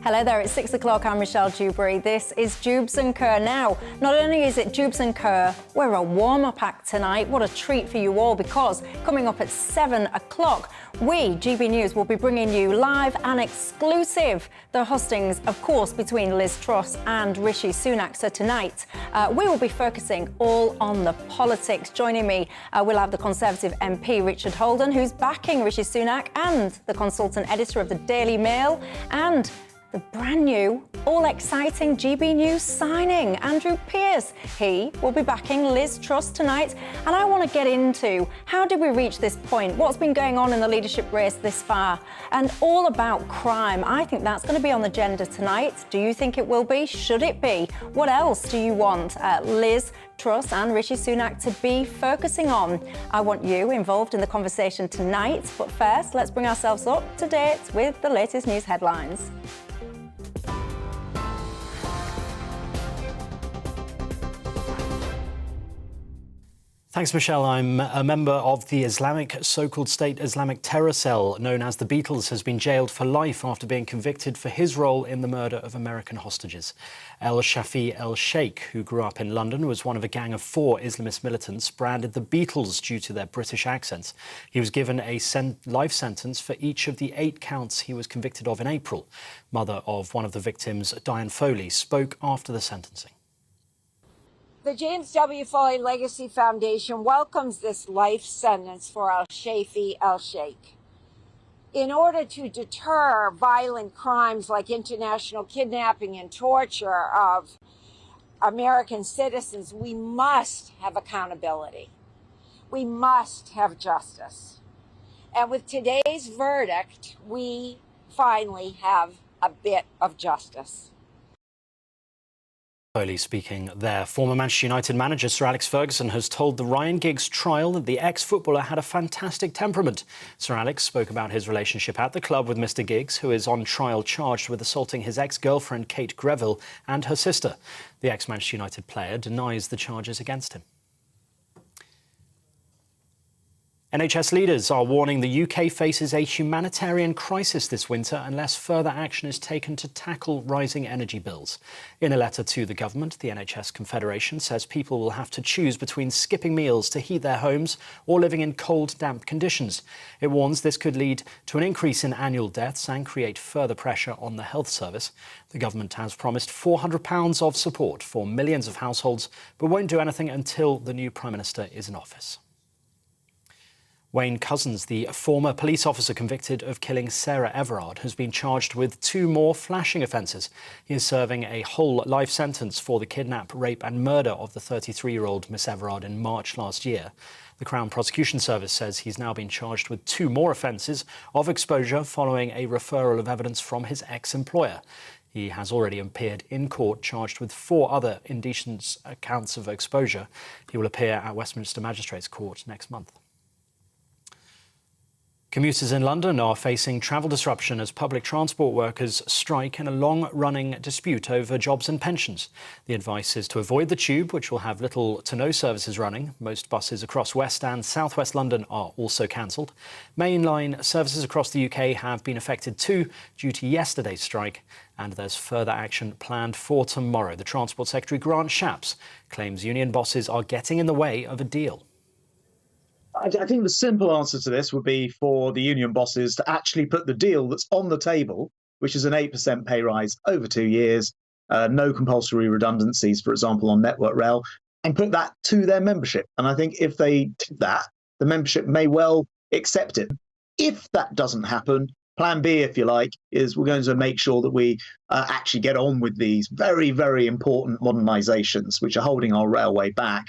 Hello there, it's 6 o'clock. I'm Michelle Dewberry. This is Dewbs and Kerr. Now, not only is it Dewbs and Kerr, we're a warm-up act tonight. What a treat for you all, because coming up at 7 o'clock, we, GB News, will be bringing you live and exclusive the hustings, of course, between Liz Truss and Rishi Sunak. So tonight, we will be focusing all on the politics. Joining me, we'll have the Conservative MP, Richard Holden, who's backing Rishi Sunak, and the consultant editor of the Daily Mail, and the brand new, all-exciting GB News signing, Andrew Pearce. He will be backing Liz Truss tonight. And I want to get into how did we reach this point? What's been going on in the leadership race this far? And all about crime. I think that's going to be on the agenda tonight. Do you think it will be? Should it be? What else do you want Liz Truss and Rishi Sunak to be focusing on? I want you involved in the conversation tonight. But first, let's bring ourselves up to date with the latest news headlines. Thanks, Michelle. I'm a member of the Islamic so-called State Islamic terror cell known as the Beatles has been jailed for life after being convicted for his role in the murder of American hostages. El Shafi El Sheikh, who grew up in London, was one of a gang of 4 Islamist militants branded the Beatles due to their British accents. He was given a life sentence for each of the 8 counts he was convicted of in April. Mother of one of the victims, Diane Foley, spoke after the sentencing. The James W. Foley Legacy Foundation welcomes this life sentence for El Shafi El Sheikh. In order to deter violent crimes like international kidnapping and torture of American citizens, we must have accountability. We must have justice. And with today's verdict, we finally have a bit of justice. Foley speaking there. Former Manchester United manager Sir Alex Ferguson has told the Ryan Giggs trial that the ex-footballer had a fantastic temperament. Sir Alex spoke about his relationship at the club with Mr Giggs, who is on trial charged with assaulting his ex-girlfriend Kate Greville and her sister. The ex-Manchester United player denies the charges against him. NHS leaders are warning the UK faces a humanitarian crisis this winter unless further action is taken to tackle rising energy bills. In a letter to the government, the NHS Confederation says people will have to choose between skipping meals to heat their homes or living in cold, damp conditions. It warns this could lead to an increase in annual deaths and create further pressure on the health service. The government has promised £400 of support for millions of households, but won't do anything until the new Prime Minister is in office. Wayne Couzens, the former police officer convicted of killing Sarah Everard, has been charged with 2 more flashing offences. He is serving a whole life sentence for the kidnap, rape and murder of the 33-year-old Miss Everard in March last year. The Crown Prosecution Service says he's now been charged with 2 more offences of exposure following a referral of evidence from his ex-employer. He has already appeared in court, charged with 4 other indecent counts of exposure. He will appear at Westminster Magistrates Court next month. Commuters in London are facing travel disruption as public transport workers strike in a long-running dispute over jobs and pensions. The advice is to avoid the tube, which will have little to no services running. Most buses across West and South West London are also cancelled. Mainline services across the UK have been affected too due to yesterday's strike, and there's further action planned for tomorrow. The Transport Secretary, Grant Shapps, claims union bosses are getting in the way of a deal. I think the simple answer to this would be for the union bosses to actually put the deal that's on the table, which is an 8% pay rise over 2 years, no compulsory redundancies, for example, on Network Rail, and put that to their membership. And I think if they did that, the membership may well accept it. If that doesn't happen, plan B, if you like, is we're going to make sure that we actually get on with these very, very important modernisations, which are holding our railway back.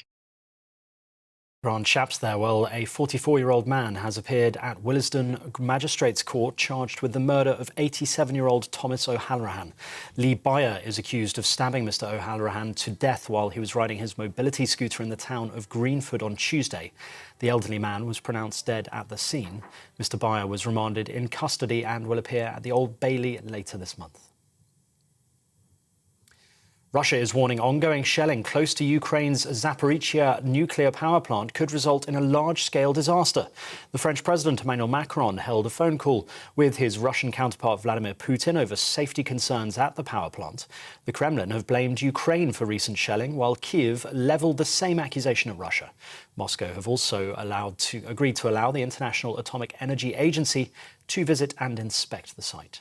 Grant Shapps there. Well, a 44-year-old man has appeared at Willesden Magistrates Court charged with the murder of 87-year-old Thomas O'Halloran. Lee Byer is accused of stabbing Mr O'Halloran to death while he was riding his mobility scooter in the town of Greenford on Tuesday. The elderly man was pronounced dead at the scene. Mr Byer was remanded in custody and will appear at the Old Bailey later this month. Russia is warning ongoing shelling close to Ukraine's Zaporizhzhia nuclear power plant could result in a large-scale disaster. The French President Emmanuel Macron held a phone call with his Russian counterpart Vladimir Putin over safety concerns at the power plant. The Kremlin have blamed Ukraine for recent shelling, while Kyiv levelled the same accusation at Russia. Moscow have also agreed to allow the International Atomic Energy Agency to visit and inspect the site.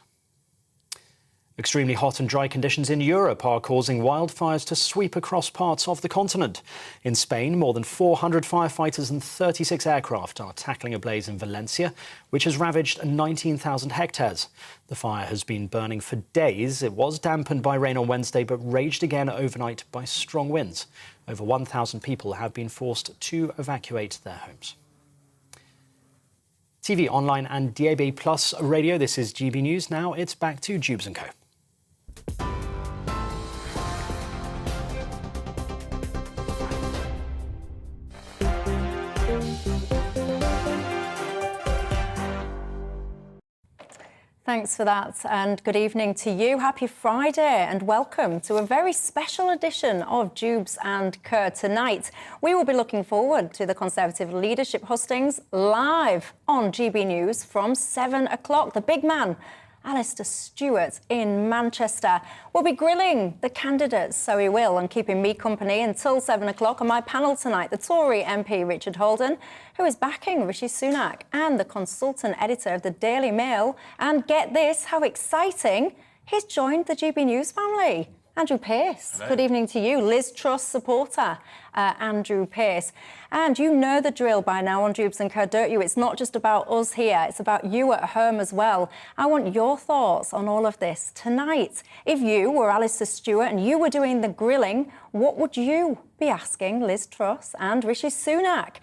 Extremely hot and dry conditions in Europe are causing wildfires to sweep across parts of the continent. In Spain, more than 400 firefighters and 36 aircraft are tackling a blaze in Valencia, which has ravaged 19,000 hectares. The fire has been burning for days. It was dampened by rain on Wednesday, but raged again overnight by strong winds. Over 1,000 people have been forced to evacuate their homes. TV, online and DAB+ radio, this is GB News. Now it's back to Dewbs & Co. Thanks for that, and good evening to you. Happy Friday and welcome to a very special edition of Dewbs & Co. Tonight, we will be looking forward to the Conservative leadership hustings live on GB News from 7 o'clock. The big man, Alistair Stewart in Manchester, will be grilling the candidates, so he will, and keeping me company until 7 o'clock. On my panel tonight, the Tory MP Richard Holden, who is backing Rishi Sunak, and the consultant editor of the Daily Mail. And get this, how exciting, he's joined the GB News family. Andrew Pearce, hello. Good evening to you. Liz Truss supporter, Andrew Pearce. And you know the drill by now on Dewbs & Co, don't you? It's not just about us here, it's about you at home as well. I want your thoughts on all of this tonight. If you were Alistair Stewart and you were doing the grilling, what would you be asking Liz Truss and Rishi Sunak?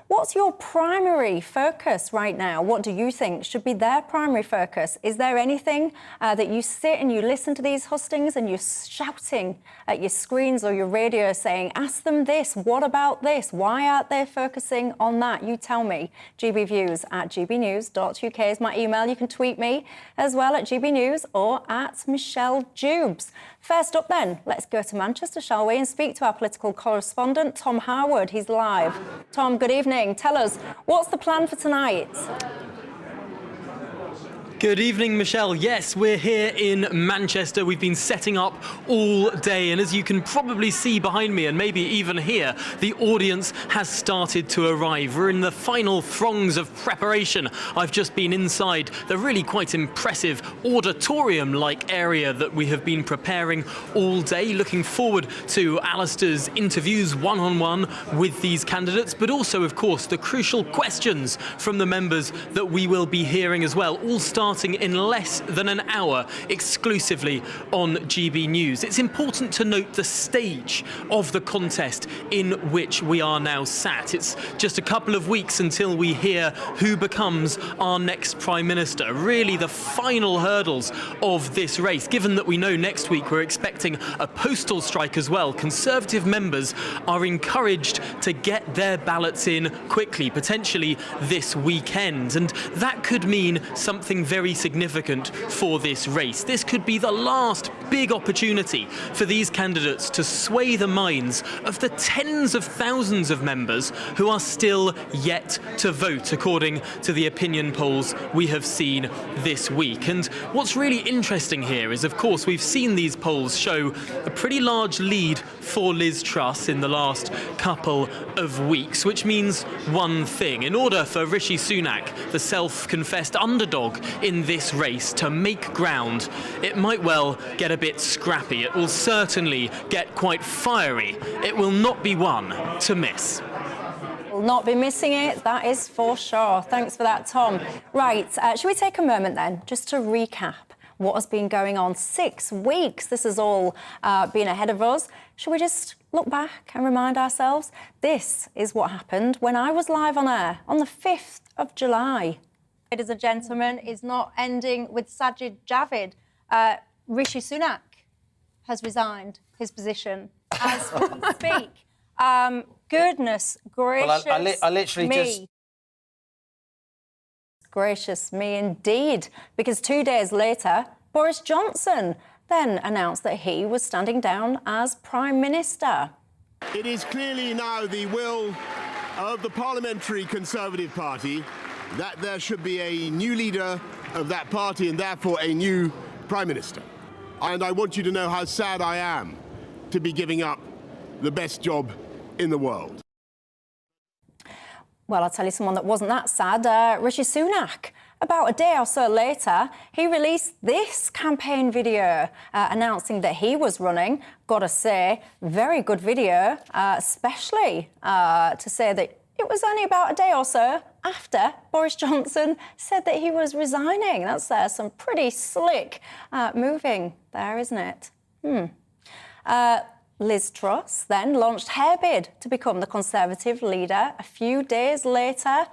What's your primary focus right now? What do you think should be their primary focus? Is there anything that you sit and you listen to these hustings and you're shouting at your screens or your radio saying, ask them this, what about this? Why aren't they focusing on that? You tell me. gbviews@gbnews.uk is my email. You can tweet me as well at gbnews or at Michelle Dewbs. First up then, let's go to Manchester, shall we, and speak to our political correspondent, Tom Harwood. He's live. Tom, good evening. Tell us, what's the plan for tonight? Good evening, Michelle. Yes, we're here in Manchester. We've been setting up all day, and as you can probably see behind me and maybe even hear, the audience has started to arrive. We're in the final throngs of preparation. I've just been inside the really quite impressive auditorium-like area that we have been preparing all day. Looking forward to Alistair's interviews one-on-one with these candidates, but also, of course, the crucial questions from the members that we will be hearing as well, all starting in less than an hour exclusively on GB News. It's important to note the stage of the contest in which we are now sat. It's just a couple of weeks until we hear who becomes our next Prime Minister. Really the final hurdles of this race. Given that we know next week we're expecting a postal strike as well, Conservative members are encouraged to get their ballots in quickly, potentially this weekend. And that could mean something very significant for this race. This could be the last big opportunity for these candidates to sway the minds of the tens of thousands of members who are still yet to vote, according to the opinion polls we have seen this week. And what's really interesting here is, of course, we've seen these polls show a pretty large lead for Liz Truss in the last couple of weeks, which means one thing. In order for Rishi Sunak, the self-confessed underdog in this race, to make ground, it might well get a bit scrappy. It will certainly get quite fiery. It will not be one to miss. Will not be missing it, that is for sure. Thanks for that, Tom. Right, should we take a moment then just to recap what has been going on? 6 weeks, this has all been ahead of us. Should we just look back and remind ourselves? This is what happened when I was live on air on the 5th of July. Ladies and gentlemen, is not ending with Sajid Javid. Rishi Sunak has resigned his position as we speak. Goodness gracious I literally me. just... Gracious me indeed, because 2 days later, Boris Johnson then announced that he was standing down as Prime Minister. It is clearly now the will of the Parliamentary Conservative Party that there should be a new leader of that party and therefore a new Prime Minister. And I want you to know how sad I am to be giving up the best job in the world. Well, I'll tell you someone that wasn't that sad, Rishi Sunak. About a day or so later, he released this campaign video announcing that he was running. Gotta say, very good video, especially to say that it was only about a day or so after Boris Johnson said that he was resigning. That's some pretty slick moving there, isn't it? Liz Truss then launched her bid to become the Conservative leader a few days later.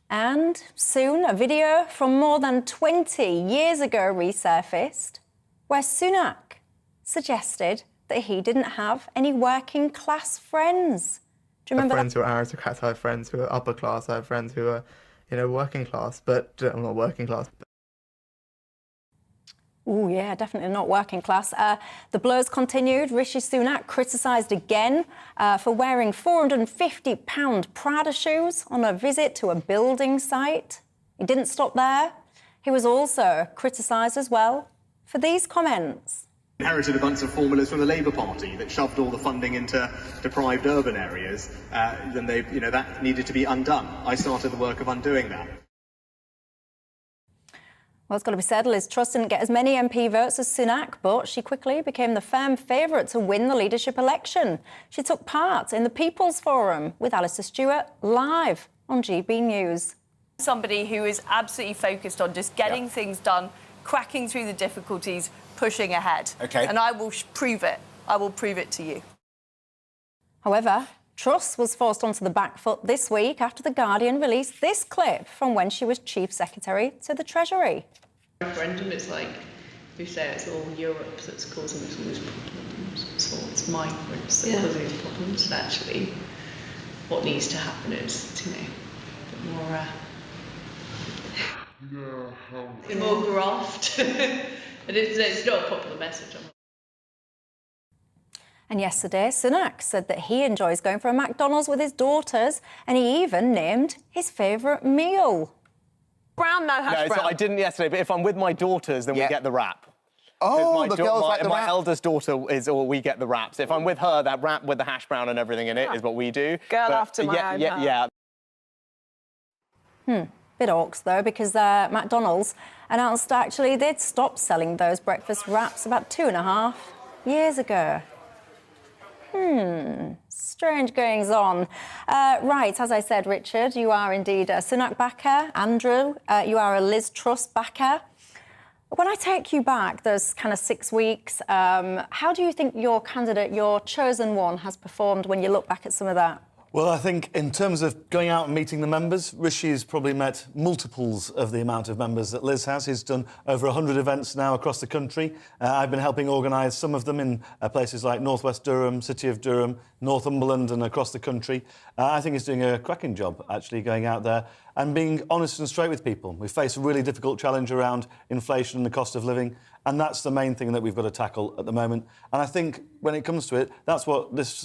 And soon a video from more than 20 years ago resurfaced where Sunak suggested that he didn't have any working class friends. Do you remember friends who are aristocrats, I have friends who are upper class, I have friends who are, working class, but I'm not working class. Oh, yeah, definitely not working class. The blows continued. Rishi Sunak criticised again for wearing £450 Prada shoes on a visit to a building site. He didn't stop there. He was also criticised as well for these comments. Inherited a bunch of formulas from the Labour Party that shoved all the funding into deprived urban areas. Then that needed to be undone. I started the work of undoing that. Well, it's got to be said, Liz Truss didn't get as many MP votes as Sunak, but she quickly became the firm favourite to win the leadership election. She took part in the People's Forum with Alistair Stewart live on GBNews. Somebody who is absolutely focused on just getting things done, cracking through the difficulties, pushing ahead. OK. And I will prove it. I will prove it to you. However, Truss was forced onto the back foot this week after The Guardian released this clip from when she was Chief Secretary to the Treasury. Referendum, it's like we say it's all Europe that's causing us all these problems. So it's migrants that are causing these problems. And actually, what needs to happen is, a bit more graft. And it's not a popular message. And yesterday, Sunak said that he enjoys going for a McDonald's with his daughters, and he even named his favourite meal. Brown, no hash brown. So I didn't yesterday, but if I'm with my daughters, then we get the wrap. Oh, the girls like the my wrap? eldest daughter we get the wraps. If I'm with her, that wrap with the hash brown and everything in it is what we do. Girl after my own heart. Bit orcs, though, because McDonald's announced actually they'd stopped selling those breakfast wraps about 2.5 years ago. Strange goings on. Right, as I said, Richard, you are indeed a Sunak backer. Andrew, you are a Liz Truss backer. When I take you back those kind of 6 weeks, how do you think your candidate, your chosen one, has performed when you look back at some of that? Well, I think in terms of going out and meeting the members, Rishi's probably met multiples of the amount of members that Liz has. He's done over 100 events now across the country. I've been helping organise some of them in places like North West Durham, City of Durham, Northumberland and across the country. I think he's doing a cracking job, actually, going out there and being honest and straight with people. We face a really difficult challenge around inflation and the cost of living, and that's the main thing that we've got to tackle at the moment. And I think when it comes to it, that's what this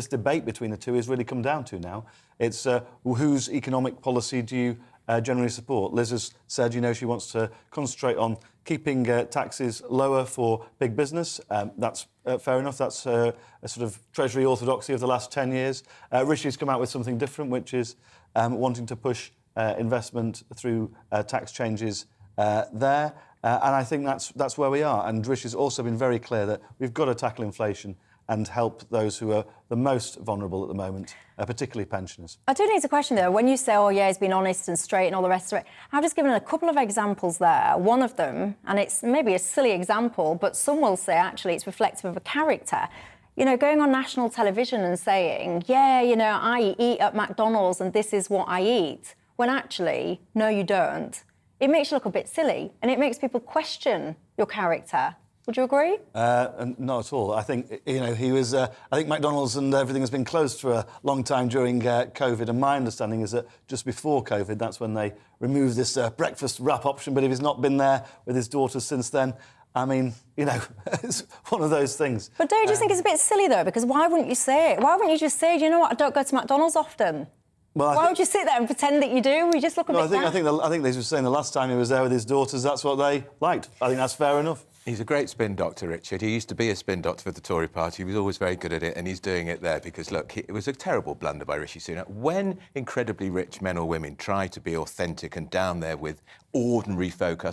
debate between the two has really come down to now. It's whose economic policy do you generally support? Liz has said, she wants to concentrate on keeping taxes lower for big business. That's fair enough. That's a sort of Treasury orthodoxy of the last 10 years. Rishi's come out with something different, which is wanting to push investment through tax changes there. And I think that's where we are. And Rishi's also been very clear that we've got to tackle inflation and help those who are the most vulnerable at the moment, particularly pensioners. I do need to question, though, when you say, oh, yeah, he's been honest and straight and all the rest of it, I've just given a couple of examples there. One of them, and it's maybe a silly example, but some will say, actually, it's reflective of a character. Going on national television and saying, yeah, I eat at McDonald's and this is what I eat, when actually, no, you don't. It makes you look a bit silly and it makes people question your character. Would you agree? Not at all. I think, he was... I think McDonald's and everything has been closed for a long time during COVID, and my understanding is that just before COVID, that's when they removed this breakfast wrap option, but if he's not been there with his daughters since then, I mean, you know, it's one of those things. But don't you just think it's a bit silly, though? Because why wouldn't you say it? Why wouldn't you just say, do you know what, I don't go to McDonald's often? Well, why would you sit there and pretend that you do? You just look a bit I think they were saying the last time he was there with his daughters, that's what they liked. I think that's fair enough. He's a great spin doctor, Richard. He used to be a spin doctor for the Tory party. He was always very good at it, and he's doing it there because, look, it was a terrible blunder by Rishi Sunak. When incredibly rich men or women try to be authentic and down there with ordinary folk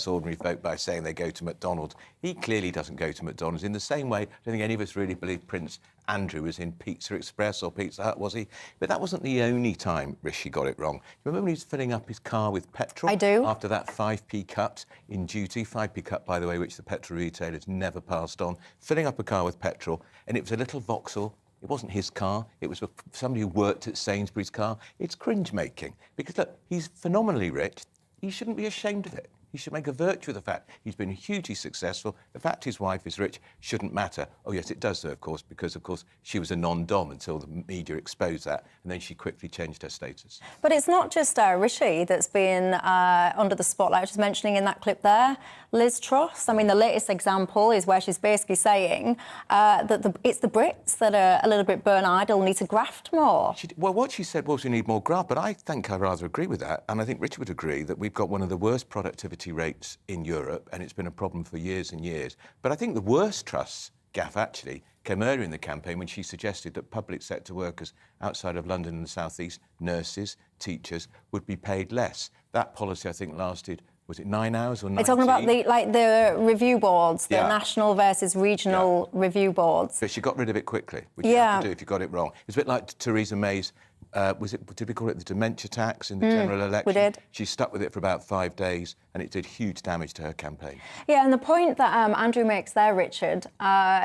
by saying they go to McDonald's, he clearly doesn't go to McDonald's. In the same way, I don't think any of us really believe Prince Andrew was in Pizza Express or Pizza Hut, was he? But that wasn't the only time Rishi got it wrong. Remember when he was filling up his car with petrol? I do. After that 5p cut in duty, 5p cut, by the way, which the petrol retailers never passed on, filling up a car with petrol, and it was a little Vauxhall. It wasn't his car. It was somebody who worked at Sainsbury's car. It's cringe-making. Because, look, he's phenomenally rich. He shouldn't be ashamed of it. He should make a virtue of the fact he's been hugely successful. The fact his wife is rich shouldn't matter. Oh, yes, it does, though, of course, because, of course, she was a non-dom until the media exposed that, and then she quickly changed her status. But it's not just Rishi that's been under the spotlight. I was just mentioning in that clip there, Liz Truss. I mean, the latest example is where she's basically saying that it's the Brits that are a little bit burn idle, need to graft more. Well, what she said was we need more graft, but I think I rather agree with that, and I think Richard would agree that we've got one of the worst productivity rates in Europe, and it's been a problem for years and years. But I think the worst Truss gaffe, actually, came earlier in the campaign when she suggested that public sector workers outside of London and the South East, nurses, teachers, would be paid less. That policy, I think, lasted, was it 9 hours or 19? You're talking about the review boards, the national versus regional review boards. But she got rid of it quickly, which you have to do if you got it wrong. It's a bit like Theresa May's, did we call it the dementia tax in the general election? We did. She stuck with it for about 5 days, and it did huge damage to her campaign. Yeah, and the point that Andrew makes there, Richard,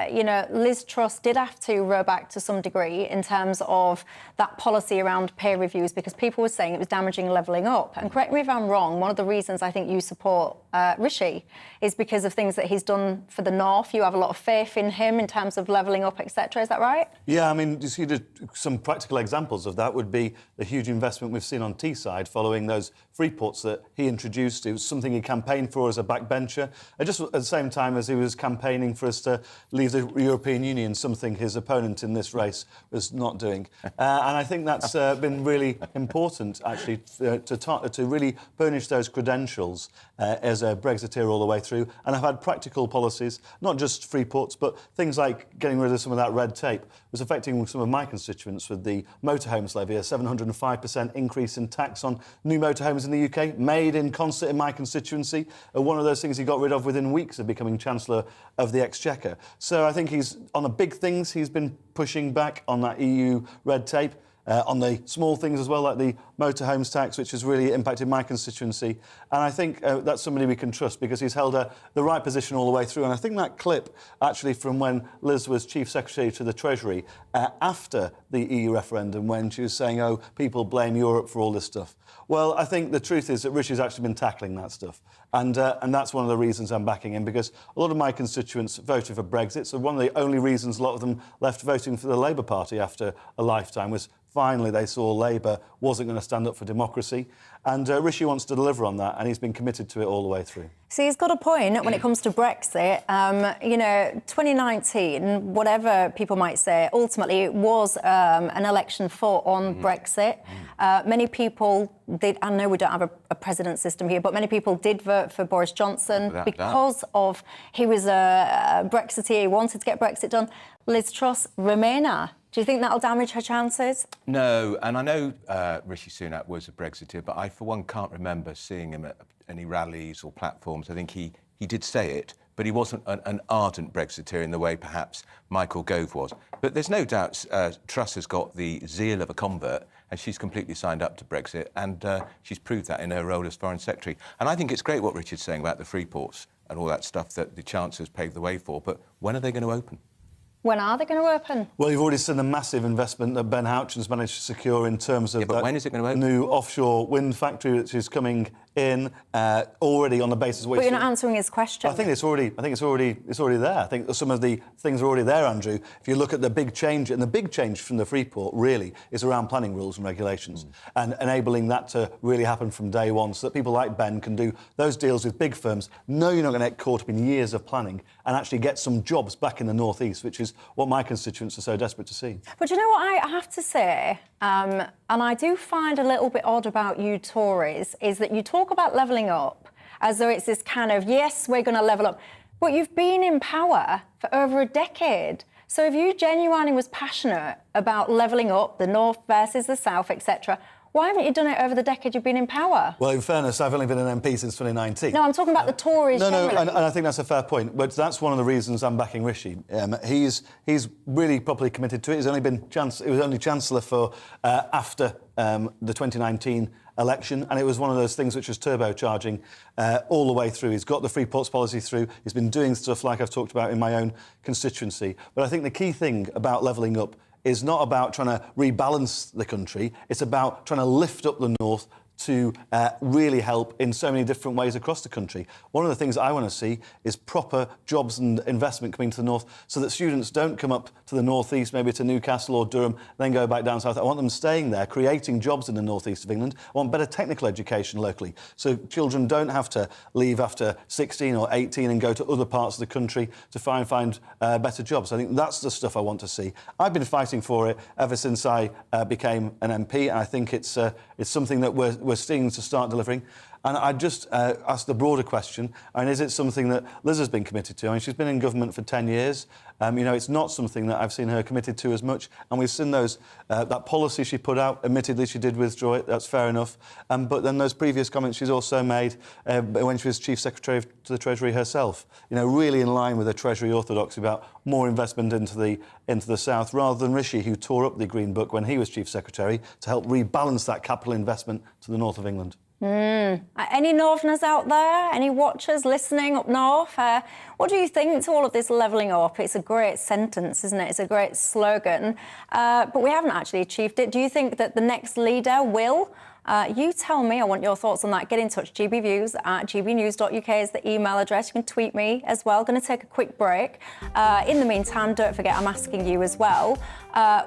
you know, Liz Truss did have to row back to some degree in terms of that policy around pay reviews, because people were saying it was damaging levelling up. And correct me if I'm wrong, one of the reasons I think you support Rishi is because of things that he's done for the North. You have a lot of faith in him in terms of levelling up, etc. Is that right? Yeah, I mean, you see some practical examples of that would be the huge investment we've seen on Teesside following those free ports that he introduced. It was something he campaigned for as a backbencher, and just at the same time as he was campaigning for us to leave the European Union, something his opponent in this race was not doing. And I think that's been really important, actually, to really burnish those credentials as a Brexiteer all the way through. And I've had practical policies, not just free ports, but things like getting rid of some of that red tape was affecting some of my constituents with the motorhomes levy, a 705% increase in tax on new motorhomes in the UK, made in concert in my constituency. One of those things he got rid of within weeks of becoming Chancellor of the Exchequer. So I think he's, on the big things, he's been pushing back on that EU red tape. On the small things as well, like the motorhomes tax, which has really impacted my constituency. And I think that's somebody we can trust because he's held the right position all the way through. And I think that clip, actually, from when Liz was Chief Secretary to the Treasury, after the EU referendum, when she was saying, oh, people blame Europe for all this stuff. Well, I think the truth is that Rishi's actually been tackling that stuff. And that's one of the reasons I'm backing him, because a lot of my constituents voted for Brexit. So one of the only reasons a lot of them left voting for the Labour Party after a lifetime was finally they saw Labour wasn't going to stand up for democracy. And Rishi wants to deliver on that, and he's been committed to it all the way through. See, he's got a point when it comes to Brexit. You know, 2019, whatever people might say, ultimately it was an election fought on Brexit. Many people did, I know we don't have a president system here, but many people did vote for Boris Johnson because of he was a Brexiteer, he wanted to get Brexit done. Liz Truss, Remainer. Do you think that'll damage her chances? No, and I know Rishi Sunak was a Brexiteer, but I, for one, can't remember seeing him at any rallies or platforms. I think he did say it, but he wasn't an ardent Brexiteer in the way perhaps Michael Gove was. But there's no doubt Truss has got the zeal of a convert, and she's completely signed up to Brexit, and she's proved that in her role as Foreign Secretary. And I think it's great what Richard's saying about the free ports and all that stuff that the Chancellor's paved the way for, but when are they going to open? When are they going to open? Well, you've already seen the massive investment that Ben Houchen's managed to secure in terms of but when is it going to open? New offshore wind factory, which is coming in already on the basis of what But you're not answering his question. I think it's already there. I think some of the things are already there, Andrew. If you look at the big change, and the big change from the Freeport really is around planning rules and regulations and enabling that to really happen from day one, so that people like Ben can do those deals with big firms, know you're not going to get caught up in years of planning, and actually get some jobs back in the North East, which is what my constituents are so desperate to see. But you know what I have to say, and I do find a little bit odd about you Tories, is that you talk about levelling up as though it's this kind of, yes, we're going to level up, but you've been in power for over a decade. So if you genuinely was passionate about levelling up the North versus the South, etc., why haven't you done it over the decade you've been in power? Well, in fairness, I've only been an MP since 2019. No, I'm talking about the Tories generally. And I think that's a fair point. But that's one of the reasons I'm backing Rishi. He's really properly committed to it. He was only Chancellor for after the 2019 election, and it was one of those things which was turbocharging all the way through. He's got the Free Ports policy through. He's been doing stuff like I've talked about in my own constituency. But I think the key thing about levelling up is not about trying to rebalance the country. It's about trying to lift up the North to really help in so many different ways across the country. One of the things I want to see is proper jobs and investment coming to the North, so that students don't come up to the North East, maybe to Newcastle or Durham, then go back down south. I want them staying there, creating jobs in the North East of England. I want better technical education locally, so children don't have to leave after 16 or 18 and go to other parts of the country to find better jobs. I think that's the stuff I want to see. I've been fighting for it ever since I became an MP, and I think it's something that we're seeing to start delivering. And I just ask the broader question, and is it something that Liz has been committed to? I mean, she's been in government for 10 years. It's not something that I've seen her committed to as much. And we've seen that policy she put out, admittedly she did withdraw it, that's fair enough. But then those previous comments she's also made when she was Chief Secretary to the Treasury herself, really in line with her Treasury orthodoxy about more investment into the South, rather than Rishi, who tore up the Green Book when he was Chief Secretary to help rebalance that capital investment to the north of England. Any Northerners out there? Any watchers listening up north? What do you think to all of this levelling up? It's a great sentence, isn't it? It's a great slogan. But we haven't actually achieved it. Do you think that the next leader will? You tell me. I want your thoughts on that. Get in touch. GBViews at gbnews.uk is the email address. You can tweet me as well. Going to take a quick break. In the meantime, don't forget I'm asking you as well.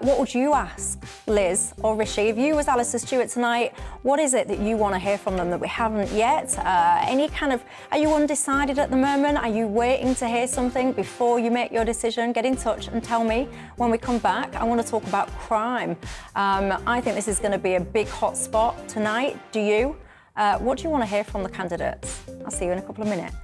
What would you ask Liz or Rishi? If you was Alistair Stewart tonight, what is it that you want to hear from them that we haven't yet? Are you undecided at the moment? Are you waiting to hear something before you make your decision? Get in touch and tell me. When we come back, I want to talk about crime. I think this is going to be a big hot spot tonight. Do you? What do you want to hear from the candidates? I'll see you in a couple of minutes.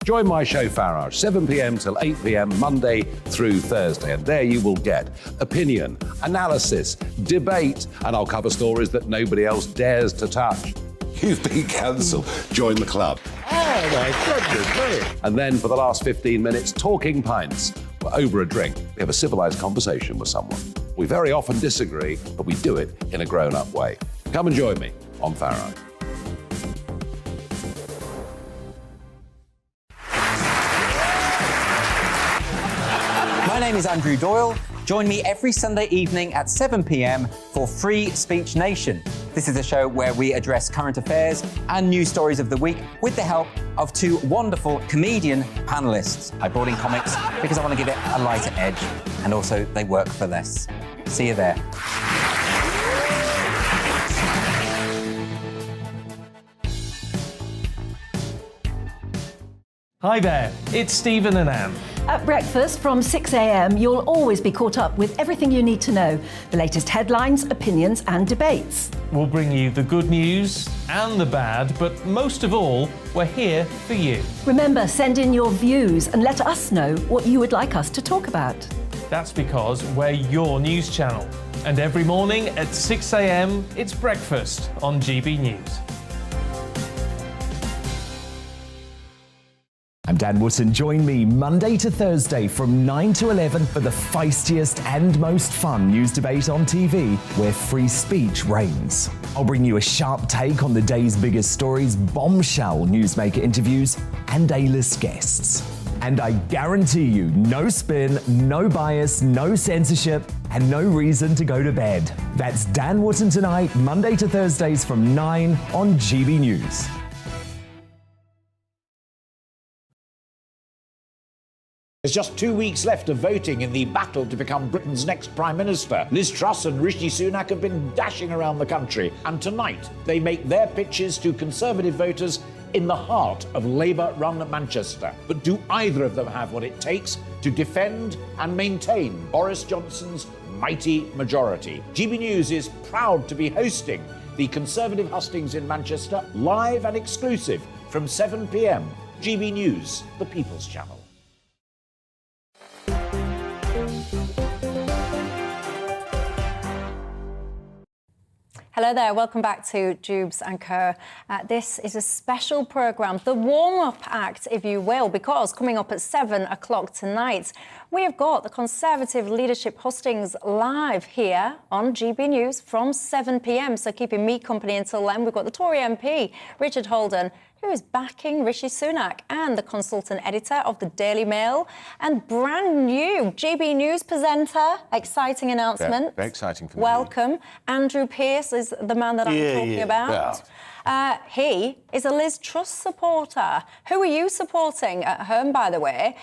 Join my show Farage, 7 p.m. till 8 p.m. Monday through Thursday. And there you will get opinion, analysis, debate, and I'll cover stories that nobody else dares to touch. You've been cancelled. Join the club. Oh, my goodness me. And then for the last 15 minutes, talking pints. We're over a drink. We have a civilised conversation with someone. We very often disagree, but we do it in a grown-up way. Come and join me on Farage. My name is Andrew Doyle. Join me every Sunday evening at 7 p.m. for Free Speech Nation. This is a show where we address current affairs and news stories of the week with the help of two wonderful comedian panellists. I brought in comics because I want to give it a lighter edge, and also they work for less. See you there. Hi there, it's Stephen and Anne. At breakfast from 6 a.m, you'll always be caught up with everything you need to know, the latest headlines, opinions and debates. We'll bring you the good news and the bad, but most of all, we're here for you. Remember, send in your views and let us know what you would like us to talk about. That's because we're your news channel. And every morning at 6 a.m, it's breakfast on GB News. I'm Dan Wootton. Join me Monday to Thursday from 9 to 11 for the feistiest and most fun news debate on TV, where free speech reigns. I'll bring you a sharp take on the day's biggest stories, bombshell newsmaker interviews, and A-list guests. And I guarantee you, no spin, no bias, no censorship, and no reason to go to bed. That's Dan Wootton Tonight, Monday to Thursdays from 9 on GB News. There's just 2 weeks left of voting in the battle to become Britain's next Prime Minister. Liz Truss and Rishi Sunak have been dashing around the country, and tonight they make their pitches to Conservative voters in the heart of Labour-run Manchester. But do either of them have what it takes to defend and maintain Boris Johnson's mighty majority? GB News is proud to be hosting the Conservative hustings in Manchester, live and exclusive from 7 p.m. GB News, the People's Channel. Hello there, welcome back to Dewbs and Co. This is a special programme, the warm-up act, if you will, because coming up at 7 o'clock tonight, we have got the Conservative leadership hustings live here on GB News from 7 p.m. So keeping me company until then, we've got the Tory MP, Richard Holden, who is backing Rishi Sunak, and the consultant editor of the Daily Mail, and brand new GB News presenter. Exciting announcement. Yeah, very exciting for me. Welcome. Andrew Pearce is the man that I'm talking about. He is a Liz Truss supporter. Who are you supporting at home, by the way?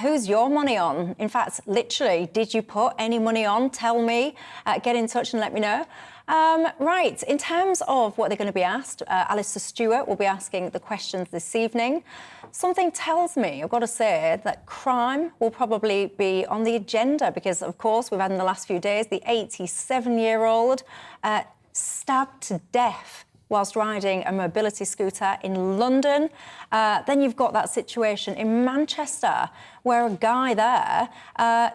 Who's your money on? In fact, literally, did you put any money on? Tell me. Get in touch and let me know. Right, in terms of what they're going to be asked, Alistair Stewart will be asking the questions this evening. Something tells me, I've got to say, that crime will probably be on the agenda because, of course, we've had in the last few days the 87-year-old stabbed to death whilst riding a mobility scooter in London. Then you've got that situation in Manchester where a guy there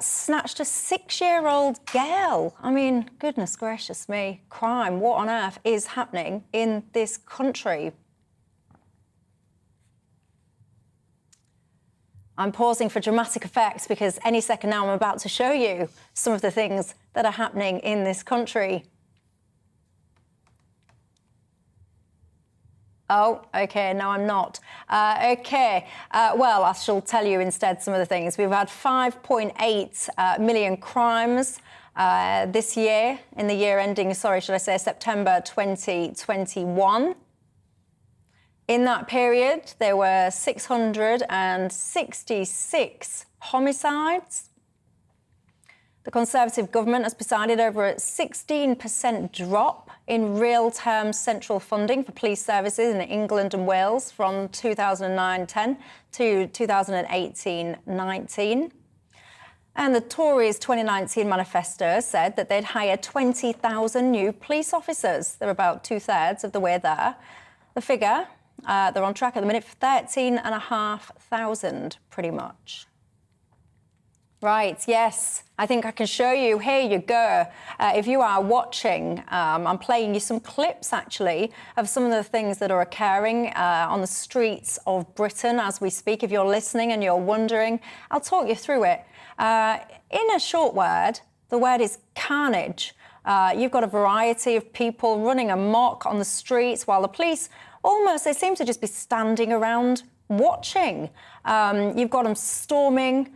snatched a 6-year-old girl. I mean, goodness gracious me, crime, what on earth is happening in this country? I'm pausing for dramatic effect because any second now I'm about to show you some of the things that are happening in this country. Oh, OK, no, I'm not. Well, I shall tell you instead some of the things. We've had 5.8 million crimes this year, in the year ending, September 2021. In that period, there were 666 homicides. The Conservative government has presided over a 16% drop in real-term central funding for police services in England and Wales from 2009-10 to 2018-19. And the Tories' 2019 manifesto said that they'd hire 20,000 new police officers. They're about two-thirds of the way there. The figure, they're on track at the minute for 13,500, pretty much. Right, yes, I think I can show you. Here you go. If you are watching, I'm playing you some clips, actually, of some of the things that are occurring on the streets of Britain as we speak. If you're listening and you're wondering, I'll talk you through it. In a short word, the word is carnage. You've got a variety of people running amok on the streets while the police they seem to just be standing around watching. You've got them storming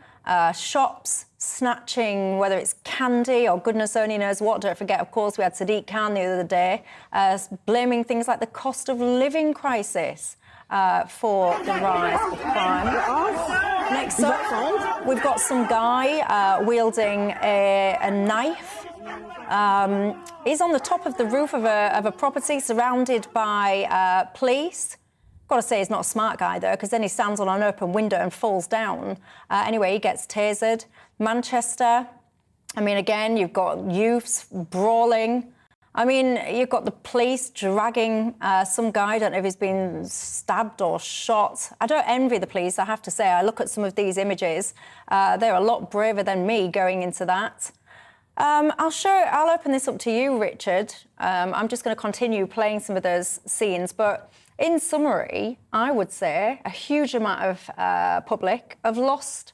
shops, snatching, whether it's candy or goodness only knows what. Don't forget, of course, we had Sadiq Khan the other day blaming things like the cost of living crisis for the rise of crime. Next up, we've got some guy wielding a knife. He's on the top of the roof of a property surrounded by police. Got to say he's not a smart guy, though, because then he stands on an open window and falls down. Anyway, he gets tasered. Manchester, I mean, again, you've got youths brawling. I mean, you've got the police dragging some guy. I don't know if he's been stabbed or shot. I don't envy the police, I have to say. I look at some of these images. They're a lot braver than me going into that. I'll open this up to you, Richard. I'm just going to continue playing some of those scenes, but in summary, I would say a huge amount of public have lost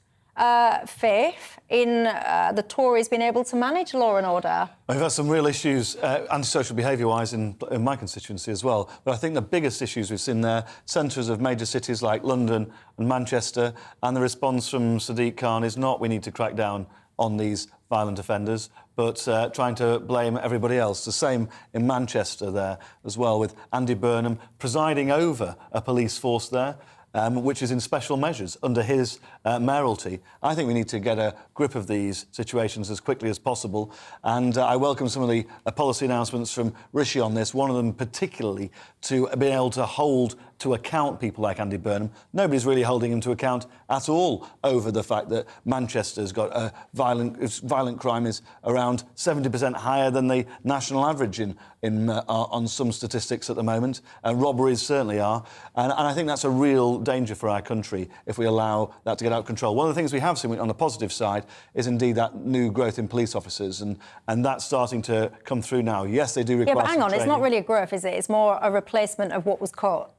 faith in the Tories being able to manage law and order? We've had some real issues, antisocial behaviour-wise, in my constituency as well. But I think the biggest issues we've seen there, centres of major cities like London and Manchester, and the response from Sadiq Khan is not we need to crack down on these violent offenders, but trying to blame everybody else. The same in Manchester there as well, with Andy Burnham presiding over a police force there, which is in special measures under his mayoralty. I think we need to get a grip of these situations as quickly as possible, and I welcome some of the policy announcements from Rishi on this, one of them particularly to be able to hold to account people like Andy Burnham. Nobody's really holding him to account at all over the fact that Manchester's got a violent crime is around 70% higher than the national average on some statistics at the moment. Robberies certainly are. And I think that's a real danger for our country if we allow that to get out of control. One of the things we have seen on the positive side is indeed that new growth in police officers, and that's starting to come through now. Yes, they do require Yeah, but hang on, training. it's not really a growth, is it? It's more a replacement of what was cut.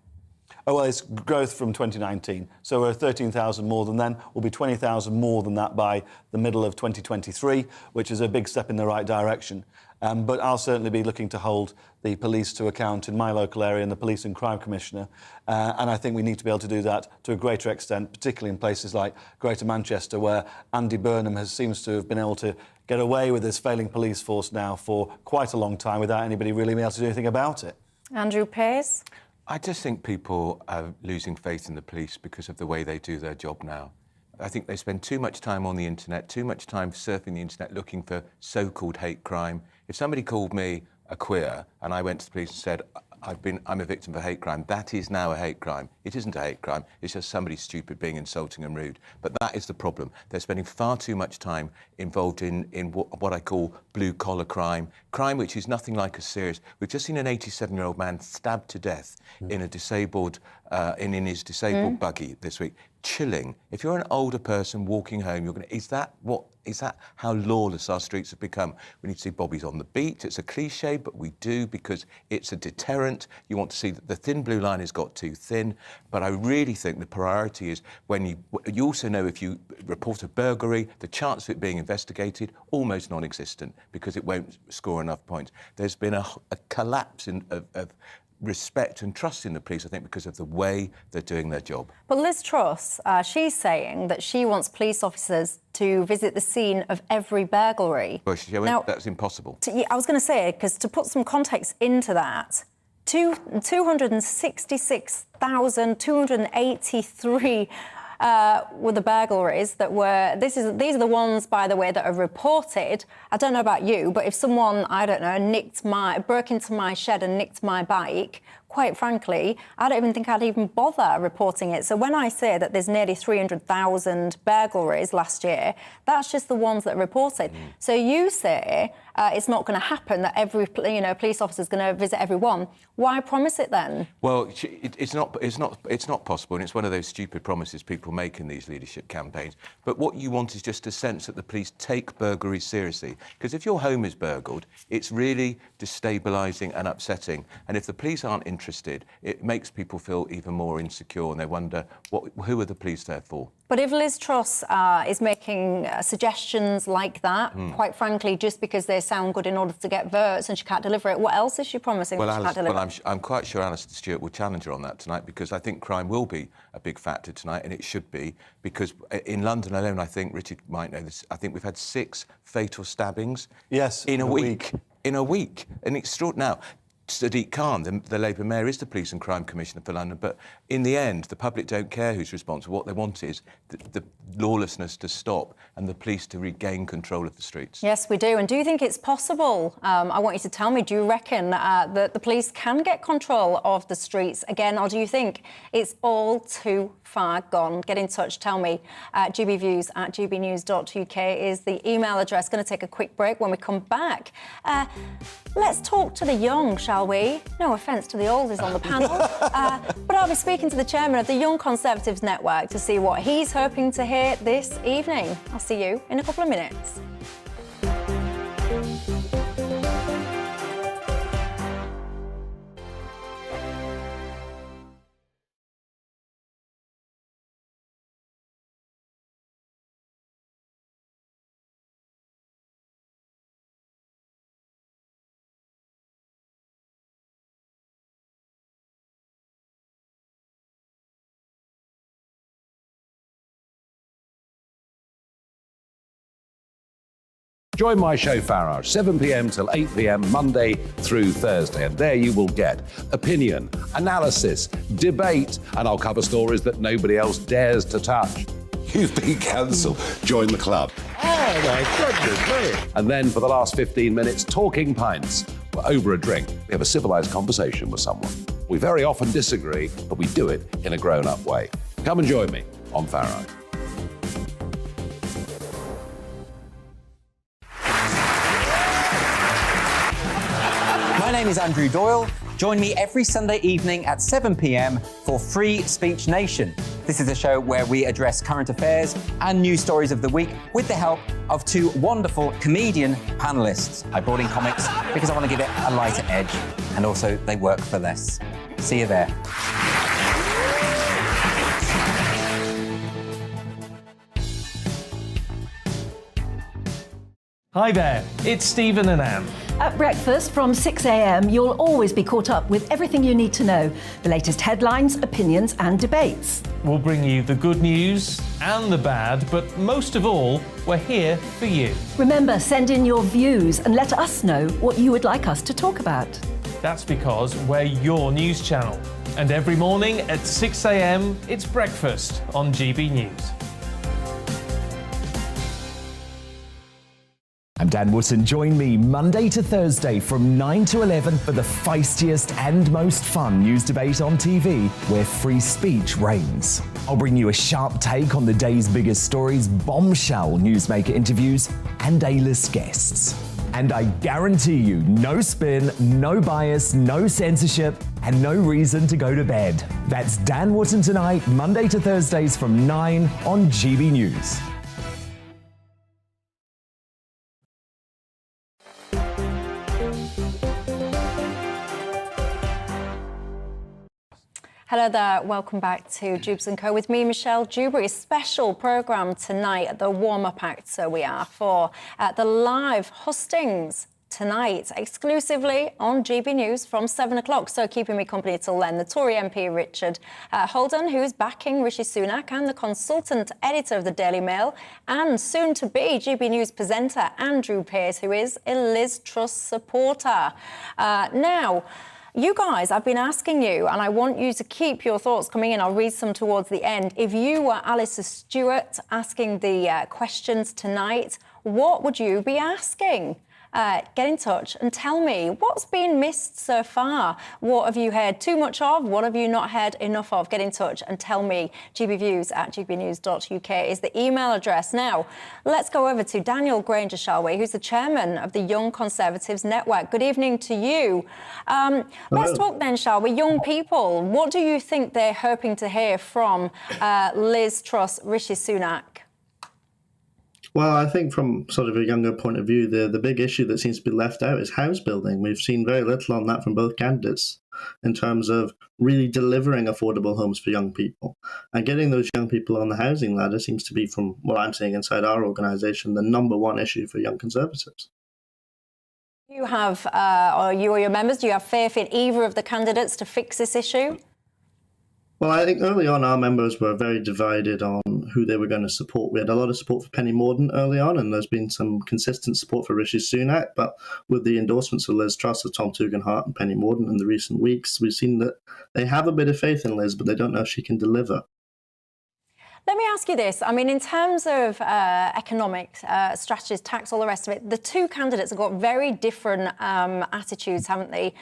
Oh, well, it's growth from 2019. So we're 13,000 more than then. We'll be 20,000 more than that by the middle of 2023, which is a big step in the right direction. But I'll certainly be looking to hold the police to account in my local area and the Police and Crime Commissioner. And I think we need to be able to do that to a greater extent, particularly in places like Greater Manchester, where Andy Burnham seems to have been able to get away with this failing police force now for quite a long time without anybody really being able to do anything about it. Andrew Pearce? I just think people are losing faith in the police because of the way they do their job now. I think they spend too much time on the internet, too much time surfing the internet looking for so-called hate crime. If somebody called me a queer and I went to the police and said, I'm a victim of a hate crime, that is now a hate crime. It isn't a hate crime, it's just somebody stupid being insulting and rude. But that is the problem. They're spending far too much time involved in what I call blue-collar crime which is nothing like as serious. We've just seen an 87-year-old man stabbed to death in a disabled, in his disabled buggy this week. Chilling. If you're an older person walking home, you're going to... Is that how lawless our streets have become? We need to see bobbies on the beat. It's a cliche, but we do because it's a deterrent. You want to see that the thin blue line has got too thin. But I really think the priority is when you also know if you report a burglary, the chance of it being investigated, almost non-existent because it won't score enough points. There's been a collapse of respect and trust in the police, I think, because of the way they're doing their job. But Liz Truss, she's saying that she wants police officers to visit the scene of everevery burglary. Well, now, that's impossible. I was going to say, because to put some context into that, 266,283 were the burglaries that were... These are the ones, by the way, that are reported. I don't know about you, but if someone, I don't know, broke into my shed and nicked my bike, quite frankly, I don't even think I'd even bother reporting it. So when I say that there's nearly 300,000 burglaries last year, that's just the ones that are reported. So you say it's not going to happen, that every police officer is going to visit everyone. Why promise it then? Well, it's not possible, and it's one of those stupid promises people make in these leadership campaigns. But what you want is just a sense that the police take burglary seriously. Because if your home is burgled, it's really destabilising and upsetting. And if the police aren't interested, it makes people feel even more insecure, and they wonder, who are the police there for? But if Liz Truss is making suggestions like that, quite frankly, just because they sound good in order to get votes and she can't deliver it, what else is she promising that she can't deliver? I'm quite sure Alistair Stewart will challenge her on that tonight, because I think crime will be a big factor tonight, and it should be, because in London alone, I think, Richard might know this, I think we've had 6 fatal stabbings in a week. In a week. An extraordinary... Now, Sadiq Khan, the Labour Mayor, is the Police and Crime Commissioner for London, but in the end, the public don't care who's responsible. What they want is the lawlessness to stop and the police to regain control of the streets. Yes, we do. And do you think it's possible? I want you to tell me, do you reckon that the police can get control of the streets again, or do you think it's all too far gone? Get in touch, tell me. gbviews@gbnews.uk is the email address. Going to take a quick break. When we come back, let's talk to the young, shall we? No offence to the oldies on the panel. But I'll be speaking to the chairman of the Young Conservatives Network to see what he's hoping to hear this evening. I'll see you in a couple of minutes. Join my show Farage, 7 p.m. till 8 p.m. Monday through Thursday, and there you will get opinion, analysis, debate, and I'll cover stories that nobody else dares to touch. You've been cancelled. Join the club. Oh my goodness me. And then for the last 15 minutes, talking pints. We're over a drink. We have a civilised conversation with someone. We very often disagree, but we do it in a grown-up way. Come and join me on Farage. My name is Andrew Doyle. Join me every Sunday evening at 7 p.m. for Free Speech Nation. This is a show where we address current affairs and news stories of the week with the help of two wonderful comedian panellists. I brought in comics because I want to give it a lighter edge, and also they work for less. See you there. Hi there, it's Stephen and Anne. At breakfast from 6 a.m, you'll always be caught up with everything you need to know, the latest headlines, opinions and debates. We'll bring you the good news and the bad, but most of all, we're here for you. Remember, send in your views and let us know what you would like us to talk about. That's because we're your news channel. And every morning at 6 a.m, it's breakfast on GB News. I'm Dan Wootton. Join me Monday to Thursday from 9 to 11 for the feistiest and most fun news debate on TV, where free speech reigns. I'll bring you a sharp take on the day's biggest stories, bombshell newsmaker interviews, and A-list guests. And I guarantee you, no spin, no bias, no censorship, and no reason to go to bed. That's Dan Wootton Tonight, Monday to Thursdays from 9 on GB News. Hello there, welcome back to Dewbs & Co with me, Michelle Dewberry. A special programme tonight at the warm-up act, so we are, for the live hustings tonight, exclusively on GB News from 7 o'clock. So keeping me company till then, the Tory MP Richard Holden, who's backing Rishi Sunak, and the consultant editor of the Daily Mail, and soon-to-be GB News presenter Andrew Pearce, who is a Liz Truss supporter. Now, you guys, I've been asking you, and I want you to keep your thoughts coming in. I'll read some towards the end. If you were Alistair Stewart asking the questions tonight, what would you be asking? Get in touch and tell me what's been missed so far. What have you heard too much of? What have you not heard enough of? Get in touch and tell me. gbviews@gbnews.uk is the email address. Now, let's go over to Daniel Granger, shall we, who's the chairman of the Young Conservatives Network. Good evening to you. Let's talk then, shall we? Young people, what do you think they're hoping to hear from Liz Truss, Rishi Sunak? Well, I think from sort of a younger point of view, the big issue that seems to be left out is house building. We've seen very little on that from both candidates in terms of really delivering affordable homes for young people. And getting those young people on the housing ladder seems to be, from what I'm seeing inside our organisation, the number one issue for Young Conservatives. You have, or you or your members, do you have faith in either of the candidates to fix this issue? Well, I think early on our members were very divided on who they were going to support. We had a lot of support for Penny Mordaunt early on, and there's been some consistent support for Rishi Sunak. But with the endorsements of Liz Truss, of Tom Tugendhat and Penny Mordaunt in the recent weeks, we've seen that they have a bit of faith in Liz, but they don't know if she can deliver. Let me ask you this. I mean, in terms of economics, strategies, tax, all the rest of it, the two candidates have got very different attitudes, haven't they?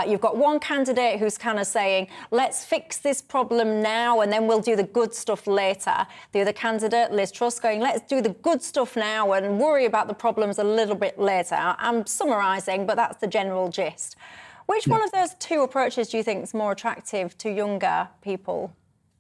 You've got one candidate who's kind of saying, let's fix this problem now and then we'll do the good stuff later. The other candidate, Liz Truss, going, let's do the good stuff now and worry about the problems a little bit later. I'm summarising, but that's the general gist. Which one of those two approaches do you think is more attractive to younger people?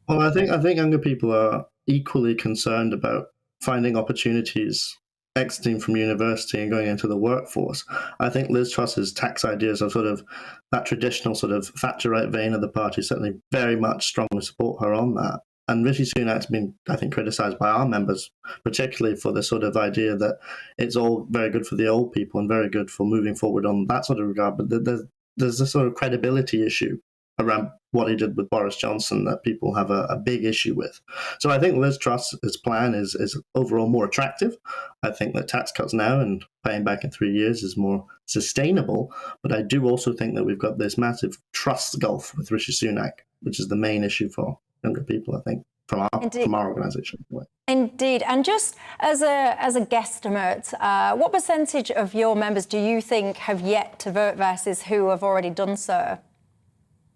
Well, I think younger people are equally concerned about finding opportunities, exiting from university and going into the workforce. I think Liz Truss's tax ideas are sort of that traditional sort of Thatcherite vein of the party, certainly very much strongly support her on that. And Rishi Sunak's been, I think, criticised by our members, particularly for the sort of idea that it's all very good for the old people and very good for moving forward on that sort of regard. But there's a sort of credibility issue around what he did with Boris Johnson that people have a big issue with. So I think Liz Truss's plan is overall more attractive. I think that tax cuts now and paying back in 3 years is more sustainable. But I do also think that we've got this massive trust gulf with Rishi Sunak, which is the main issue for younger people, I think, from our organisation. Indeed. And just as a guesstimate, what percentage of your members do you think have yet to vote versus who have already done so?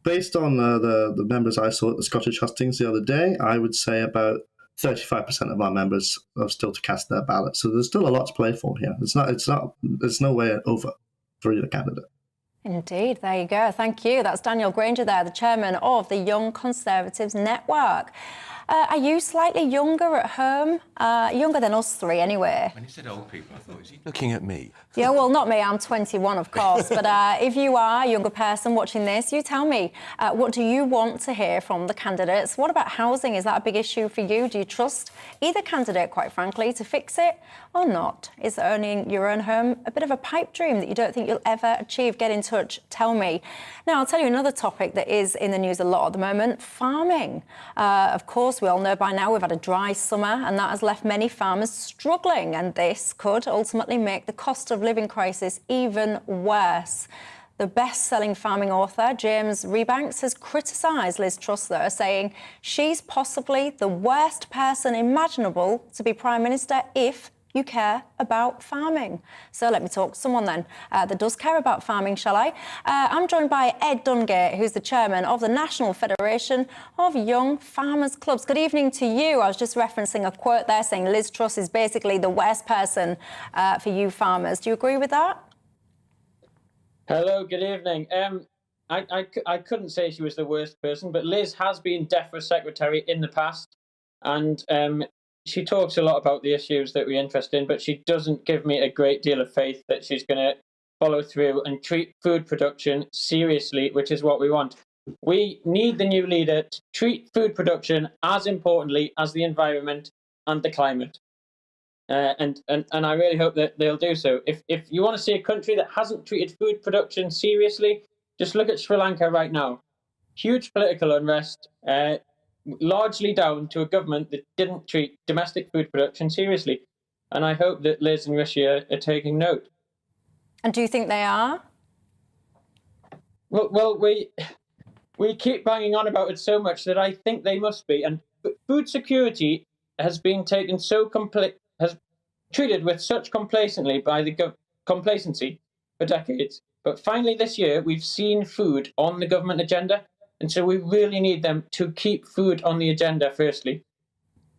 Based on the members I saw at the Scottish hustings the other day, I would say about 35% of our members are still to cast their ballot. So there's still a lot to play for here. It's no way over for either candidate. Indeed, there you go. Thank you. That's Daniel Granger there, the chairman of the Young Conservatives Network. Are you slightly younger at home? Younger than us three, anyway. When you said old people, I thought, is he looking at me? Yeah, well, not me. I'm 21, of course. But if you are a younger person watching this, you tell me, what do you want to hear from the candidates? What about housing? Is that a big issue for you? Do you trust either candidate, quite frankly, to fix it or not? Is owning your own home a bit of a pipe dream that you don't think you'll ever achieve? Get in touch. Tell me. Now, I'll tell you another topic that is in the news a lot at the moment, farming. Of course, we all know by now we've had a dry summer and that has left many farmers struggling, and this could ultimately make the cost of living crisis even worse. The best-selling farming author, James Rebanks, has criticised Liz Truss, though, saying she's possibly the worst person imaginable to be Prime Minister if you care about farming. So let me talk to someone then that does care about farming, shall I? I'm joined by Ed Dungate, who's the chairman of the National Federation of Young Farmers Clubs. Good evening to you. I was just referencing a quote there saying Liz Truss is basically the worst person for you farmers. Do you agree with that? Hello, good evening. I couldn't say she was the worst person, but Liz has been DEFRA secretary in the past, and she talks a lot about the issues that we're interested in, but she doesn't give me a great deal of faith that she's going to follow through and treat food production seriously, which is what we want. We need the new leader to treat food production as importantly as the environment and the climate. And I really hope that they'll do so. If you want to see a country that hasn't treated food production seriously, just look at Sri Lanka right now. Huge political unrest, largely down to a government that didn't treat domestic food production seriously. And I hope that Liz and Rishi are taking note. And do you think they are? Well, we keep banging on about it so much that I think they must be. And food security has been taken has treated with such complacently by the complacency for decades. But finally this year, we've seen food on the government agenda. And so we really need them to keep food on the agenda, firstly.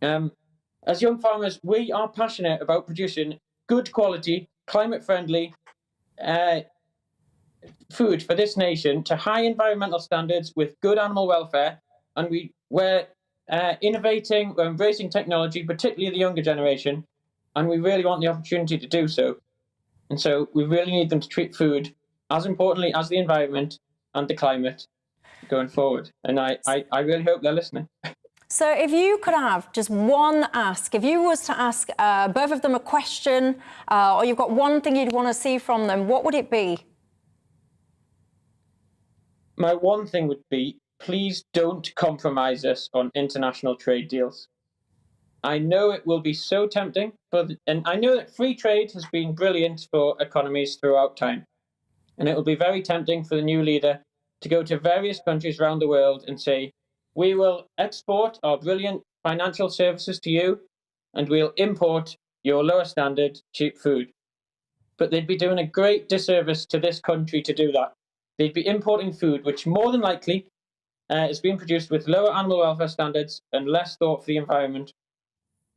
As young farmers, we are passionate about producing good quality, climate-friendly food for this nation to high environmental standards with good animal welfare. And we're innovating, we're embracing technology, particularly the younger generation, and we really want the opportunity to do so. And so we really need them to treat food as importantly as the environment and the climate going forward. And I really hope they're listening. So if you could have just one ask, if you was to ask both of them a question, or you've got one thing you'd want to see from them, what would it be? My one thing would be, please don't compromise us on international trade deals. I know it will be so tempting, and I know that free trade has been brilliant for economies throughout time. And it will be very tempting for the new leader to go to various countries around the world and say, we will export our brilliant financial services to you, and we'll import your lower standard cheap food. But they'd be doing a great disservice to this country to do that. They'd be importing food which more than likely is being produced with lower animal welfare standards and less thought for the environment,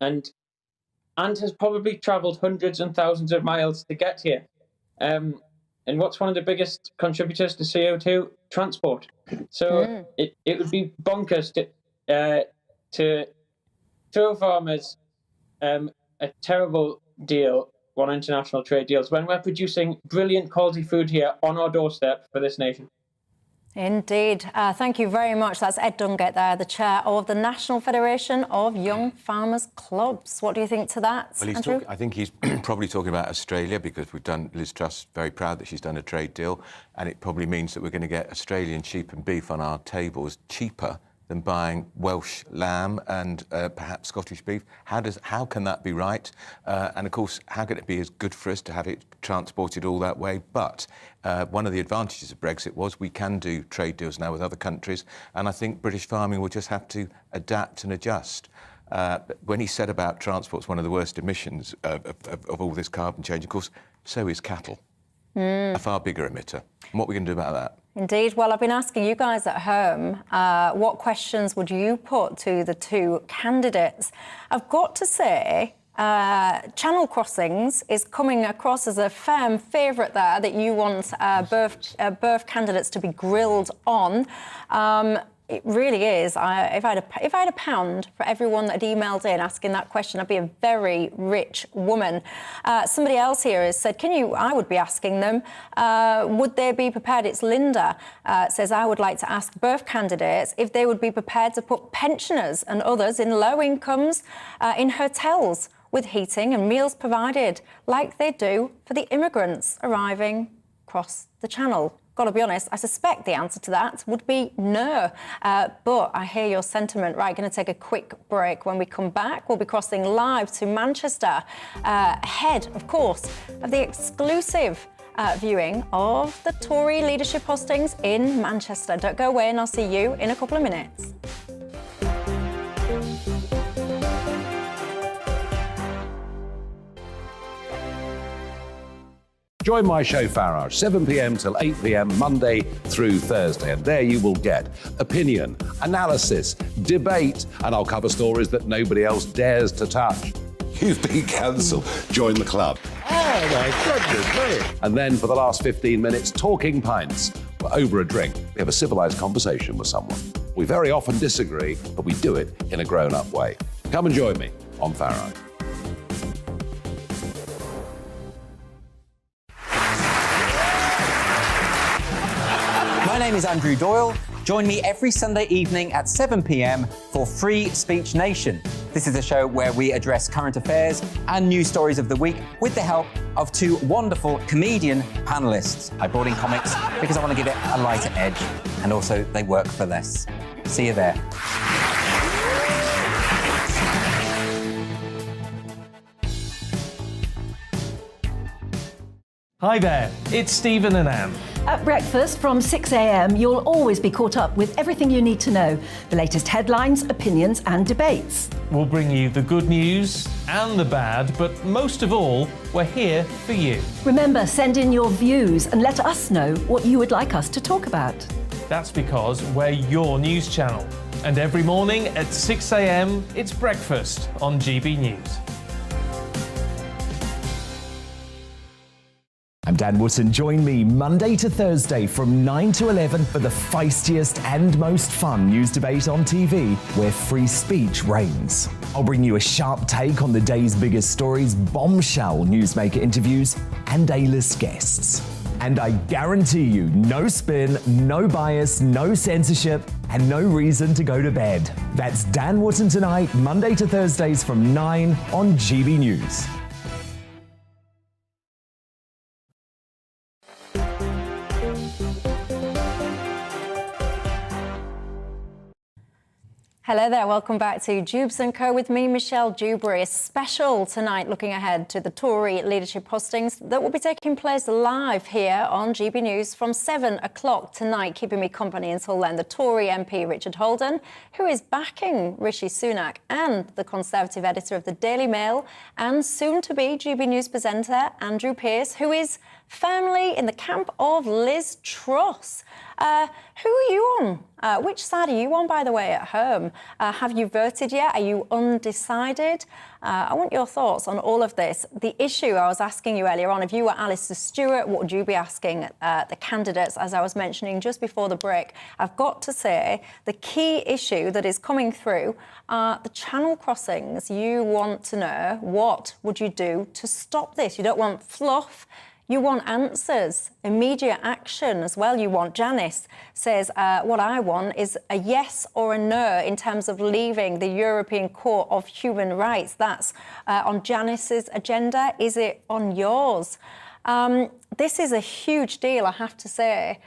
and has probably travelled hundreds and thousands of miles to get here. And what's one of the biggest contributors to CO2? Transport. So it would be bonkers to throw farmers a terrible deal on international trade deals when we're producing brilliant quality food here on our doorstep for this nation. Indeed. Thank you very much. That's Ed Dungett there, the chair of the National Federation of Young Farmers Clubs. What do you think to that, Well, Andrew? I think he's probably talking about Australia, because we've done, Liz Truss very proud that she's done a trade deal, and it probably means that we're going to get Australian sheep and beef on our tables cheaper than buying Welsh lamb and perhaps Scottish beef. How can that be right? And of course, how can it be as good for us to have it transported all that way? But one of the advantages of Brexit was we can do trade deals now with other countries, and I think British farming will just have to adapt and adjust. When he said about transport's one of the worst emissions of all this carbon change, of course, so is cattle. A far bigger emitter. And what are we going to do about that? Indeed. Well, I've been asking you guys at home, what questions would you put to the two candidates? I've got to say, Channel Crossings is coming across as a firm favourite there that you want birth candidates to be grilled on. It really is. If I had a pound for everyone that had emailed in asking that question, I'd be a very rich woman. Somebody else here has said, I would be asking them, would they be prepared? It's Linda, says, I would like to ask birth candidates if they would be prepared to put pensioners and others in low incomes in hotels with heating and meals provided, like they do for the immigrants arriving across the Channel. Got to be honest, I suspect the answer to that would be no. But I hear your sentiment. Right, going to take a quick break. When we come back, we'll be crossing live to Manchester, ahead, of course, of the exclusive viewing of the Tory leadership hostings in Manchester. Don't go away, and I'll see you in a couple of minutes. Join my show Farage, 7 p.m. till 8 p.m. Monday through Thursday, and there you will get opinion, analysis, debate, and I'll cover stories that nobody else dares to touch. You've been cancelled. Join the club. Oh my goodness me. And then for the last 15 minutes, talking pints. We're over a drink. We have a civilised conversation with someone. We very often disagree, but we do it in a grown-up way. Come and join me on Farage. My name is Andrew Doyle. Join me every Sunday evening at 7 p.m. for Free Speech Nation. This is a show where we address current affairs and news stories of the week with the help of two wonderful comedian panellists. I brought in comics because I want to give it a lighter edge, and also they work for less. See you there. Hi there, it's Stephen and Anne. At breakfast from 6 a.m, you'll always be caught up with everything you need to know, the latest headlines, opinions and debates. We'll bring you the good news and the bad, but most of all, we're here for you. Remember, send in your views and let us know what you would like us to talk about. That's because we're your news channel. And every morning at 6 a.m, it's breakfast on GB News. I'm Dan Wootton. Join me Monday to Thursday from 9 to 11 for the feistiest and most fun news debate on TV, where free speech reigns. I'll bring you a sharp take on the day's biggest stories, bombshell newsmaker interviews, and A-list guests. And I guarantee you, no spin, no bias, no censorship, and no reason to go to bed. That's Dan Wootton Tonight, Monday to Thursdays from 9 on GB News. Hello there, welcome back to Dewbs & Co with me, Michelle Dewberry. A special tonight looking ahead to the Tory leadership hostings that will be taking place live here on GB News from 7 o'clock tonight. Keeping me company until then, the Tory MP Richard Holden, who is backing Rishi Sunak, and the Conservative editor of the Daily Mail and soon-to-be GB News presenter Andrew Pearce, who is firmly in the camp of Liz Truss. Who are you on? Which side are you on, by the way, at home? Have you voted yet? Are you undecided? I want your thoughts on all of this. The issue I was asking you earlier on, if you were Alistair Stewart, what would you be asking the candidates, as I was mentioning just before the break? I've got to say, the key issue that is coming through are the channel crossings. You want to know, what would you do to stop this? You don't want fluff. You want answers, immediate action as well. You want. Janice says, what I want is a yes or a no in terms of leaving the European Court of Human Rights. That's on Janice's agenda. Is it on yours? This is a huge deal, I have to say.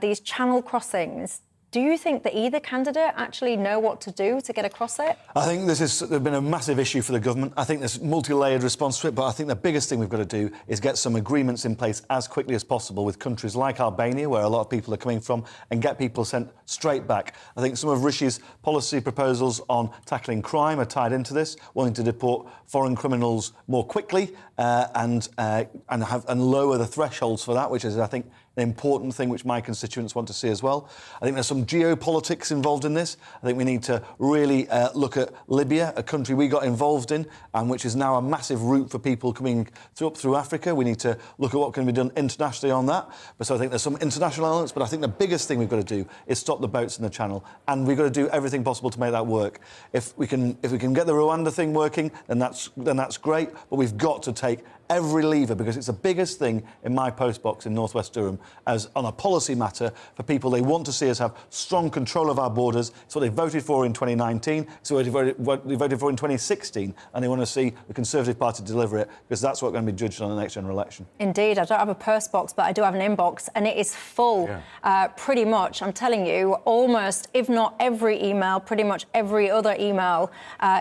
These channel crossings. Do you think that either candidate actually know what to do to get across it? I think this has been a massive issue for the government. I think there's multi-layered response to it, but I think the biggest thing we've got to do is get some agreements in place as quickly as possible with countries like Albania, where a lot of people are coming from, and get people sent straight back. I think some of Rishi's policy proposals on tackling crime are tied into this, wanting to deport foreign criminals more quickly and lower the thresholds for that, which is, I think, an important thing which my constituents want to see as well. I think there's some geopolitics involved in this. I think we need to really look at Libya, a country we got involved in, and which is now a massive route for people coming through Africa. We need to look at what can be done internationally on that. So I think there's some international elements, but I think the biggest thing we've got to do is stop the boats in the channel, and we've got to do everything possible to make that work. If we can get the Rwanda thing working, then that's great, but we've got to take every lever, because it's the biggest thing in my postbox in North West Durham as on a policy matter for people. They want to see us have strong control of our borders. It's what they voted for in 2019, it's what they voted for in 2016, and they want to see the Conservative Party deliver it, because that's what's going to be judged on the next general election. Indeed, I don't have a purse box, but I do have an inbox, and it is full. Pretty much, I'm telling you, almost, if not every email, pretty much every other email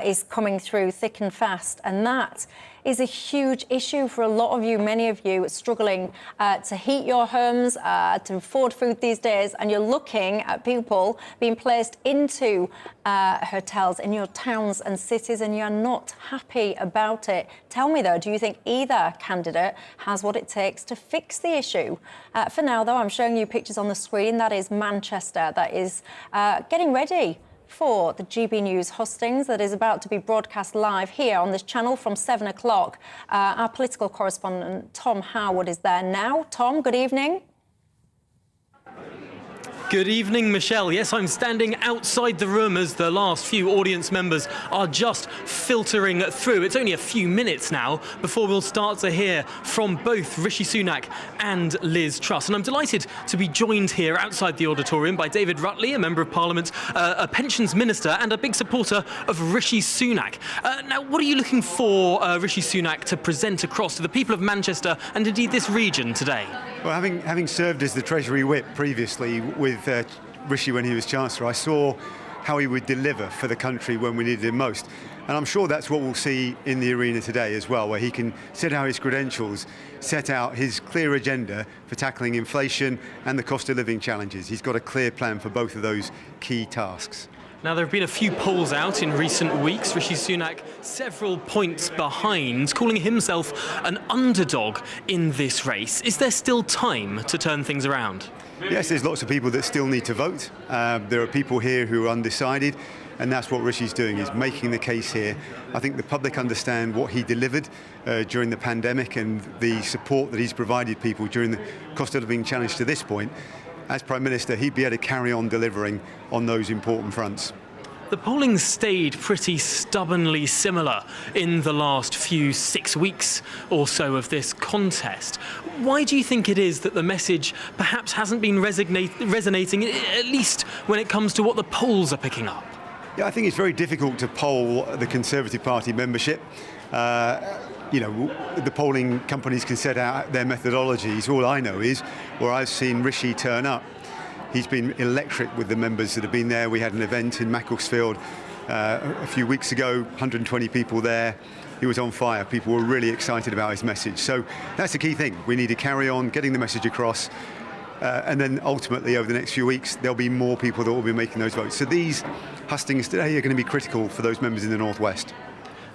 is coming through thick and fast, and that is a huge issue for a lot of you. Many of you struggling to heat your homes, to afford food these days, and you're looking at people being placed into hotels in your towns and cities, and you're not happy about it. Tell me, though, do you think either candidate has what it takes to fix the issue? For now, though, I'm showing you pictures on the screen. That is Manchester. That is getting ready for the GB News hustings that is about to be broadcast live here on this channel from 7 o'clock. Our political correspondent, Tom Harwood, is there now. Tom, good evening. Good evening, Michelle. Yes, I'm standing outside the room as the last few audience members are just filtering through. It's only a few minutes now before we'll start to hear from both Rishi Sunak and Liz Truss. And I'm delighted to be joined here outside the auditorium by David Rutley, a Member of Parliament, a pensions minister and a big supporter of Rishi Sunak. Now, what are you looking for Rishi Sunak to present across to the people of Manchester and indeed this region today? Well, having served as the Treasury Whip previously with Rishi when he was Chancellor, I saw how he would deliver for the country when we needed him most. And I'm sure that's what we'll see in the arena today as well, where he can set out his credentials, set out his clear agenda for tackling inflation and the cost of living challenges. He's got a clear plan for both of those key tasks. Now, there have been a few polls out in recent weeks. Rishi Sunak several points behind, calling himself an underdog in this race. Is there still time to turn things around? Yes, there's lots of people that still need to vote. There are people here who are undecided, and that's what Rishi's doing, is making the case here. I think the public understand what he delivered during the pandemic and the support that he's provided people during the cost of living challenge to this point. As Prime Minister, he'd be able to carry on delivering on those important fronts. The polling stayed pretty stubbornly similar in the last 6 weeks or so of this contest. Why do you think it is that the message perhaps hasn't been resonating, at least when it comes to what the polls are picking up? Yeah, I think it's very difficult to poll the Conservative Party membership. You know, the polling companies can set out their methodologies. All I know is where I've seen Rishi turn up, he's been electric with the members that have been there. We had an event in Macclesfield a few weeks ago, 120 people there. He was on fire. People were really excited about his message. So that's the key thing. We need to carry on getting the message across. And then ultimately, over the next few weeks, there'll be more people that will be making those votes. So these hustings today are going to be critical for those members in the North West.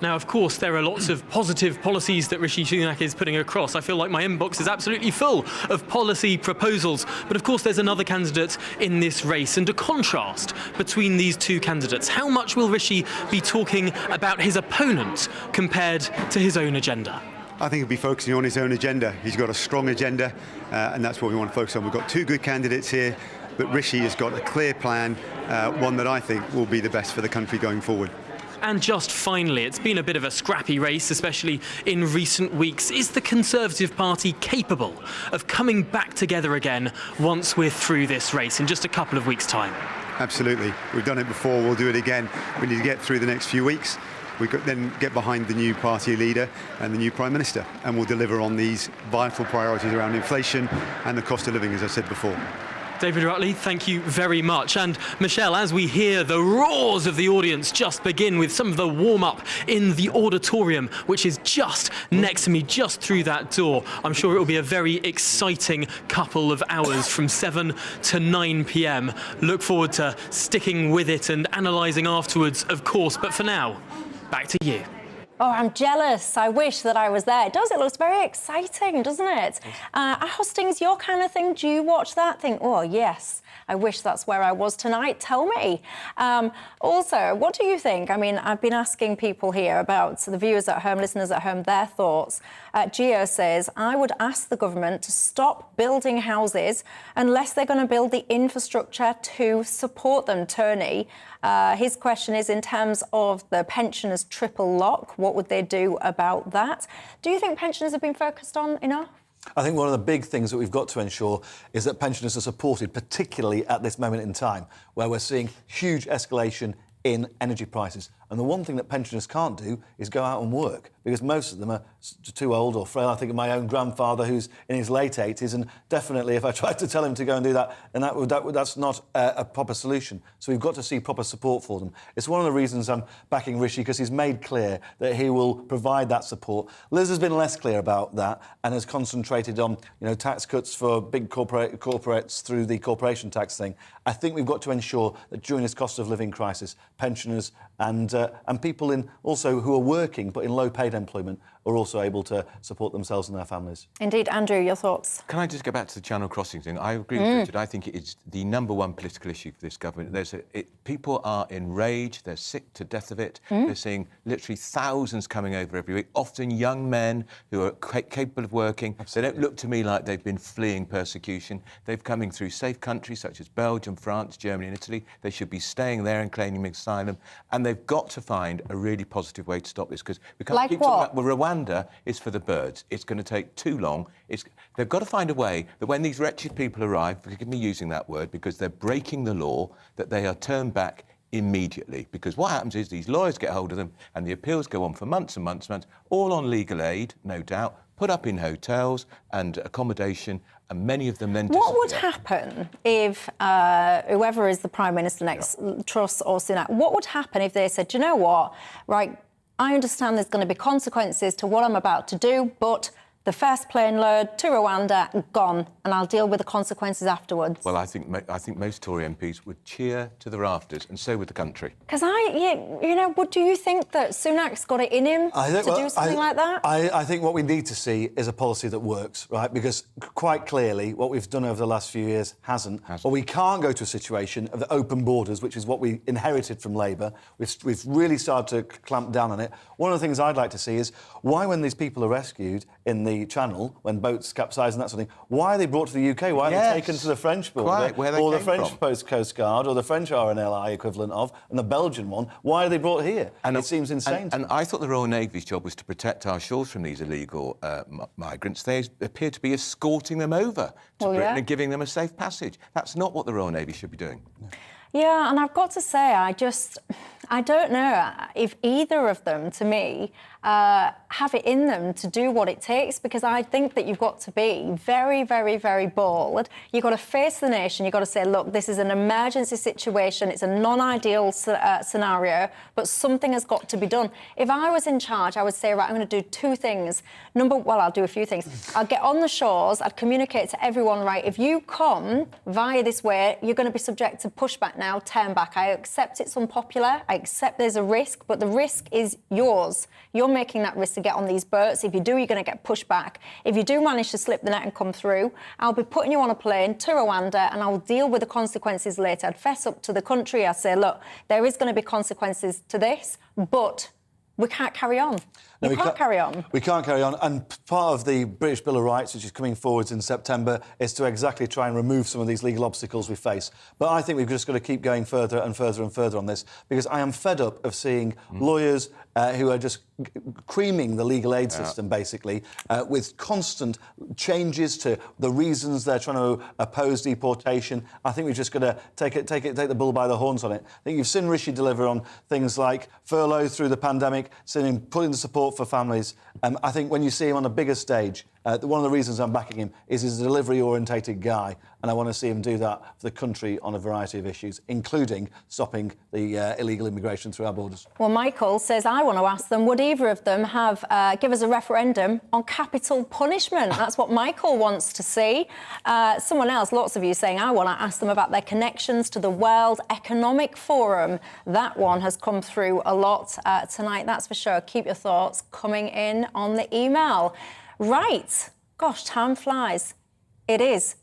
Now, of course, there are lots of positive policies that Rishi Sunak is putting across. I feel like my inbox is absolutely full of policy proposals. But of course, there's another candidate in this race. And a contrast between these two candidates. How much will Rishi be talking about his opponent compared to his own agenda? I think he'll be focusing on his own agenda. He's got a strong agenda, and that's what we want to focus on. We've got two good candidates here, but Rishi has got a clear plan, one that I think will be the best for the country going forward. And just finally, it's been a bit of a scrappy race, especially in recent weeks. Is the Conservative Party capable of coming back together again once we're through this race in just a couple of weeks' time? Absolutely. We've done it before, we'll do it again. We need to get through the next few weeks. We could then get behind the new party leader and the new Prime Minister, and we'll deliver on these vital priorities around inflation and the cost of living, as I said before. David Rutley, thank you very much. And Michelle, as we hear the roars of the audience just begin with some of the warm-up in the auditorium, which is just next to me, just through that door, I'm sure it will be a very exciting couple of hours from 7 to 9 p.m. Look forward to sticking with it and analysing afterwards, of course. But for now, back to you. Oh, I'm jealous. I wish that I was there. It does. It looks very exciting, doesn't it? Hosting's your kind of thing. Do you watch that? Think, oh, yes, I wish that's where I was tonight. Tell me. Also, what do you think? I mean, I've been asking people here about the viewers at home, listeners at home, their thoughts. Gio says, I would ask the government to stop building houses unless they're going to build the infrastructure to support them. Tony, his question is, in terms of the pensioners' triple lock, what would they do about that? Do you think pensioners have been focused on enough? I think one of the big things that we've got to ensure is that pensioners are supported, particularly at this moment in time, where we're seeing huge escalation in energy prices. And the one thing that pensioners can't do is go out and work, because most of them are too old or frail. I think of my own grandfather, who's in his late 80s, and definitely if I tried to tell him to go and do that, then that's not a proper solution. So we've got to see proper support for them. It's one of the reasons I'm backing Rishi, because he's made clear that he will provide that support. Liz has been less clear about that and has concentrated on, tax cuts for big corporates through the corporation tax thing. I think we've got to ensure that during this cost of living crisis, pensioners and people also who are working but in low-paid employment are also able to support themselves and their families. Indeed. Andrew, your thoughts? Can I just go back to the Channel Crossing thing? I agree with Richard. I think it is the number one political issue for this government. People are enraged. They're sick to death of it. They're seeing literally thousands coming over every week, often young men who are capable of working. Absolutely. They don't look to me like they've been fleeing persecution. They've coming through safe countries such as Belgium, France, Germany and Italy. They should be staying there and claiming asylum. And they've got to find a really positive way to stop this, because we can't keep talking about Rwanda is for the birds. It's going to take too long. They've got to find a way that when these wretched people arrive, forgive me using that word, because they're breaking the law, that they are turned back immediately. Because what happens is these lawyers get hold of them and the appeals go on for months and months and months, all on legal aid, no doubt, put up in hotels and accommodation, and many of them then disappear. What would happen if whoever is the Prime Minister next, Truss or Sunak, what would happen if they said, do you know what, right, I understand there's going to be consequences to what I'm about to do, but the first plane load to Rwanda, gone, and I'll deal with the consequences afterwards. Well, I think most Tory MPs would cheer to the rafters, and so would the country. Because do you think that Sunak's got it in him to do something like that? I think what we need to see is a policy that works, right? Because quite clearly, what we've done over the last few years hasn't. Well, we can't go to a situation of the open borders, which is what we inherited from Labour. We've really started to clamp down on it. One of the things I'd like to see is why, when these people are rescued in the Channel, when boats capsize and that sort of thing, why are they brought to the UK? Why are they taken to the French border? Or the French Coast Guard, or the French RNLI equivalent of, and the Belgian one? Why are they brought here? And it seems insane. And I thought the Royal Navy's job was to protect our shores from these illegal migrants. They appear to be escorting them over to Britain and giving them a safe passage. That's not what the Royal Navy should be doing. Yeah, and I've got to say, I don't know if either of them, to me, have it in them to do what it takes, because I think that you've got to be very, very, very bold. You've got to face the nation. You've got to say, look, this is an emergency situation. It's a non-ideal scenario, but something has got to be done. If I was in charge, I would say, right, I'm going to do two things. I'll do a few things. I'll get on the shores. I'd communicate to everyone, right, if you come via this way, you're going to be subject to pushback now, turn back. I accept it's unpopular. I accept there's a risk, but the risk is yours. You're making that risk to get on these boats. If you do, you're going to get pushed back. If you do manage to slip the net and come through, I'll be putting you on a plane to Rwanda and I'll deal with the consequences later. I'd fess up to the country. I'd say, look, there is going to be consequences to this, but we can't carry on. No, we can't carry on. We can't carry on. And part of the British Bill of Rights, which is coming forwards in September, is to exactly try and remove some of these legal obstacles we face. But I think we've just got to keep going further and further and further on this, because I am fed up of seeing lawyers who are just creaming the legal aid system, basically, with constant changes to the reasons they're trying to oppose deportation. I think we've just got to take the bull by the horns on it. I think you've seen Rishi deliver on things like furlough through the pandemic, seen him putting the support for families. I think when you see him on a bigger stage, one of the reasons I'm backing him is he's a delivery-orientated guy, and I want to see him do that for the country on a variety of issues, including stopping the illegal immigration through our borders. Well, Michael says, I want to ask them, would either of them have give us a referendum on capital punishment? That's what Michael wants to see. Someone else, lots of you saying, I want to ask them about their connections to the World Economic Forum. That one has come through a lot tonight, that's for sure. Keep your thoughts coming in on the email. Right. Gosh, time flies. It is.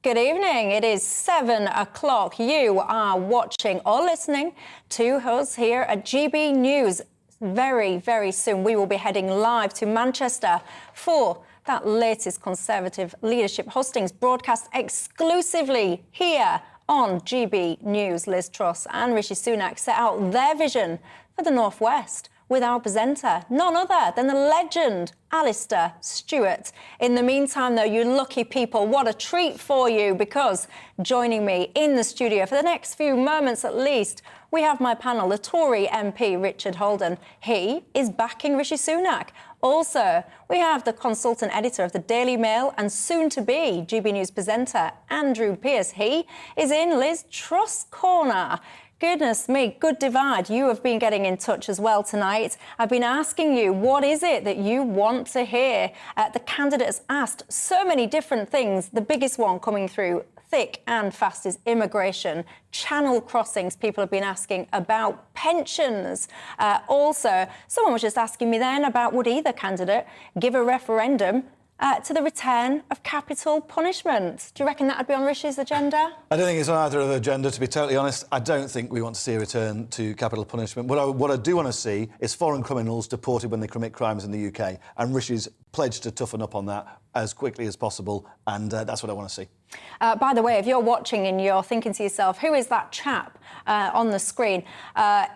Good evening. It is 7 o'clock. You are watching or listening to us here at GB News. Very, very soon we will be heading live to Manchester for that latest Conservative leadership hostings broadcast exclusively here on GB News. Liz Truss and Rishi Sunak set out their vision for the North West with our presenter, none other than the legend, Alistair Stewart. In the meantime, though, you lucky people, what a treat for you, because joining me in the studio for the next few moments at least, we have my panel, the Tory MP, Richard Holden. He is backing Rishi Sunak. Also, we have the consultant editor of the Daily Mail and soon-to-be GB News presenter, Andrew Pearce. He is in Liz Truss corner. Goodness me, good divide. You have been getting in touch as well tonight. I've been asking you, what is it that you want to hear? The candidates asked so many different things. The biggest one coming through thick and fast is immigration, channel crossings. People have been asking about pensions. Also, someone was just asking me then about would either candidate give a referendum to the return of capital punishment. Do you reckon that would be on Rishi's agenda? I don't think it's on either of the agenda, to be totally honest. I don't think we want to see a return to capital punishment. What I do want to see is foreign criminals deported when they commit crimes in the UK, and Rishi's pledged to toughen up on that as quickly as possible, and that's what I want to see. By the way, if you're watching and you're thinking to yourself, who is that chap on the screen?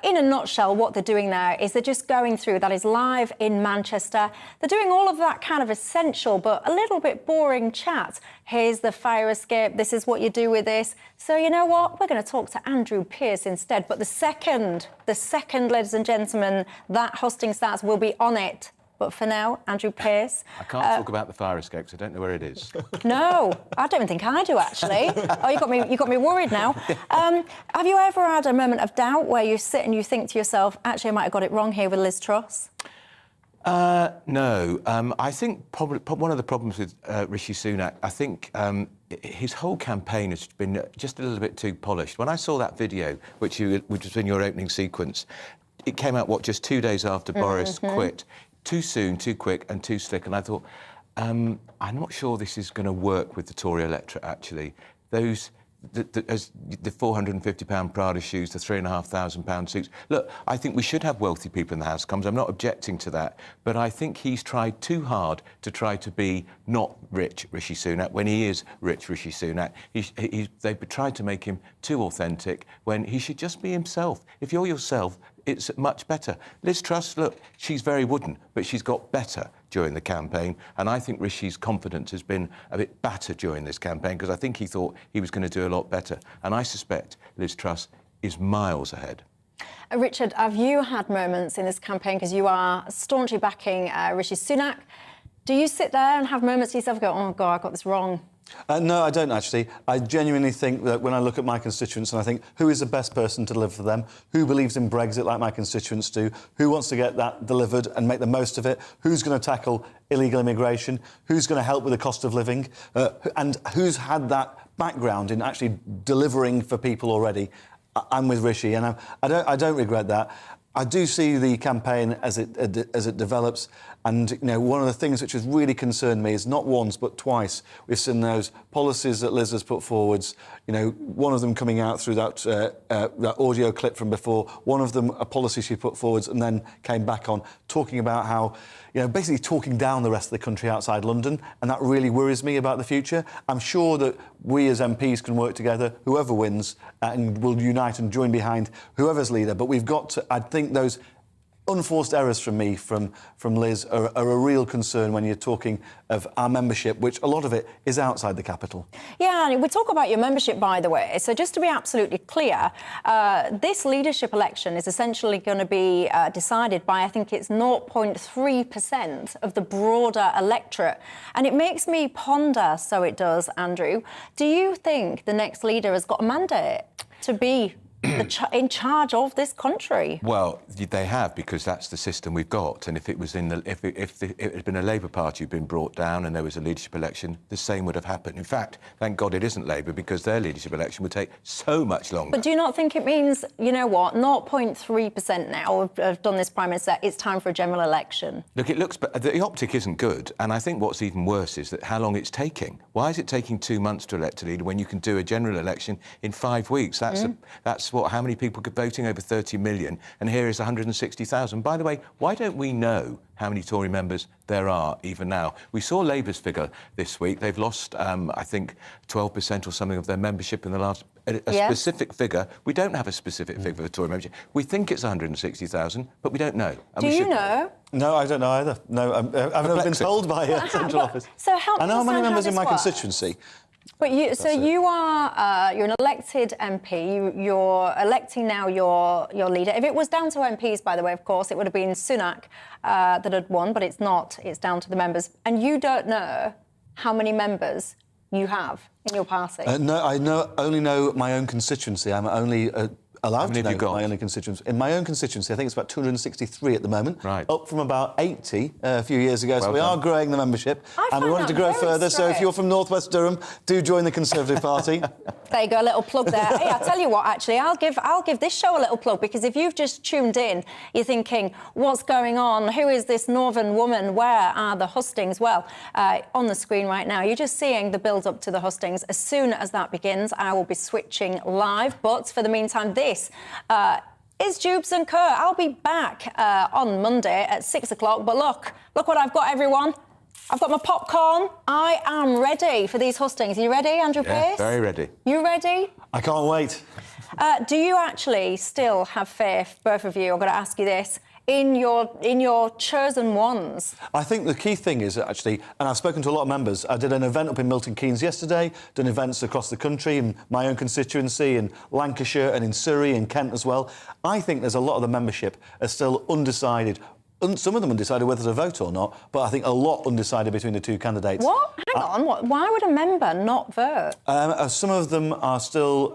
In a nutshell, what they're doing there is they're just going through, that is live in Manchester. They're doing all of that kind of essential but a little bit boring chat. Here's the fire escape. This is what you do with this. So you know what? We're going to talk to Andrew Pearce instead. But the second, ladies and gentlemen, that hosting starts, we'll be on it. But for now, Andrew Pearce. I can't talk about the fire escape because I don't know where it is. No, I don't think I do, actually. Oh, you got me worried now. Have you ever had a moment of doubt where you sit and you think to yourself, actually, I might have got it wrong here with Liz Truss? No. I think probably one of the problems with Rishi Sunak, I think his whole campaign has been just a little bit too polished. When I saw that video, which was in your opening sequence, it came out, just 2 days after Boris quit. Too soon, too quick and too slick. And I thought, I'm not sure this is going to work with the Tory electorate, actually. The £450 Prada shoes, the £3,500 suits. Look, I think we should have wealthy people in the House of Commons. I'm not objecting to that. But I think he's tried too hard to try to be not rich Rishi Sunak when he is rich Rishi Sunak. They've tried to make him too authentic when he should just be himself. If you're yourself, it's much better. Liz Truss, look, she's very wooden, but she's got better during the campaign. And I think Rishi's confidence has been a bit battered during this campaign because I think he thought he was going to do a lot better. And I suspect Liz Truss is miles ahead. Richard, have you had moments in this campaign, because you are staunchly backing Rishi Sunak, do you sit there and have moments to yourself go, oh, God, I got this wrong? No, I don't, actually. I genuinely think that when I look at my constituents and I think who is the best person to deliver for them, who believes in Brexit like my constituents do, who wants to get that delivered and make the most of it, who's going to tackle illegal immigration, who's going to help with the cost of living, and who's had that background in actually delivering for people already, I'm with Rishi, and I don't regret that. I do see the campaign as it develops And, you know, one of the things which has really concerned me is not once but twice we've seen those policies that Liz has put forwards, you know, one of them coming out through that audio clip from before, one of them a policy she put forwards and then came back on talking about how, you know, basically talking down the rest of the country outside London, and that really worries me about the future. I'm sure that we as MPs can work together, whoever wins, and will unite and join behind whoever's leader, but we've got to, I think those unforced errors from me, from Liz, are a real concern when you're talking of our membership, which a lot of it is outside the capital. Yeah, and we talk about your membership, by the way. So just to be absolutely clear, this leadership election is essentially going to be decided by, I think it's 0.3% of the broader electorate. And it makes me ponder, so it does, Andrew, do you think the next leader has got a mandate to be in charge of this country? Well, they have, because that's the system we've got. And if it was if it had been a Labour Party who'd been brought down and there was a leadership election, the same would have happened. In fact, thank God it isn't Labour, because their leadership election would take so much longer. But do you not think it means, you know what, 0.3% now have done this Prime Minister, it's time for a general election? Look, it looks, but the optic isn't good. And I think what's even worse is that how long it's taking. Why is it taking 2 months to elect a leader when you can do a general election in 5 weeks? That's what, how many people could voting? Over 30 million, and here is 160,000. By the way, why don't we know how many Tory members there are even now? We saw Labour's figure this week. They've lost, I think, 12% or something of their membership in the last... A specific figure. We don't have a specific figure for Tory membership. We think it's 160,000, but we don't know. Do you know? No, I don't know either. No, I've never been told by a central office. So help me I know how many understand members how in my this works. constituency. But you are you're an elected MP. You're electing now your leader. If it was down to MPs, by the way, of course, it would have been Sunak that had won, but it's not. It's down to the members. And you don't know how many members you have in your party. No, I only know my own constituency. I'm only allowed to know my own constituency. In my own constituency, I think it's about 263 at the moment, up from about 80 a few years ago. So we are growing the membership, and we wanted to grow further. So if you're from North West Durham, do join the Conservative Party. There you go, a little plug there. Hey, I'll tell you what, actually, I'll give this show a little plug, because if you've just tuned in, you're thinking, what's going on? Who is this northern woman? Where are the hustings? Well, on the screen right now, you're just seeing the build-up to the hustings. As soon as that begins, I will be switching live. But for the meantime, this is Dewbs and Co. I'll be back on Monday at 6 o'clock. But look what I've got, everyone. I've got my popcorn. I am ready for these hustings. Are you ready, Andrew Pearce? Very ready. You ready? I can't wait. Do you actually still have faith, both of you? I've got to ask you this. In your chosen ones? I think the key thing is actually, and I've spoken to a lot of members, I did an event up in Milton Keynes yesterday, done events across the country, in my own constituency, in Lancashire and in Surrey and Kent as well. I think there's a lot of the membership are still undecided. Some of them undecided whether to vote or not, but I think a lot undecided between the two candidates. What? Hang on. Why would a member not vote? Some of them are still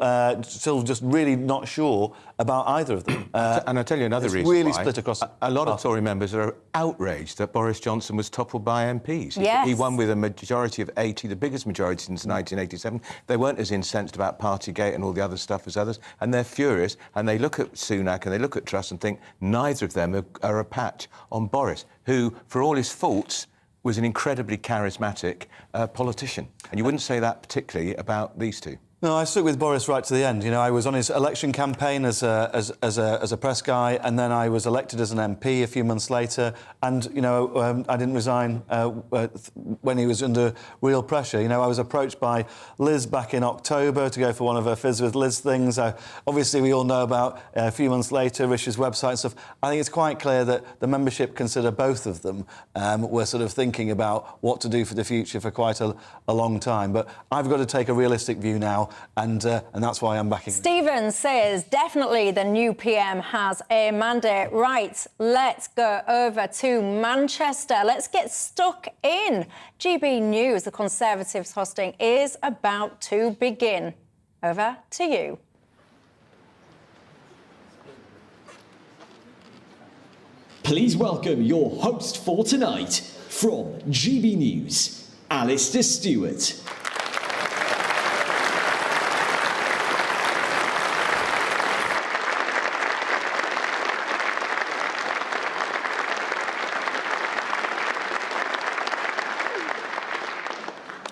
just really not sure about either of them. And I'll tell you another reason really why. split across. A lot of Tory members are outraged that Boris Johnson was toppled by MPs. Yes. He won with a majority of 80, the biggest majority since 1987. They weren't as incensed about Partygate and all the other stuff as others, and they're furious. And they look at Sunak and they look at Truss and think neither of them are a patch on Boris, who, for all his faults, was an incredibly charismatic politician. And you wouldn't say that particularly about these two. No, I stuck with Boris right to the end. You know, I was on his election campaign as a press guy, and then I was elected as an MP a few months later. And you know, I didn't resign when he was under real pressure. You know, I was approached by Liz back in October to go for one of her Fizz with Liz things. Obviously, we all know about a few months later Rishi's website and stuff. I think it's quite clear that the membership consider both of them were sort of thinking about what to do for the future for quite a long time. But I've got to take a realistic view now. And that's why I'm backing. Stephen says definitely the new PM has a mandate. Right, let's go over to Manchester. Let's get stuck in. GB News, the Conservatives hosting is about to begin. Over to you. Please welcome your host for tonight from GB News, Alistair Stewart.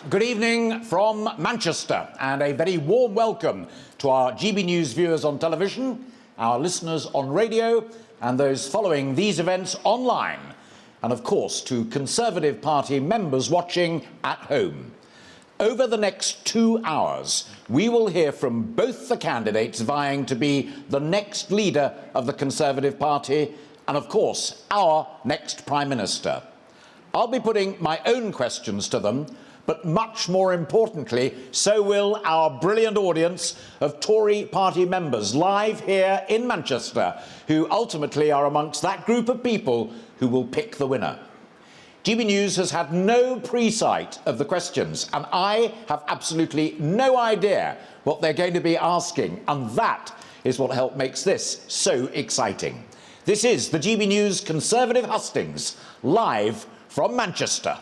Good evening from Manchester, and a very warm welcome to our GB News viewers on television, our listeners on radio, and those following these events online, and of course to Conservative Party members watching at home. Over the next 2 hours, we will hear from both the candidates vying to be the next leader of the Conservative Party and, of course, our next Prime Minister. I'll be putting my own questions to them, but much more importantly, so will our brilliant audience of Tory party members live here in Manchester, who ultimately are amongst that group of people who will pick the winner. GB News has had no pre-sight of the questions, and I have absolutely no idea what they're going to be asking, and that is what makes this so exciting. This is the GB News Conservative Hustings, live from Manchester.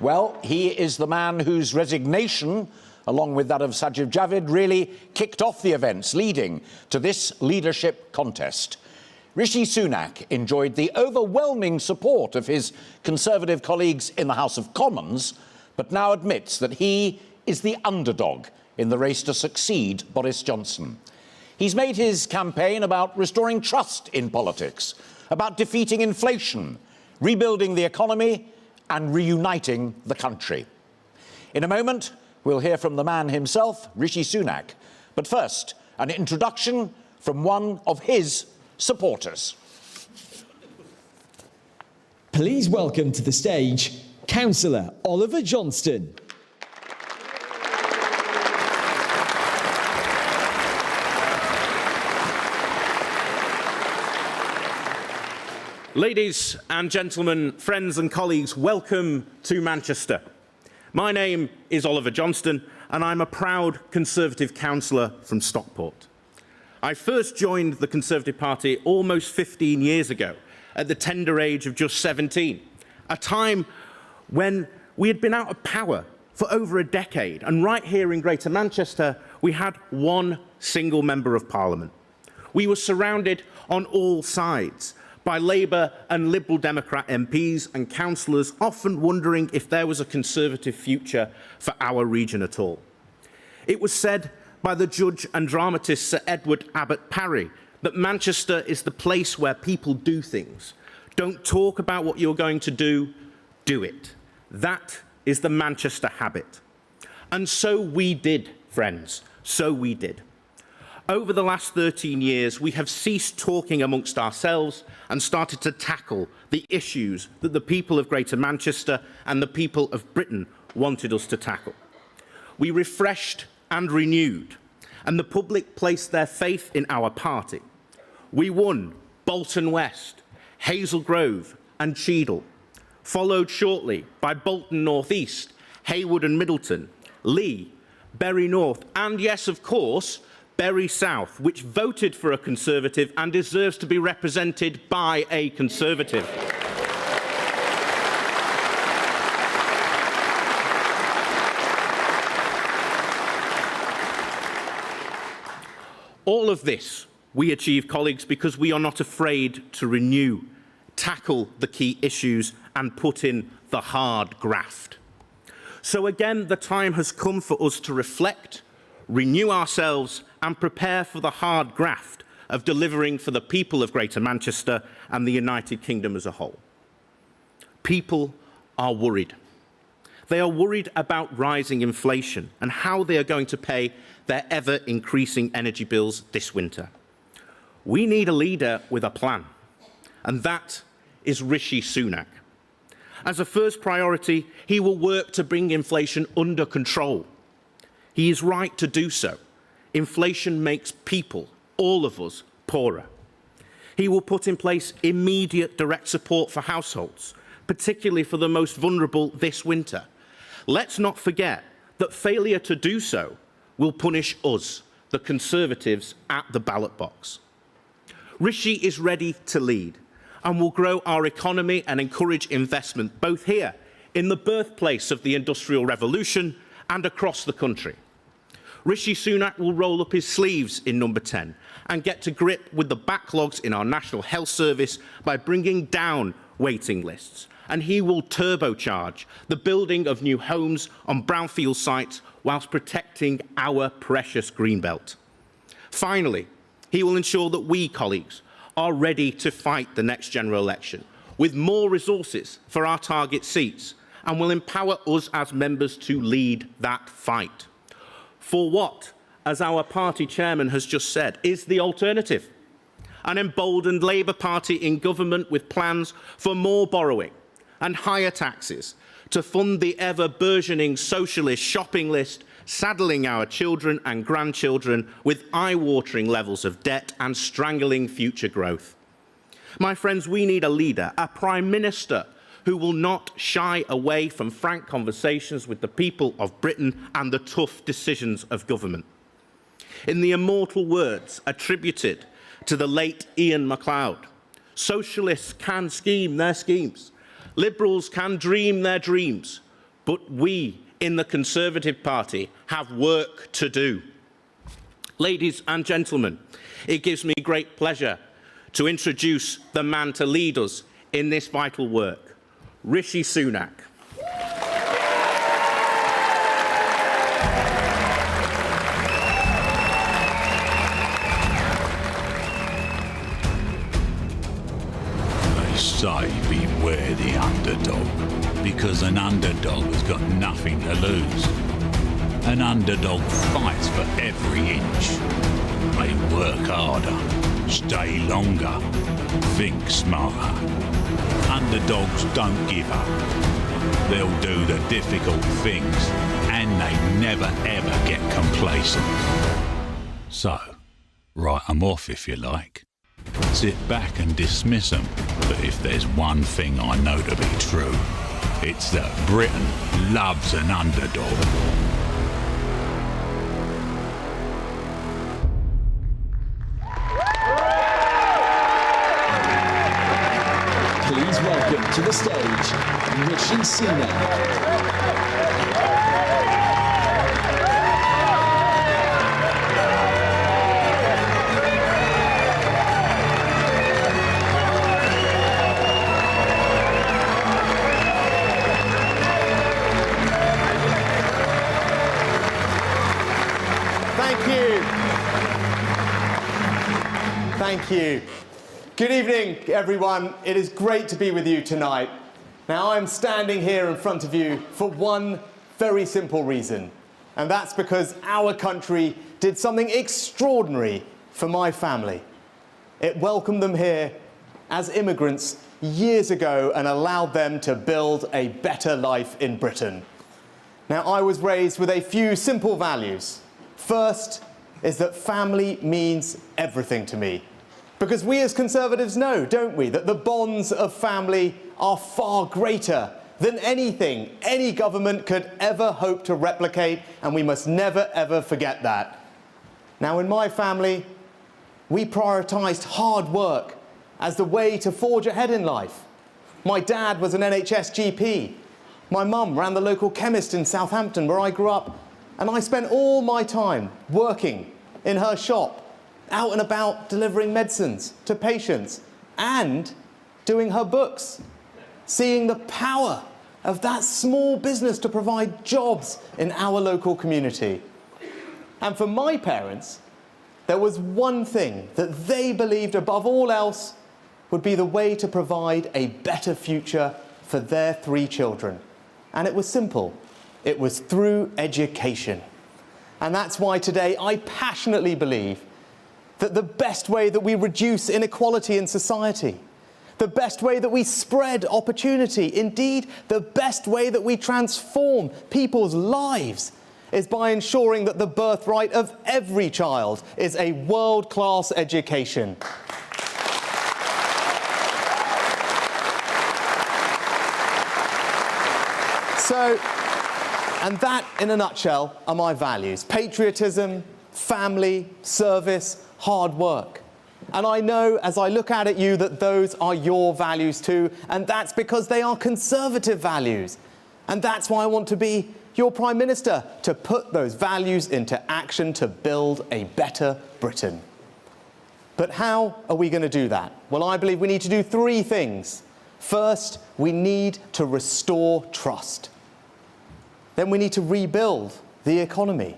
Well, he is the man whose resignation, along with that of Sajid Javid, really kicked off the events leading to this leadership contest. Rishi Sunak enjoyed the overwhelming support of his Conservative colleagues in the House of Commons, but now admits that he is the underdog in the race to succeed Boris Johnson. He's made his campaign about restoring trust in politics, about defeating inflation, rebuilding the economy, and reuniting the country. In a moment, we'll hear from the man himself, Rishi Sunak. But first, an introduction from one of his supporters. Please welcome to the stage, Councillor Oliver Johnston. Ladies and gentlemen, friends and colleagues, welcome to Manchester. My name is Oliver Johnston, and I'm a proud Conservative councillor from Stockport. I first joined the Conservative Party almost 15 years ago, at the tender age of just 17, a time when we had been out of power for over a decade, and right here in Greater Manchester, we had one single Member of Parliament. We were surrounded on all sides by Labour and Liberal Democrat MPs and councillors, often wondering if there was a Conservative future for our region at all. It was said by the judge and dramatist Sir Edward Abbott Parry that Manchester is the place where people do things. Don't talk about what you're going to do, do it. That is the Manchester habit. And so we did, friends, so we did. Over the last 13 years, we have ceased talking amongst ourselves and started to tackle the issues that the people of Greater Manchester and the people of Britain wanted us to tackle. We refreshed and renewed, and the public placed their faith in our party. We won Bolton West, Hazel Grove and Cheadle, followed shortly by Bolton North East, Haywood and Middleton, Lee, Bury North, and yes, of course, Bury South, which voted for a Conservative and deserves to be represented by a Conservative. All of this we achieve, colleagues, because we are not afraid to renew, tackle the key issues and put in the hard graft. So again, the time has come for us to reflect, renew ourselves and prepare for the hard graft of delivering for the people of Greater Manchester and the United Kingdom as a whole. People are worried. They are worried about rising inflation and how they are going to pay their ever-increasing energy bills this winter. We need a leader with a plan, and that is Rishi Sunak. As a first priority, he will work to bring inflation under control. He is right to do so. Inflation makes people, all of us, poorer. He will put in place immediate direct support for households, particularly for the most vulnerable this winter. Let's not forget that failure to do so will punish us, the Conservatives, at the ballot box. Rishi is ready to lead and will grow our economy and encourage investment both here, in the birthplace of the Industrial Revolution, and across the country. Rishi Sunak will roll up his sleeves in number 10 and get to grip with the backlogs in our National Health Service by bringing down waiting lists. And he will turbocharge the building of new homes on brownfield sites whilst protecting our precious greenbelt. Finally, he will ensure that we, colleagues, are ready to fight the next general election with more resources for our target seats and will empower us as members to lead that fight. For what, as our party chairman has just said, is the alternative? An emboldened Labour Party in government with plans for more borrowing and higher taxes to fund the ever-burgeoning socialist shopping list, saddling our children and grandchildren with eye-watering levels of debt and strangling future growth. My friends, we need a leader, a Prime Minister, who will not shy away from frank conversations with the people of Britain and the tough decisions of government. In the immortal words attributed to the late Ian MacLeod, socialists can scheme their schemes, Liberals can dream their dreams, but we in the Conservative Party have work to do. Ladies and gentlemen, it gives me great pleasure to introduce the man to lead us in this vital work, Rishi Sunak. They say beware the underdog, because an underdog has got nothing to lose. An underdog fights for every inch. They work harder, stay longer, think smarter. Underdogs don't give up. They'll do the difficult things, and they never ever get complacent. So, write 'em off if you like. Sit back and dismiss them, but if there's one thing I know to be true, it's that Britain loves an underdog. Please welcome to the stage, Rishi Sunak. Thank you. Good evening, everyone. It is great to be with you tonight. Now, I'm standing here in front of you for one very simple reason, and that's because our country did something extraordinary for my family. It welcomed them here as immigrants years ago and allowed them to build a better life in Britain. Now, I was raised with a few simple values. First is that family means everything to me. Because we as Conservatives know, don't we, that the bonds of family are far greater than anything any government could ever hope to replicate, and we must never, ever forget that. Now, in my family, we prioritised hard work as the way to forge ahead in life. My dad was an NHS GP. My mum ran the local chemist in Southampton, where I grew up, and I spent all my time working in her shop, out and about delivering medicines to patients and doing her books, seeing the power of that small business to provide jobs in our local community. And for my parents, there was one thing that they believed above all else would be the way to provide a better future for their 3 children. And it was simple. It was through education. And that's why today I passionately believe that the best way that we reduce inequality in society, the best way that we spread opportunity, indeed, the best way that we transform people's lives is by ensuring that the birthright of every child is a world-class education. So, and that, in a nutshell, are my values: patriotism, family, service, hard work. And I know, as I look out at you, that those are your values too, and that's because they are Conservative values. And that's why I want to be your Prime Minister, to put those values into action to build a better Britain. But how are we going to do that? Well, I believe we need to do three things. First, we need to restore trust. Then we need to rebuild the economy.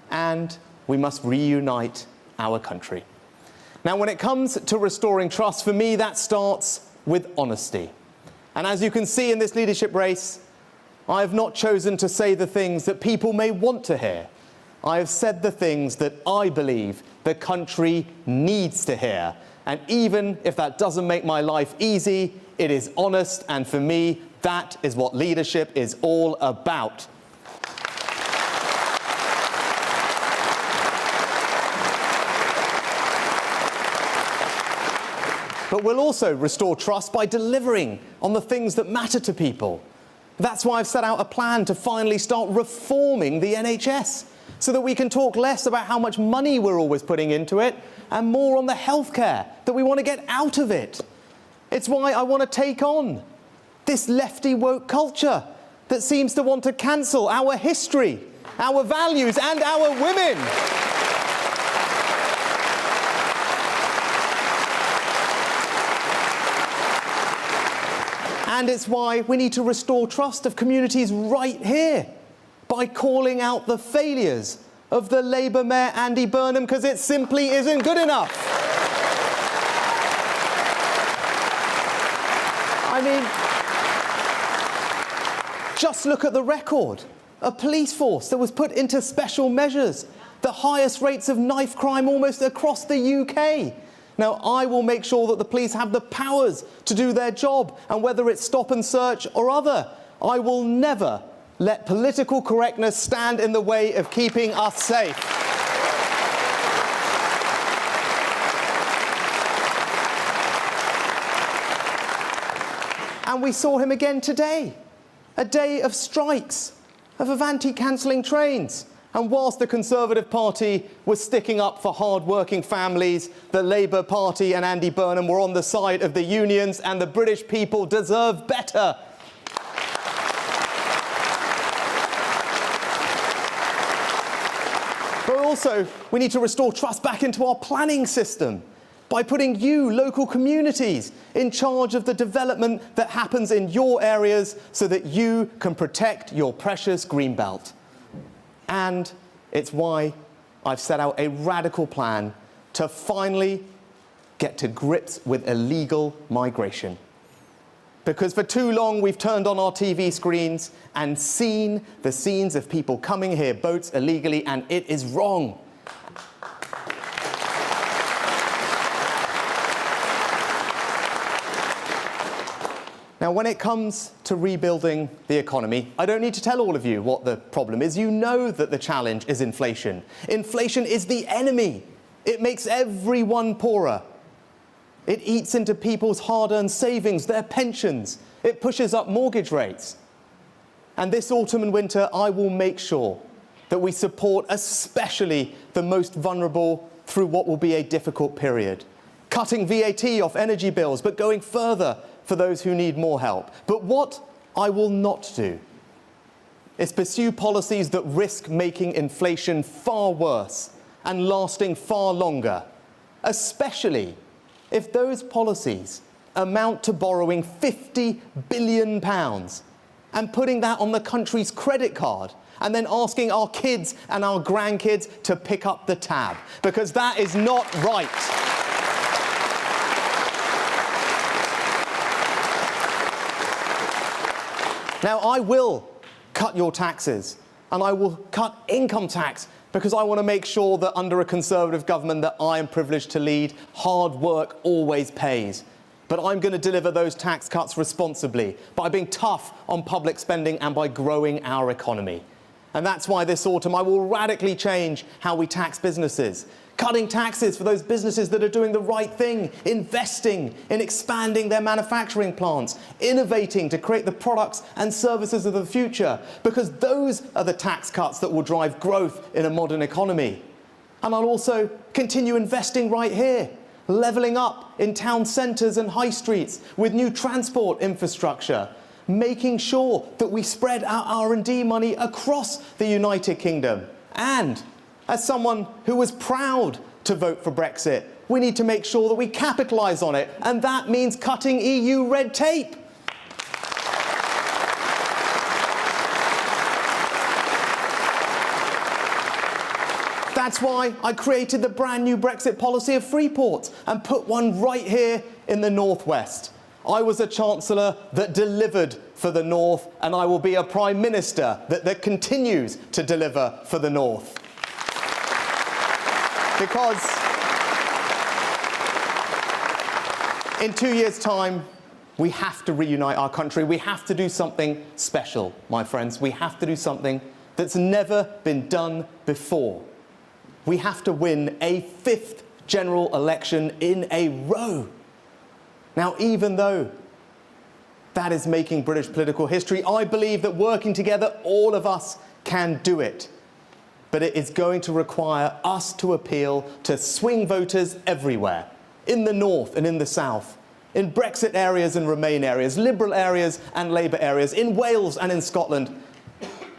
And we must reunite our country. Now, when it comes to restoring trust, for me, that starts with honesty. And as you can see in this leadership race, I have not chosen to say the things that people may want to hear. I have said the things that I believe the country needs to hear. And even if that doesn't make my life easy, it is honest. And for me, that is what leadership is all about. But we'll also restore trust by delivering on the things that matter to people. That's why I've set out a plan to finally start reforming the NHS, so that we can talk less about how much money we're always putting into it and more on the healthcare that we want to get out of it. It's why I want to take on this lefty woke culture that seems to want to cancel our history, our values, and our women. And it's why we need to restore trust of communities right here by calling out the failures of the Labour Mayor Andy Burnham, because it simply isn't good enough. I mean, just look at the record. A police force that was put into special measures, the highest rates of knife crime almost across the UK. Now, I will make sure that the police have the powers to do their job, and whether it's stop and search or other, I will never let political correctness stand in the way of keeping us safe. And we saw him again today, a day of strikes, of Avanti cancelling trains. And whilst the Conservative Party was sticking up for hard-working families, the Labour Party and Andy Burnham were on the side of the unions, and the British people deserve better. But also, we need to restore trust back into our planning system by putting you, local communities, in charge of the development that happens in your areas so that you can protect your precious greenbelt. And it's why I've set out a radical plan to finally get to grips with illegal migration. Because for too long we've turned on our TV screens and seen the scenes of people coming here, boats illegally, and it is wrong. Now, when it comes to rebuilding the economy, I don't need to tell all of you what the problem is. You know that the challenge is inflation. Inflation is the enemy. It makes everyone poorer. It eats into people's hard-earned savings, their pensions. It pushes up mortgage rates. And this autumn and winter, I will make sure that we support especially the most vulnerable through what will be a difficult period. Cutting VAT off energy bills, but going further for those who need more help. But what I will not do is pursue policies that risk making inflation far worse and lasting far longer, especially if those policies amount to borrowing £50 billion and putting that on the country's credit card and then asking our kids and our grandkids to pick up the tab, because that is not right. Now, I will cut your taxes, and I will cut income tax, because I want to make sure that under a Conservative government that I am privileged to lead, hard work always pays. But I'm going to deliver those tax cuts responsibly, by being tough on public spending and by growing our economy. And that's why this autumn I will radically change how we tax businesses, cutting taxes for those businesses that are doing the right thing, investing in expanding their manufacturing plants, innovating to create the products and services of the future, because those are the tax cuts that will drive growth in a modern economy. And I'll also continue investing right here, levelling up in town centres and high streets with new transport infrastructure, making sure that we spread our R&D money across the United Kingdom. And as someone who was proud to vote for Brexit, we need to make sure that we capitalise on it, and that means cutting EU red tape. That's why I created the brand new Brexit policy of free ports and put one right here in the northwest. I was a Chancellor that delivered for the North, and I will be a Prime Minister that continues to deliver for the North. Because in 2 years' time, we have to reunite our country. We have to do something special, my friends. We have to do something that's never been done before. We have to win a 5th general election in a row. Now, even though that is making British political history, I believe that working together, all of us can do it. But it is going to require us to appeal to swing voters everywhere, in the north and in the south, in Brexit areas and Remain areas, Liberal areas and Labour areas, in Wales and in Scotland.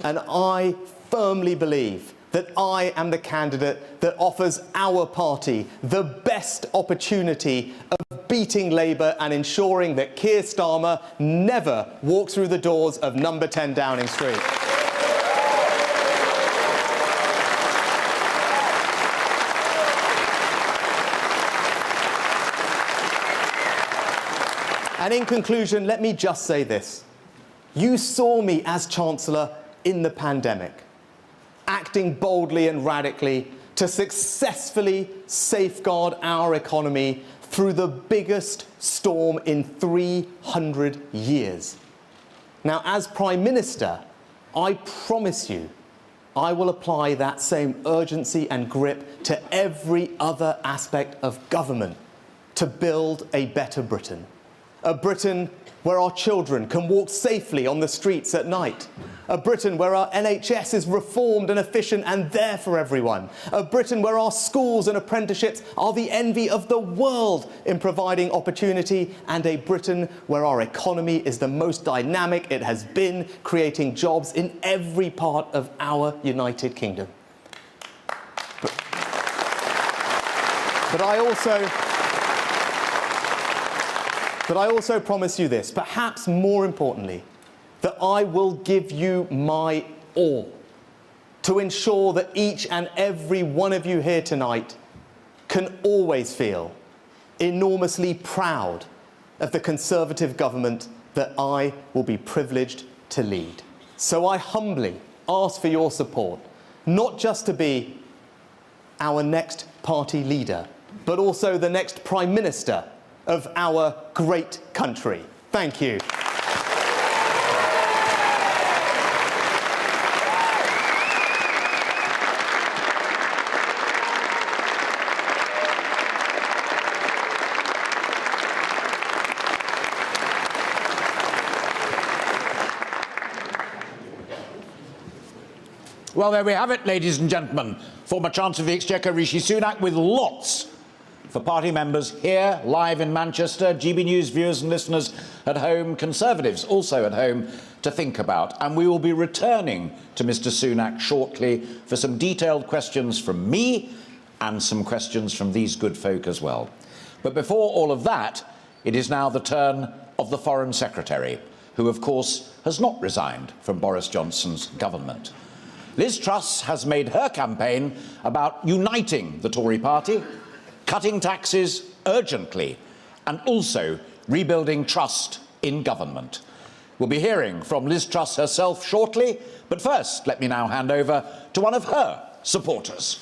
And I firmly believe that I am the candidate that offers our party the best opportunity of beating Labour and ensuring that Keir Starmer never walks through the doors of number 10 Downing Street. And in conclusion, let me just say this. You saw me as Chancellor in the pandemic, acting boldly and radically to successfully safeguard our economy through the biggest storm in 300 years. Now, as Prime Minister, I promise you, I will apply that same urgency and grip to every other aspect of government to build a better Britain. A Britain where our children can walk safely on the streets at night. A Britain where our NHS is reformed and efficient and there for everyone. A Britain where our schools and apprenticeships are the envy of the world in providing opportunity. And a Britain where our economy is the most dynamic it has been, creating jobs in every part of our United Kingdom. But I also promise you this, perhaps more importantly, that I will give you my all to ensure that each and every one of you here tonight can always feel enormously proud of the Conservative government that I will be privileged to lead. So I humbly ask for your support, not just to be our next party leader, but also the next Prime Minister of our great country. Thank you. Well, there we have it, ladies and gentlemen. Former Chancellor of the Exchequer Rishi Sunak with lots for party members here, live in Manchester, GB News viewers and listeners at home, Conservatives also at home to think about. And we will be returning to Mr Sunak shortly for some detailed questions from me and some questions from these good folk as well. But before all of that, it is now the turn of the Foreign Secretary, who of course has not resigned from Boris Johnson's government. Liz Truss has made her campaign about uniting the Tory party, cutting taxes urgently, and also rebuilding trust in government. We'll be hearing from Liz Truss herself shortly, but first, let me now hand over to one of her supporters.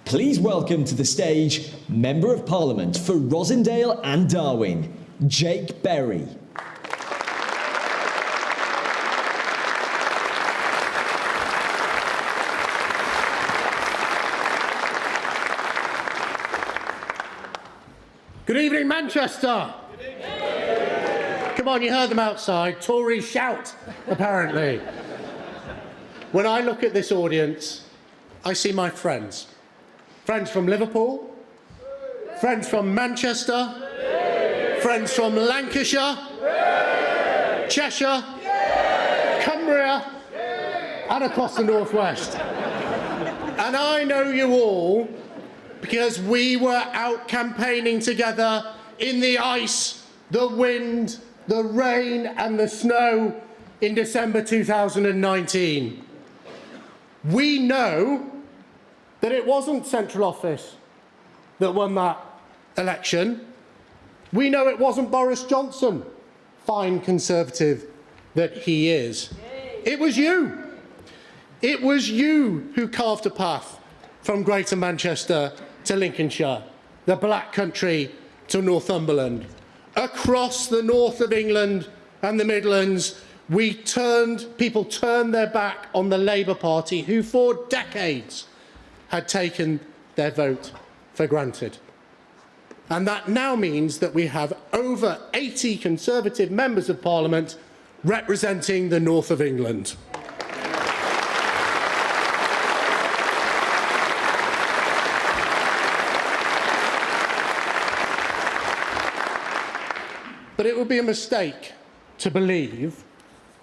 Please welcome to the stage Member of Parliament for Rosendale and Darwin, Jake Berry. Good evening, Manchester. Good evening. Come on, you heard them outside. Tories shout, apparently. When I look at this audience, I see my friends. Friends from Liverpool, friends from Manchester, friends from Lancashire, Cheshire, Cumbria, and across the northwest. And I know you all because we were out campaigning together in the ice, the wind, the rain and the snow in December 2019. We know that it wasn't Central Office that won that election. We know it wasn't Boris Johnson, fine Conservative that he is. It was you. It was you who carved a path from Greater Manchester to Lincolnshire, the Black Country to Northumberland. Across the north of England and the Midlands, people turned their back on the Labour Party, who for decades had taken their vote for granted. And that now means that we have over 80 Conservative members of Parliament representing the north of England. But it would be a mistake to believe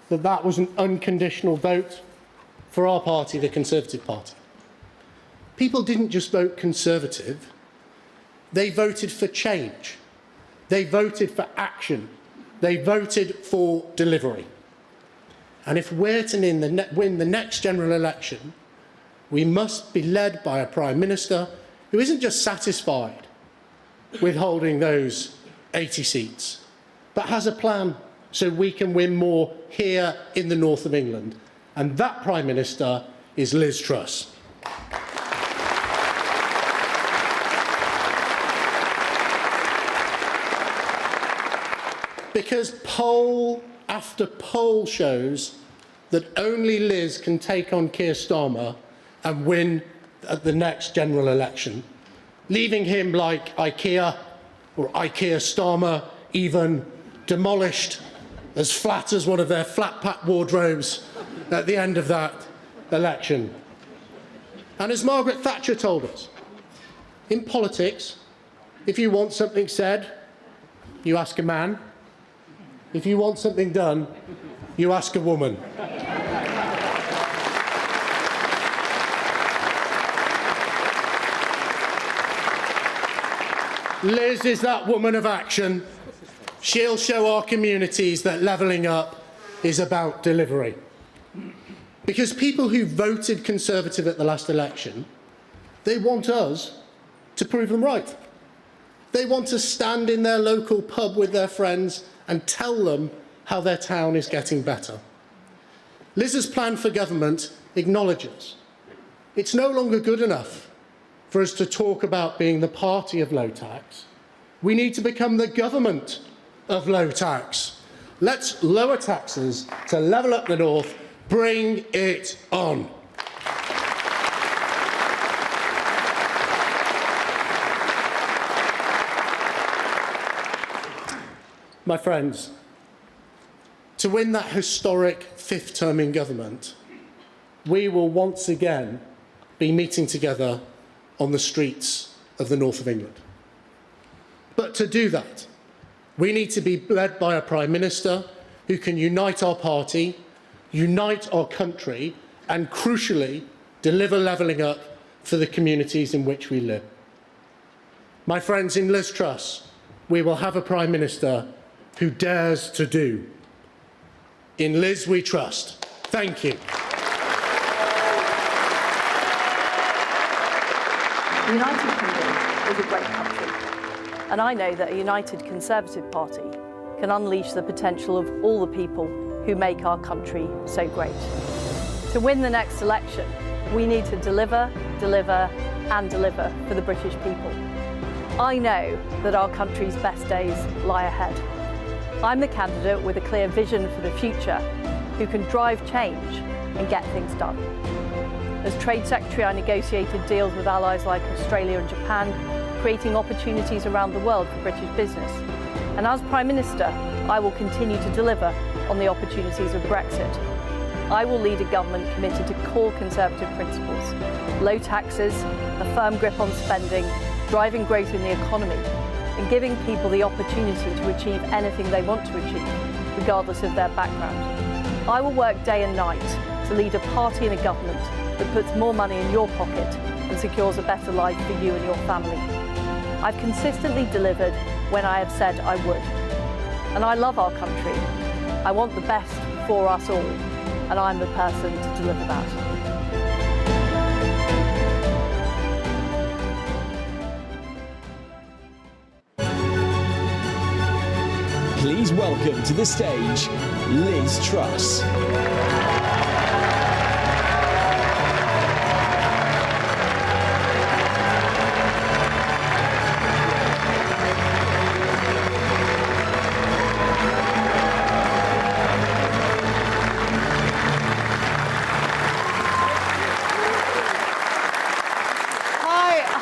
that that was an unconditional vote for our party, the Conservative Party. People didn't just vote Conservative, they voted for change. They voted for action. They voted for delivery. And if we're to win the next general election, we must be led by a Prime Minister who isn't just satisfied with holding those 80 seats, but has a plan so we can win more here in the north of England. And that Prime Minister is Liz Truss. Because poll after poll shows that only Liz can take on Keir Starmer and win at the next general election, leaving him like IKEA or IKEA Starmer, even demolished as flat as one of their flat-pack wardrobes at the end of that election. And as Margaret Thatcher told us, in politics, if you want something said, you ask a man. If you want something done, you ask a woman. Liz is that woman of action. She'll show our communities that levelling up is about delivery. Because people who voted Conservative at the last election, they want us to prove them right. They want to stand in their local pub with their friends and tell them how their town is getting better. Liz's plan for government acknowledges it's no longer good enough for us to talk about being the party of low tax. We need to become the government of low tax. Let's lower taxes to level up the north. Bring it on. My friends, to win that historic fifth term in government, we will once again be meeting together on the streets of the north of England. But to do that, we need to be led by a Prime Minister who can unite our party, unite our country, and crucially, deliver levelling up for the communities in which we live. My friends, in Liz Truss, we will have a Prime Minister who dares to do. In Liz we trust. Thank you. The United Kingdom is a great country, and I know that a united Conservative Party can unleash the potential of all the people who make our country so great. To win the next election, we need to deliver, deliver and deliver for the British people. I know that our country's best days lie ahead. I'm the candidate with a clear vision for the future who can drive change and get things done. As Trade Secretary, I negotiated deals with allies like Australia and Japan, creating opportunities around the world for British business. And as Prime Minister, I will continue to deliver on the opportunities of Brexit. I will lead a government committed to core Conservative principles: low taxes, a firm grip on spending, driving growth in the economy, and giving people the opportunity to achieve anything they want to achieve. regardless of their background. I will work day and night to lead a party and a government that puts more money in your pocket and secures a better life for you and your family. I've consistently delivered when I have said I would. And I love our country. I want the best for us all, and I'm the person to deliver that. Please welcome to the stage Liz Truss.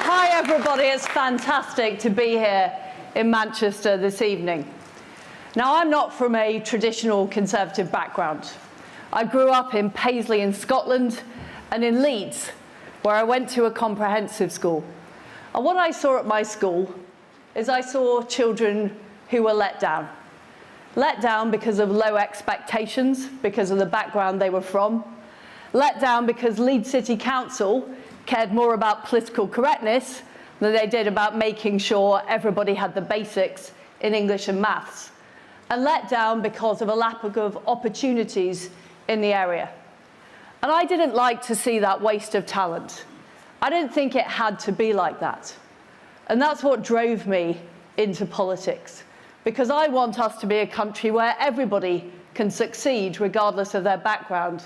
Hi everybody, it's fantastic to be here in Manchester this evening. Now, I'm not from a traditional Conservative background. I grew up in Paisley in Scotland and in Leeds, where I went to a comprehensive school. And what I saw at my school is I saw children who were let down. Let down because of low expectations, because of the background they were from. Let down because Leeds City Council cared more about political correctness than they did about making sure everybody had the basics in English and maths. And let down because of a lack of opportunities in the area. And I didn't like to see that waste of talent. I didn't think it had to be like that. And that's what drove me into politics, because I want us to be a country where everybody can succeed regardless of their background.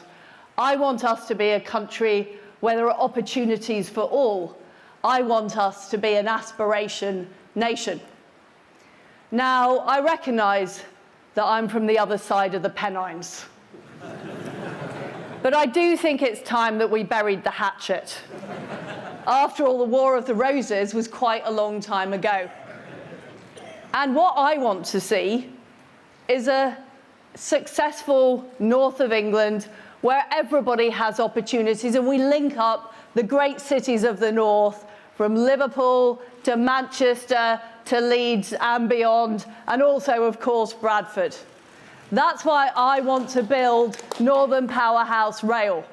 I want us to be a country where there are opportunities for all. I want us to be an aspiration nation. Now, I recognise that I'm from the other side of the Pennines. But I do think it's time that we buried the hatchet. After all, the War of the Roses was quite a long time ago. And what I want to see is a successful north of England where everybody has opportunities and we link up the great cities of the north from Liverpool to Manchester to Leeds and beyond, and also, of course, Bradford. That's why I want to build Northern Powerhouse Rail.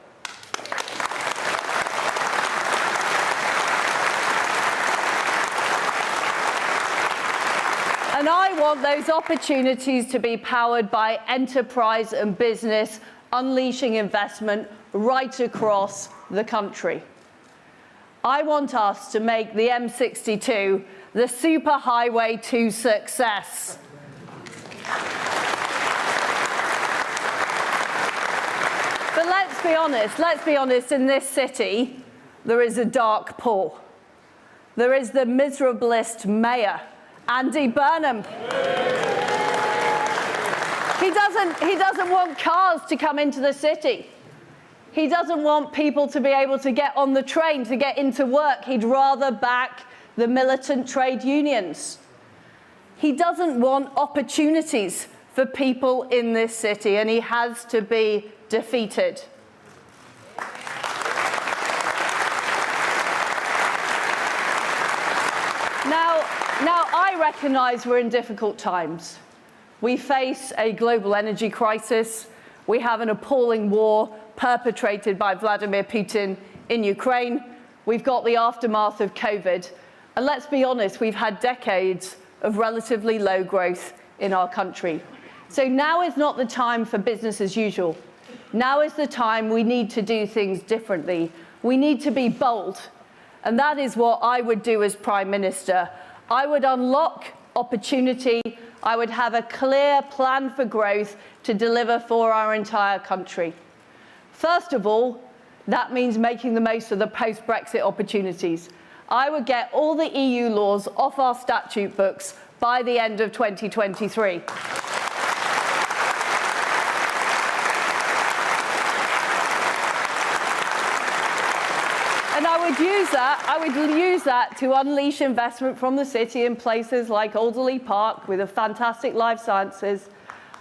And I want those opportunities to be powered by enterprise and business, unleashing investment right across the country. I want us to make the M62 the superhighway to success. But let's be honest, in this city, there is a dark pool. There is the miserablest mayor, Andy Burnham. He doesn't want cars to come into the city. He doesn't want people to be able to get on the train to get into work. He'd rather back the militant trade unions. He doesn't want opportunities for people in this city, and he has to be defeated. Now, I recognise we're in difficult times. We face a global energy crisis. We have an appalling war perpetrated by Vladimir Putin in Ukraine. We've got the aftermath of COVID. And let's be honest, we've had decades of relatively low growth in our country. So now is not the time for business as usual. Now is the time we need to do things differently. We need to be bold. And that is what I would do as Prime Minister. I would unlock opportunity. I would have a clear plan for growth to deliver for our entire country. First of all, that means making the most of the post-Brexit opportunities. I would get all the EU laws off our statute books by the end of 2023. And I would use that to unleash investment from the city in places like Alderley Park with a fantastic life sciences.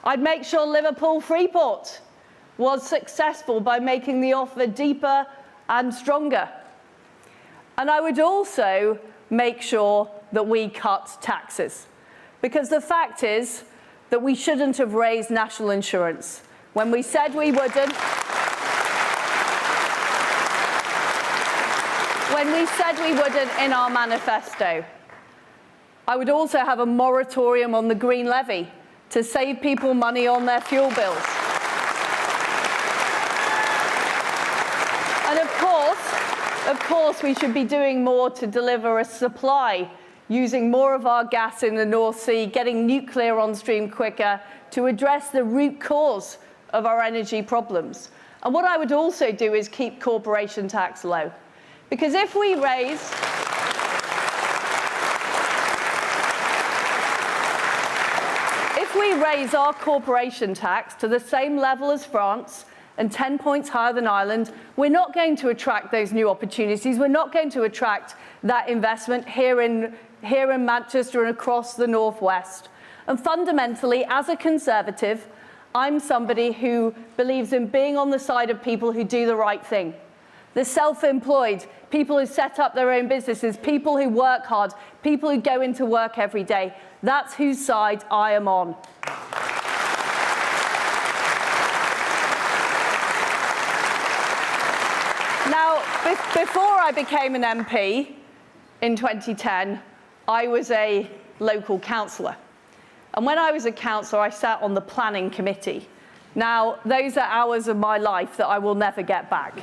I'd make sure Liverpool Freeport was successful by making the offer deeper and stronger. And I would also make sure that we cut taxes. Because the fact is that we shouldn't have raised national insurance when we said we wouldn't. When we said we wouldn't in our manifesto. I would also have a moratorium on the green levy to save people money on their fuel bills. And of course, we should be doing more to deliver a supply, using more of our gas in the North Sea, getting nuclear on stream quicker to address the root cause of our energy problems. And what I would also do is keep corporation tax low. Because if we raise our corporation tax to the same level as France and 10 points higher than Ireland, we're not going to attract those new opportunities. We're not going to attract that investment here in Manchester and across the Northwest. And fundamentally, as a Conservative, I'm somebody who believes in being on the side of people who do the right thing. The self-employed, people who set up their own businesses, people who work hard, people who go into work every day. That's whose side I am on. Now, before I became an MP in 2010, I was a local councillor. And when I was a councillor, I sat on the planning committee. Now, those are hours of my life that I will never get back.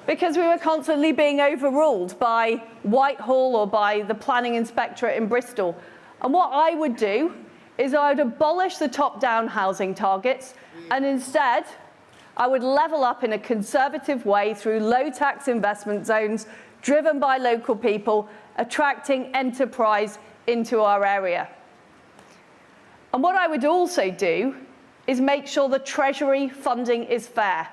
Because we were constantly being overruled by Whitehall or by the planning inspectorate in Bristol. And what I would do is I would abolish the top-down housing targets, and instead I would level up in a conservative way through low-tax investment zones driven by local people, attracting enterprise into our area. And what I would also do is make sure the Treasury funding is fair.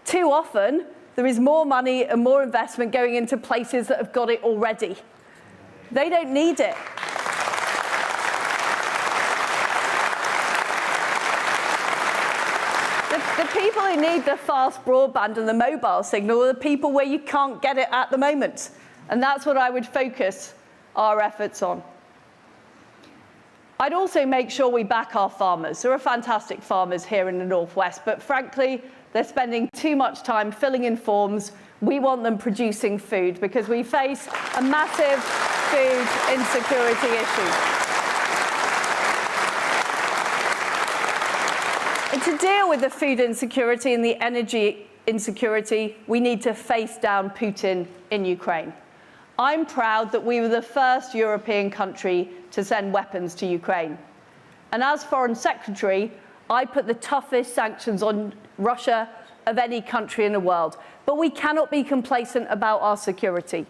Too often, there is more money and more investment going into places that have got it already. They don't need it. The people who need the fast broadband and the mobile signal are the people where you can't get it at the moment. And that's what I would focus our efforts on. I'd also make sure we back our farmers. There are fantastic farmers here in the Northwest, but frankly, they're spending too much time filling in forms. We want them producing food because we face a massive food insecurity issue. And to deal with the food insecurity and the energy insecurity, we need to face down Putin in Ukraine. I'm proud that we were the first European country to send weapons to Ukraine. And as Foreign Secretary, I put the toughest sanctions on Russia of any country in the world. But we cannot be complacent about our security.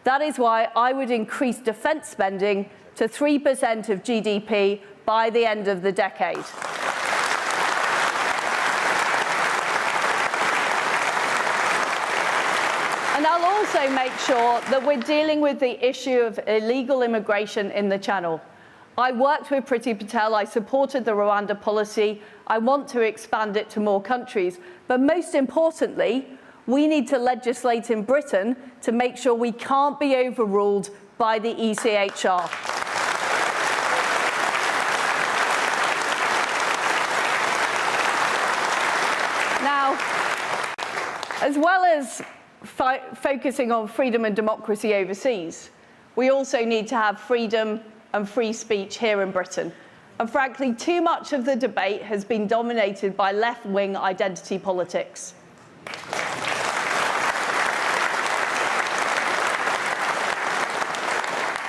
That is why I would increase defence spending to 3% of GDP by the end of the decade. And I'll also make sure that we're dealing with the issue of illegal immigration in the Channel. I worked with Priti Patel, I supported the Rwanda policy, I want to expand it to more countries. But most importantly, we need to legislate in Britain to make sure we can't be overruled by the ECHR. Now, as well as focusing on freedom and democracy overseas, we also need to have freedom and free speech here in Britain. And frankly, too much of the debate has been dominated by left-wing identity politics.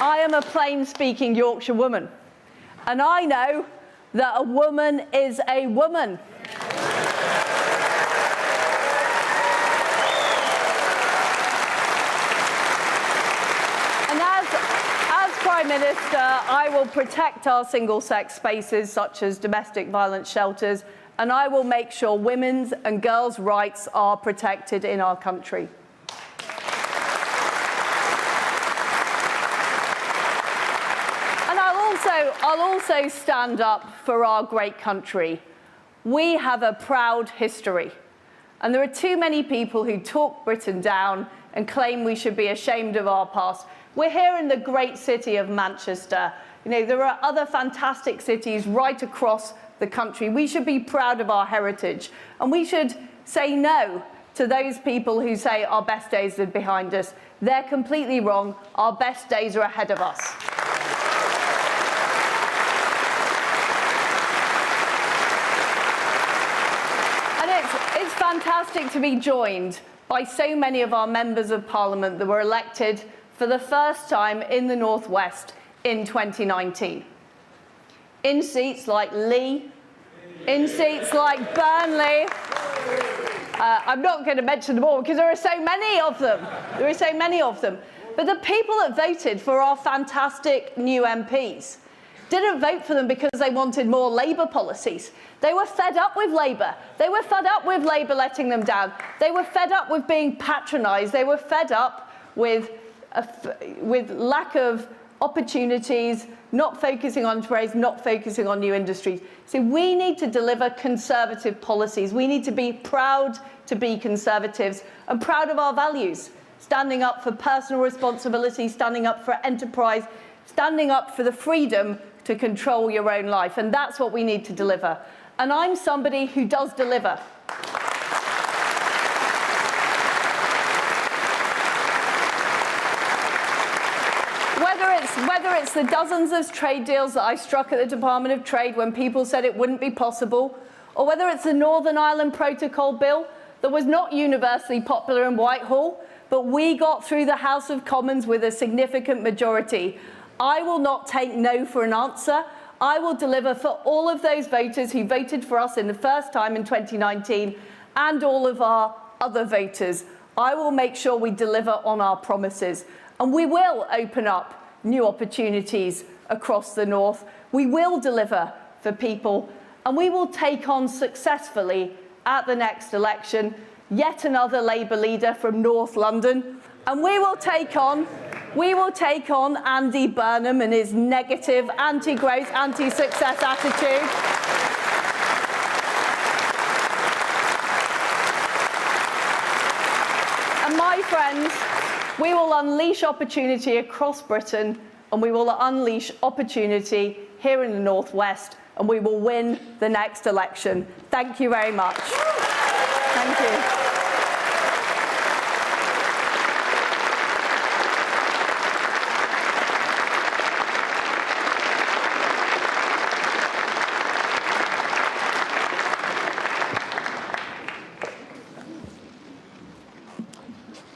I am a plain-speaking Yorkshire woman, and I know that a woman is a woman. Prime Minister, I will protect our single-sex spaces, such as domestic violence shelters, and I will make sure women's and girls' rights are protected in our country. And I'll also stand up for our great country. We have a proud history, and there are too many people who talk Britain down and claim we should be ashamed of our past. We're here in the great city of Manchester. You know, there are other fantastic cities right across the country. We should be proud of our heritage, and we should say no to those people who say our best days are behind us. They're completely wrong. Our best days are ahead of us. And it's fantastic to be joined by so many of our members of Parliament that were elected for the first time in the North West in 2019. In seats like Lee, in seats like Burnley. I'm not going to mention them all because there are so many of them. There are so many of them. But the people that voted for our fantastic new MPs didn't vote for them because they wanted more Labour policies. They were fed up with Labour. They were fed up with Labour letting them down. They were fed up with being patronised. They were fed up with lack of opportunities, not focusing on trades, not focusing on new industries. So we need to deliver Conservative policies. We need to be proud to be Conservatives and proud of our values, standing up for personal responsibility, standing up for enterprise, standing up for the freedom to control your own life. And that's what we need to deliver. And I'm somebody who does deliver. Whether it's the dozens of trade deals that I struck at the Department of Trade when people said it wouldn't be possible, or whether it's the Northern Ireland Protocol Bill that was not universally popular in Whitehall, but we got through the House of Commons with a significant majority. I will not take no for an answer. I will deliver for all of those voters who voted for us in the first time in 2019 and all of our other voters. I will make sure we deliver on our promises. And we will open up new opportunities across the north. We will deliver for people, and we will take on successfully at the next election yet another Labour leader from North London, and we will take on Andy Burnham and his negative, anti-growth, anti-success attitude. And my friends, we will unleash opportunity across Britain, and we will unleash opportunity here in the North West, and we will win the next election. Thank you very much. Thank you.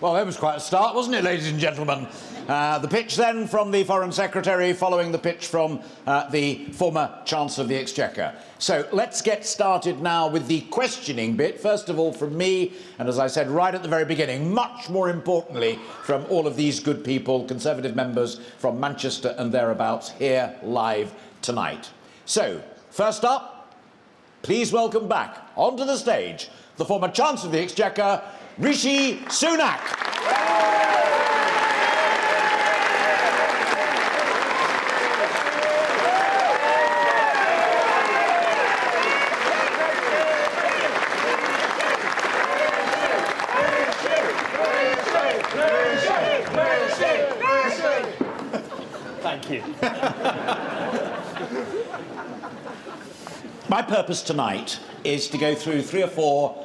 Well, that was quite a start, wasn't it, ladies and gentlemen? The pitch then from the Foreign Secretary, following the pitch from the former Chancellor of the Exchequer. So let's get started now with the questioning bit. First of all from me, and as I said right at the very beginning, much more importantly from all of these good people, Conservative members from Manchester and thereabouts, here live tonight. So, first up, please welcome back onto the stage the former Chancellor of the Exchequer, Rishi Sunak. Thank you. My purpose tonight is to go through 3 or 4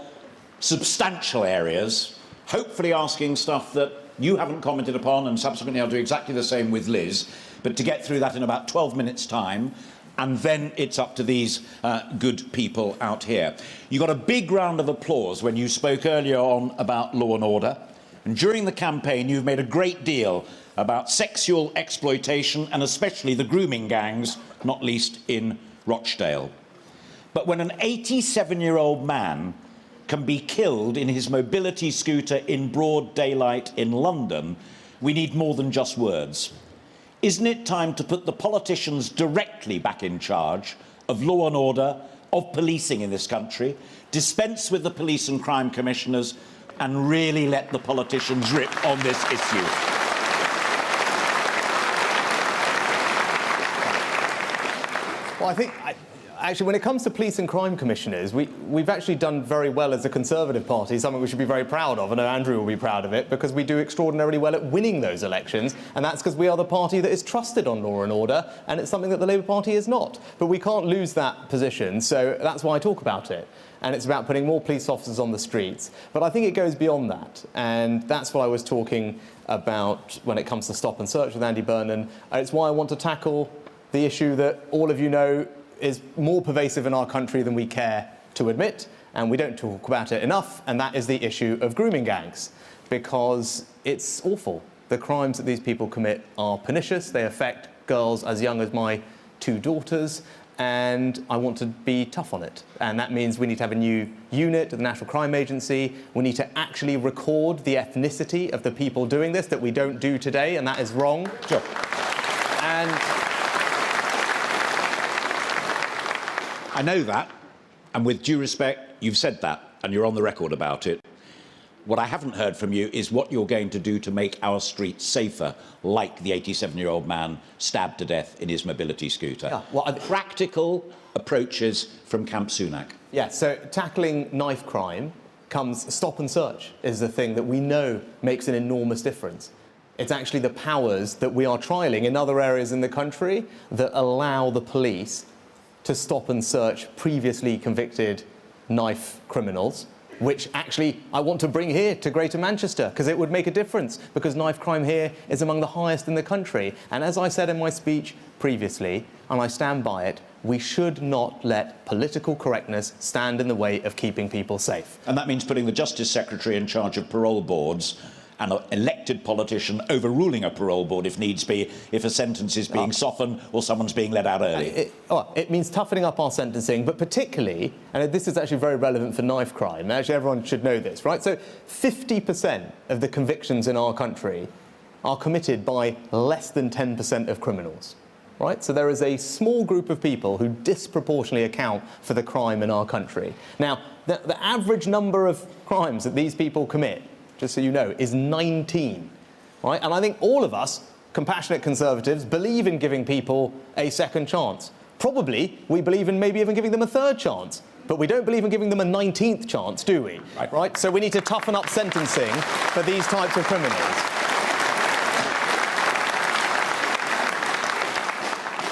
substantial areas, hopefully asking stuff that you haven't commented upon, and subsequently I'll do exactly the same with Liz, but to get through that in about 12 minutes' time, and then it's up to these good people out here. You got a big round of applause when you spoke earlier on about law and order, and during the campaign you've made a great deal about sexual exploitation and especially the grooming gangs, not least in Rochdale. But when an 87-year-old man can be killed in his mobility scooter in broad daylight in London, we need more than just words. Isn't it time to put the politicians directly back in charge of law and order, of policing in this country, dispense with the police and crime commissioners, and really let the politicians rip on this issue? Well, actually, when it comes to police and crime commissioners, we've actually done very well as a Conservative Party, something we should be very proud of. I know Andrew will be proud of it, because we do extraordinarily well at winning those elections, and that's because we are the party that is trusted on law and order, and it's something that the Labour Party is not. But we can't lose that position, so that's why I talk about it. And it's about putting more police officers on the streets. But I think it goes beyond that, and that's what I was talking about when it comes to stop and search with Andy Burnham. It's why I want to tackle the issue that all of you know is more pervasive in our country than we care to admit, and we don't talk about it enough, and that is the issue of grooming gangs, because it's awful. The crimes that these people commit are pernicious. They affect girls as young as my 2 daughters, and I want to be tough on it. And that means we need to have a new unit at the National Crime Agency. We need to actually record the ethnicity of the people doing this that we don't do today, and that is wrong. Sure. And I know that, and with due respect, you've said that, and you're on the record about it. What I haven't heard from you is what you're going to do to make our streets safer, like the 87-year-old man stabbed to death in his mobility scooter. Yeah, well, practical approaches from Camp Sunak. Yeah, so tackling knife crime comes stop and search is the thing that we know makes an enormous difference. It's actually the powers that we are trialling in other areas in the country that allow the police to stop and search previously convicted knife criminals, which actually I want to bring here to Greater Manchester, because it would make a difference, because knife crime here is among the highest in the country. And as I said in my speech previously, and I stand by it, we should not let political correctness stand in the way of keeping people safe. And that means putting the Justice Secretary in charge of parole boards and an elected politician overruling a parole board if needs be, if a sentence is being softened or someone's being let out early. It means toughening up our sentencing, but particularly, and this is actually very relevant for knife crime, actually everyone should know this, right? So 50% of the convictions in our country are committed by less than 10% of criminals, right? So there is a small group of people who disproportionately account for the crime in our country. Now, the average number of crimes that these people commit, just so you know, is 19, right? And I think all of us, compassionate Conservatives, believe in giving people a second chance. Probably we believe in maybe even giving them a third chance, but we don't believe in giving them a 19th chance, do we? Right? So we need to toughen up sentencing for these types of criminals.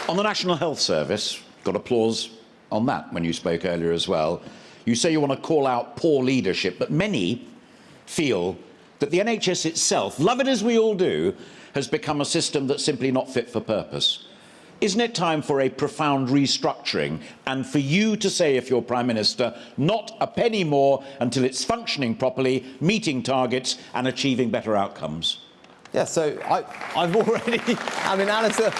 On the National Health Service, got applause on that when you spoke earlier as well. You say you want to call out poor leadership, but many feel that the NHS itself, love it as we all do, has become a system that's simply not fit for purpose. Isn't it time for a profound restructuring and for you to say, if you're Prime Minister, not a penny more until it's functioning properly, meeting targets and achieving better outcomes? Yeah, so I've already, I mean, Alistair,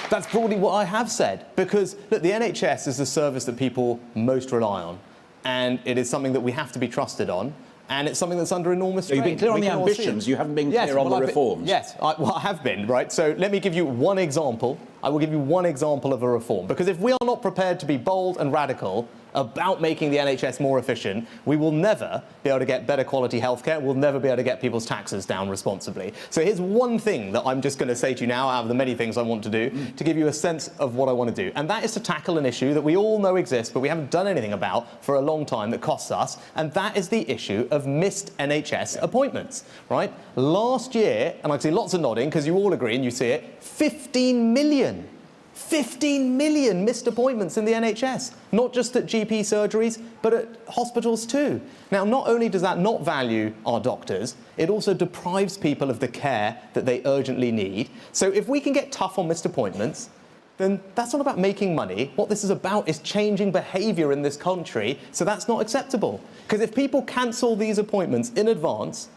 that's broadly what I have said, because look, the NHS is the service that people most rely on, and it is something that we have to be trusted on, and it's something that's under enormous strain. You've been clear on the ambitions, you haven't been clear on the reforms. Yes, I have been, right? So let me give you one example. I will give you one example of a reform, because if we are not prepared to be bold and radical about making the NHS more efficient, we will never be able to get better quality healthcare. We'll never be able to get people's taxes down responsibly. So here's one thing that I'm just going to say to you now, out of the many things I want to do, to give you a sense of what I want to do. And that is to tackle an issue that we all know exists, but we haven't done anything about for a long time that costs us, and that is the issue of missed NHS appointments, right? Last year, and I see lots of nodding because you all agree and you see it, 15 million missed appointments in the NHS, not just at GP surgeries, but at hospitals too. Now, not only does that not value our doctors, it also deprives people of the care that they urgently need. So if we can get tough on missed appointments, then that's not about making money. What this is about is changing behaviour in this country, so that's not acceptable. Because if people cancel these appointments in advance,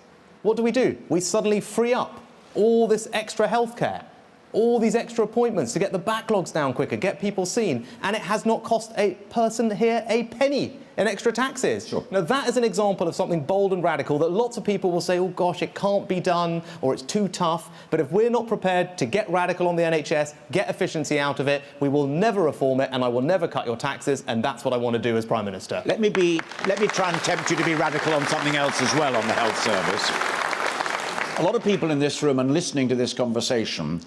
what do? We suddenly free up all this extra healthcare, all these extra appointments to get the backlogs down quicker, get people seen, and it has not cost a person here a penny in extra taxes. Sure. Now, that is an example of something bold and radical that lots of people will say, oh gosh, it can't be done, or it's too tough. But if we're not prepared to get radical on the NHS, get efficiency out of it, we will never reform it, and I will never cut your taxes, and that's what I want to do as Prime Minister. Let me try and tempt you to be radical on something else as well on the health service. A lot of people in this room and listening to this conversation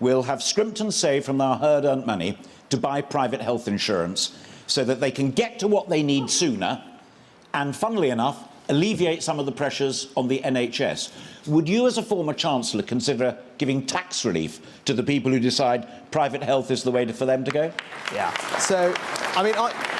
will have scrimped and saved from their hard-earned money to buy private health insurance so that they can get to what they need sooner and, funnily enough, alleviate some of the pressures on the NHS. Would you, as a former Chancellor, consider giving tax relief to the people who decide private health is the way for them to go? Yeah. So, I mean,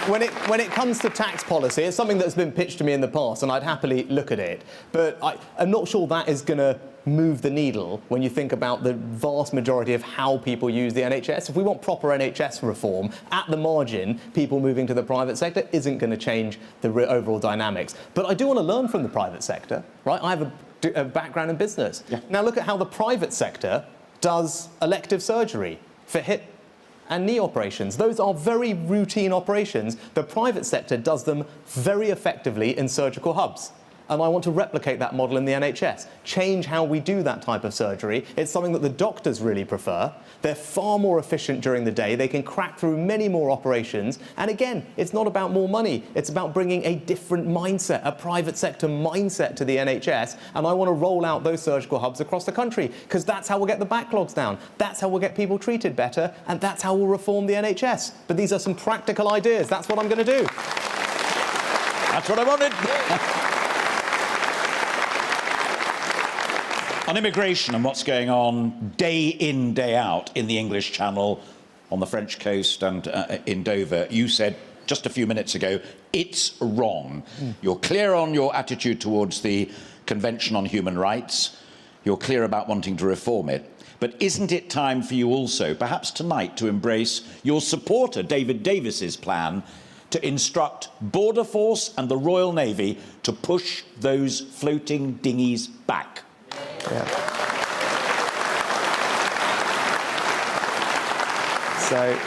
when it comes to tax policy, it's something that's been pitched to me in the past, and I'd happily look at it. But I'm not sure that is going to move the needle when you think about the vast majority of how people use the NHS. If we want proper NHS reform, at the margin, people moving to the private sector isn't going to change the overall dynamics. But I do want to learn from the private sector, right? I have a background in business. Yeah. Now look at how the private sector does elective surgery for hip and knee operations. Those are very routine operations. The private sector does them very effectively in surgical hubs. And I want to replicate that model in the NHS. Change how we do that type of surgery. It's something that the doctors really prefer. They're far more efficient during the day. They can crack through many more operations. And again, it's not about more money. It's about bringing a different mindset, a private sector mindset to the NHS. And I want to roll out those surgical hubs across the country, because that's how we'll get the backlogs down. That's how we'll get people treated better. And that's how we'll reform the NHS. But these are some practical ideas. That's what I'm going to do. That's what I wanted. On immigration and what's going on day in, day out in the English Channel, on the French coast and in Dover, you said just a few minutes ago, it's wrong. You're clear on your attitude towards the Convention on Human Rights. You're clear about wanting to reform it. But isn't it time for you also, perhaps tonight, to embrace your supporter, David Davis's plan to instruct Border Force and the Royal Navy to push those floating dinghies back? Yeah. So,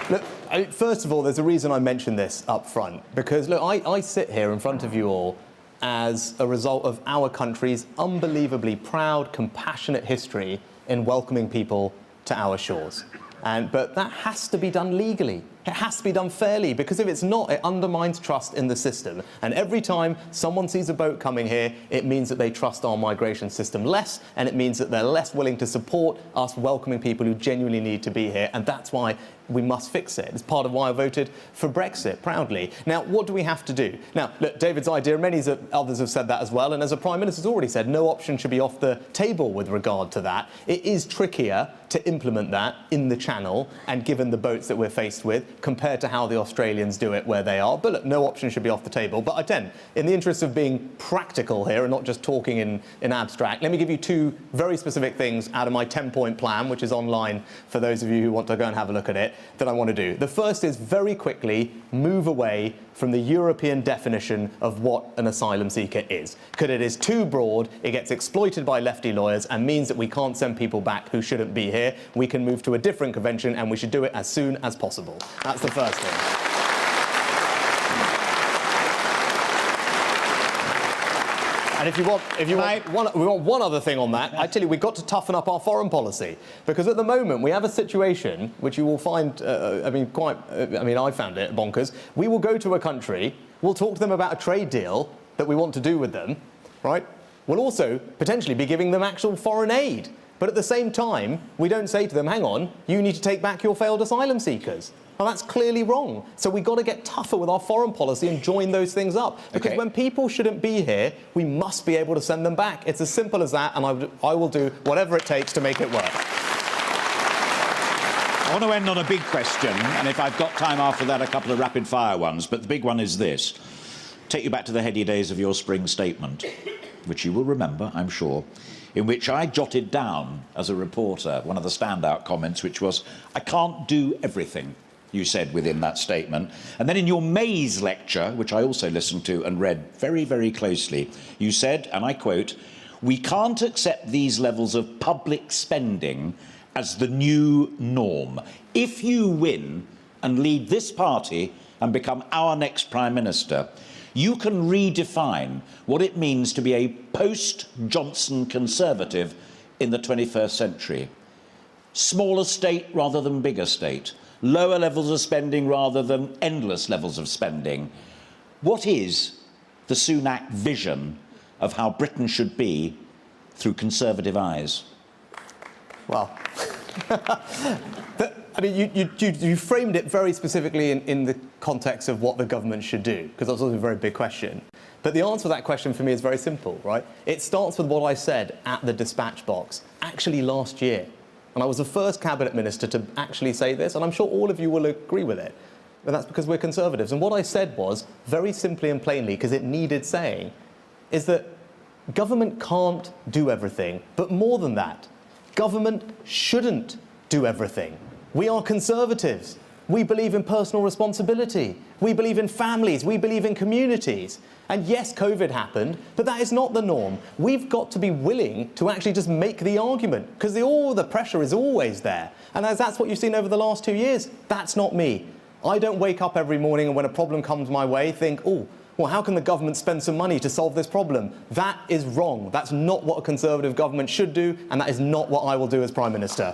look, first of all, there's a reason I mentioned this up front, because, look, I sit here in front of you all as a result of our country's unbelievably proud, compassionate history in welcoming people to our shores. But that has to be done legally. It has to be done fairly, because if it's not, it undermines trust in the system. And every time someone sees a boat coming here, it means that they trust our migration system less, and it means that they're less willing to support us welcoming people who genuinely need to be here. And that's why we must fix it. It's part of why I voted for Brexit, proudly. Now, what do we have to do? Now, look, David's idea, many others have said that as well, and as the Prime Minister's already said, no option should be off the table with regard to that. It is trickier to implement that in the Channel, and given the boats that we're faced with, compared to how the Australians do it where they are. But look, no option should be off the table. But again, in the interest of being practical here and not just talking in abstract, let me give you two very specific things out of my 10-point plan, which is online for those of you who want to go and have a look at it, that I want to do. The first is very quickly move away from the European definition of what an asylum seeker is. Because it is too broad, it gets exploited by lefty lawyers and means that we can't send people back who shouldn't be here. We can move to a different convention, and we should do it as soon as possible. That's the first thing. And if you want one other thing on that, I tell you, we've got to toughen up our foreign policy, because at the moment we have a situation which you will find, I found it bonkers. We will go to a country, we'll talk to them about a trade deal that we want to do with them, right? We'll also potentially be giving them actual foreign aid. But at the same time, we don't say to them, hang on, you need to take back your failed asylum seekers. Well, that's clearly wrong. So we've got to get tougher with our foreign policy and join those things up. Because when people shouldn't be here, we must be able to send them back. It's as simple as that, and I will do whatever it takes to make it work. I want to end on a big question, and if I've got time after that, a couple of rapid-fire ones. But the big one is this. Take you back to the heady days of your spring statement, which you will remember, I'm sure, in which I jotted down, as a reporter, one of the standout comments, which was, I can't do everything, you said within that statement. And then in your May's lecture, which I also listened to and read very, very closely, you said, and I quote, we can't accept these levels of public spending as the new norm. If you win and lead this party and become our next Prime Minister, you can redefine what it means to be a post-Johnston Conservative in the 21st century. Smaller state rather than bigger state. Lower levels of spending rather than endless levels of spending. What is the Sunak vision of how Britain should be through Conservative eyes? Well, I mean, you framed it very specifically in the context of what the government should do, because that's also a very big question. But the answer to that question for me is very simple, right? It starts with what I said at the dispatch box, actually last year. And I was the first cabinet minister to actually say this, and I'm sure all of you will agree with it. And that's because we're Conservatives. And what I said was, very simply and plainly, because it needed saying, is that government can't do everything. But more than that, government shouldn't do everything. We are Conservatives. We believe in personal responsibility. We believe in families. We believe in communities. And yes, COVID happened, but that is not the norm. We've got to be willing to actually just make the argument, because all the pressure is always there. And as that's what you've seen over the last 2 years, that's not me. I don't wake up every morning and when a problem comes my way, think, oh, well, how can the government spend some money to solve this problem? That is wrong. That's not what a Conservative government should do, and that is not what I will do as Prime Minister.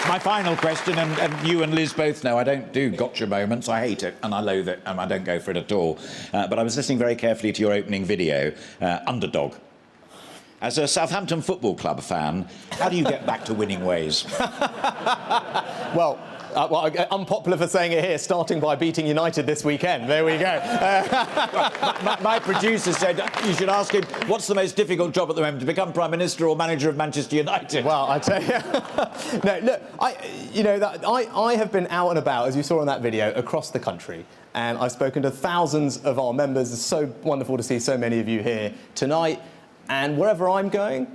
My final question, and you and Liz both know I don't do gotcha moments. I hate it, and I loathe it, and I don't go for it at all. But I was listening very carefully to your opening video, Underdog. As a Southampton Football Club fan, how do you get back to winning ways? Well, unpopular for saying it here, starting by beating United this weekend. There we go. My producer said you should ask him, what's the most difficult job at the moment, to become Prime Minister or manager of Manchester United? Well, I tell you... No, look, I have been out and about, as you saw in that video, across the country. And I've spoken to thousands of our members. It's so wonderful to see so many of you here tonight. And wherever I'm going,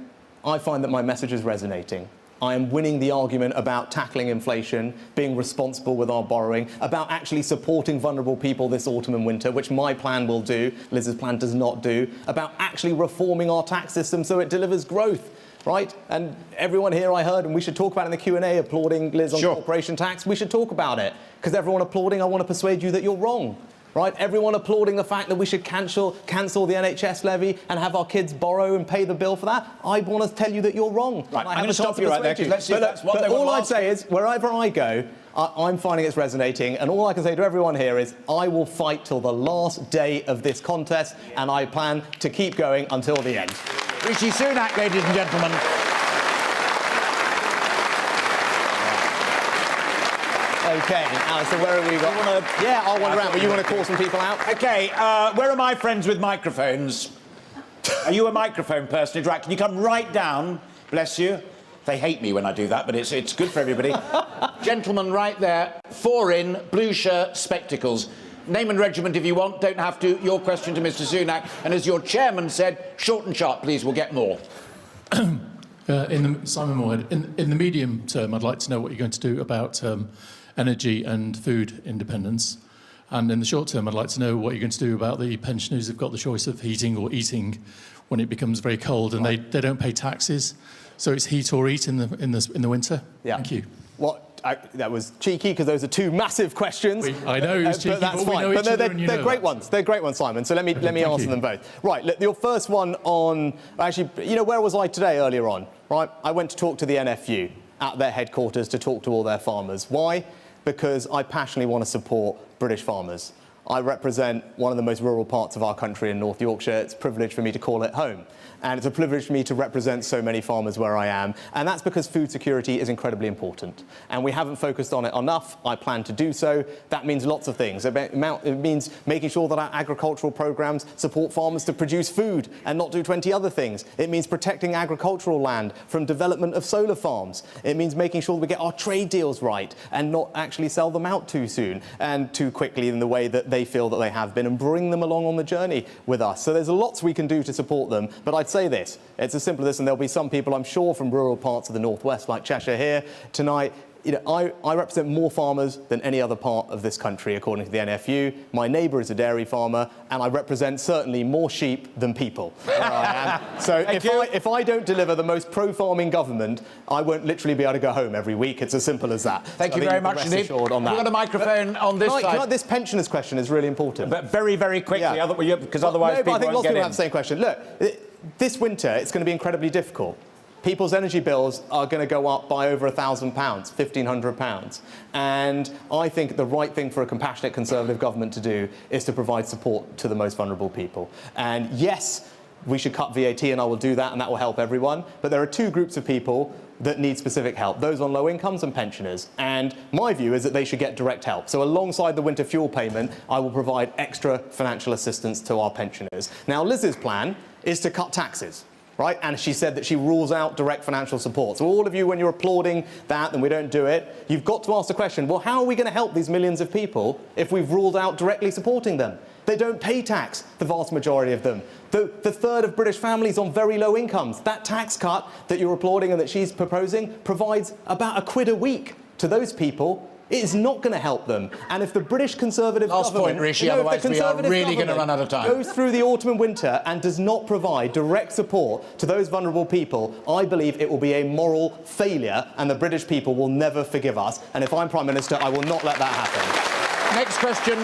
I find that my message is resonating. I am winning the argument about tackling inflation, being responsible with our borrowing, about actually supporting vulnerable people this autumn and winter, which my plan will do, Liz's plan does not do, about actually reforming our tax system so it delivers growth, right? And everyone here I heard, and we should talk about it in the Q&A, applauding Liz on corporation tax. We should talk about it, because everyone applauding, I want to persuade you that you're wrong. Right? Everyone applauding the fact that we should cancel the NHS levy and have our kids borrow and pay the bill for that. I want to tell you that you're wrong. Right, I'm going to stop you right there, because let's see if that's what they want. All I'd say is, wherever I go, I'm finding it's resonating, and all I can say to everyone here is, I will fight till the last day of this contest, and I plan to keep going until the end. Rishi Sunak, ladies and gentlemen. OK, Alistair, where have we got? Yeah, I'll wander around, but you want to call some people out? OK, where are my friends with microphones? Are you a microphone person? Right, can you come right down? Bless you. They hate me when I do that, but it's good for everybody. Gentleman right there, 4 in, blue shirt, spectacles. Name and regiment if you want, don't have to. Your question to Mr Sunak. And as your chairman said, short and sharp, please, we'll get more. Simon Moorhead, in the medium term, I'd like to know what you're going to do about energy and food independence. And in the short term, I'd like to know what you're going to do about the pensioners who've got the choice of heating or eating when it becomes very cold, and they don't pay taxes. So it's heat or eat in the winter. Yeah. Thank you. That was cheeky, because those are 2 massive questions. I know it was cheeky, but that's but we fine. know each But other and you they're know great that. ones. They're great ones, Simon. So let me answer them both. Right. Look, your first one on actually, where was I today earlier on? Right. I went to talk to the NFU at their headquarters to talk to all their farmers. Why? Because I passionately want to support British farmers. I represent one of the most rural parts of our country in North Yorkshire. It's a privilege for me to call it home. And it's a privilege for me to represent so many farmers where I am. And that's because food security is incredibly important. And we haven't focused on it enough. I plan to do so. That means lots of things. It means making sure that our agricultural programmes support farmers to produce food and not do 20 other things. It means protecting agricultural land from development of solar farms. It means making sure that we get our trade deals right and not actually sell them out too soon and too quickly in the way that they feel that they have been, and bring them along on the journey with us. So there's lots we can do to support them. But I'd say this, it's as simple as this, and there'll be some people, I'm sure, from rural parts of the northwest, like Cheshire here tonight. I represent more farmers than any other part of this country, according to the NFU. My neighbour is a dairy farmer, and I represent certainly more sheep than people where I am. So if I don't deliver the most pro-farming government, I won't literally be able to go home every week. It's as simple as that. Thank you very much indeed. We've got a microphone on this side. This pensioners question is really important. But very, very quickly, because otherwise people I think won't lots of get people in. have the same question. Look, this winter, it's going to be incredibly difficult. people's energy bills are going to go up by over £1,000, £1,500. And I think the right thing for a compassionate Conservative government to do is to provide support to the most vulnerable people. And yes, we should cut VAT, and I will do that, and that will help everyone. But there are two groups of people that need specific help, those on low incomes and pensioners. And my view is that they should get direct help. So alongside the winter fuel payment, I will provide extra financial assistance to our pensioners. Now, Liz's plan is to cut taxes, right? And she said that she rules out direct financial support. So all of you, when you're applauding that and we don't do it, you've got to ask the question, well, how are we going to help these millions of people if we've ruled out directly supporting them? They don't pay tax, the vast majority of them. The third of British families on very low incomes. That tax cut that you're applauding and that she's proposing provides about £1 a week to those people. It is not going to help them. And if the British Conservative Last government... point, Rishi, otherwise we are really going to run out of time. ...goes through the autumn and winter and does not provide direct support to those vulnerable people, I believe it will be a moral failure and the British people will never forgive us. And if I'm Prime Minister, I will not let that happen. Next question,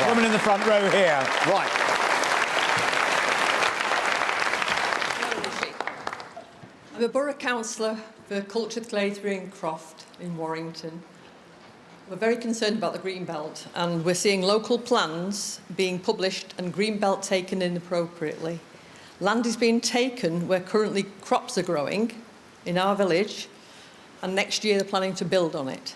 woman in the front row here. Right. I'm a borough councillor for Cultured Claythry and Croft in Warrington. We're very concerned about the Greenbelt, and we're seeing local plans being published and Greenbelt taken inappropriately. Land is being taken where currently crops are growing in our village, and next year they're planning to build on it.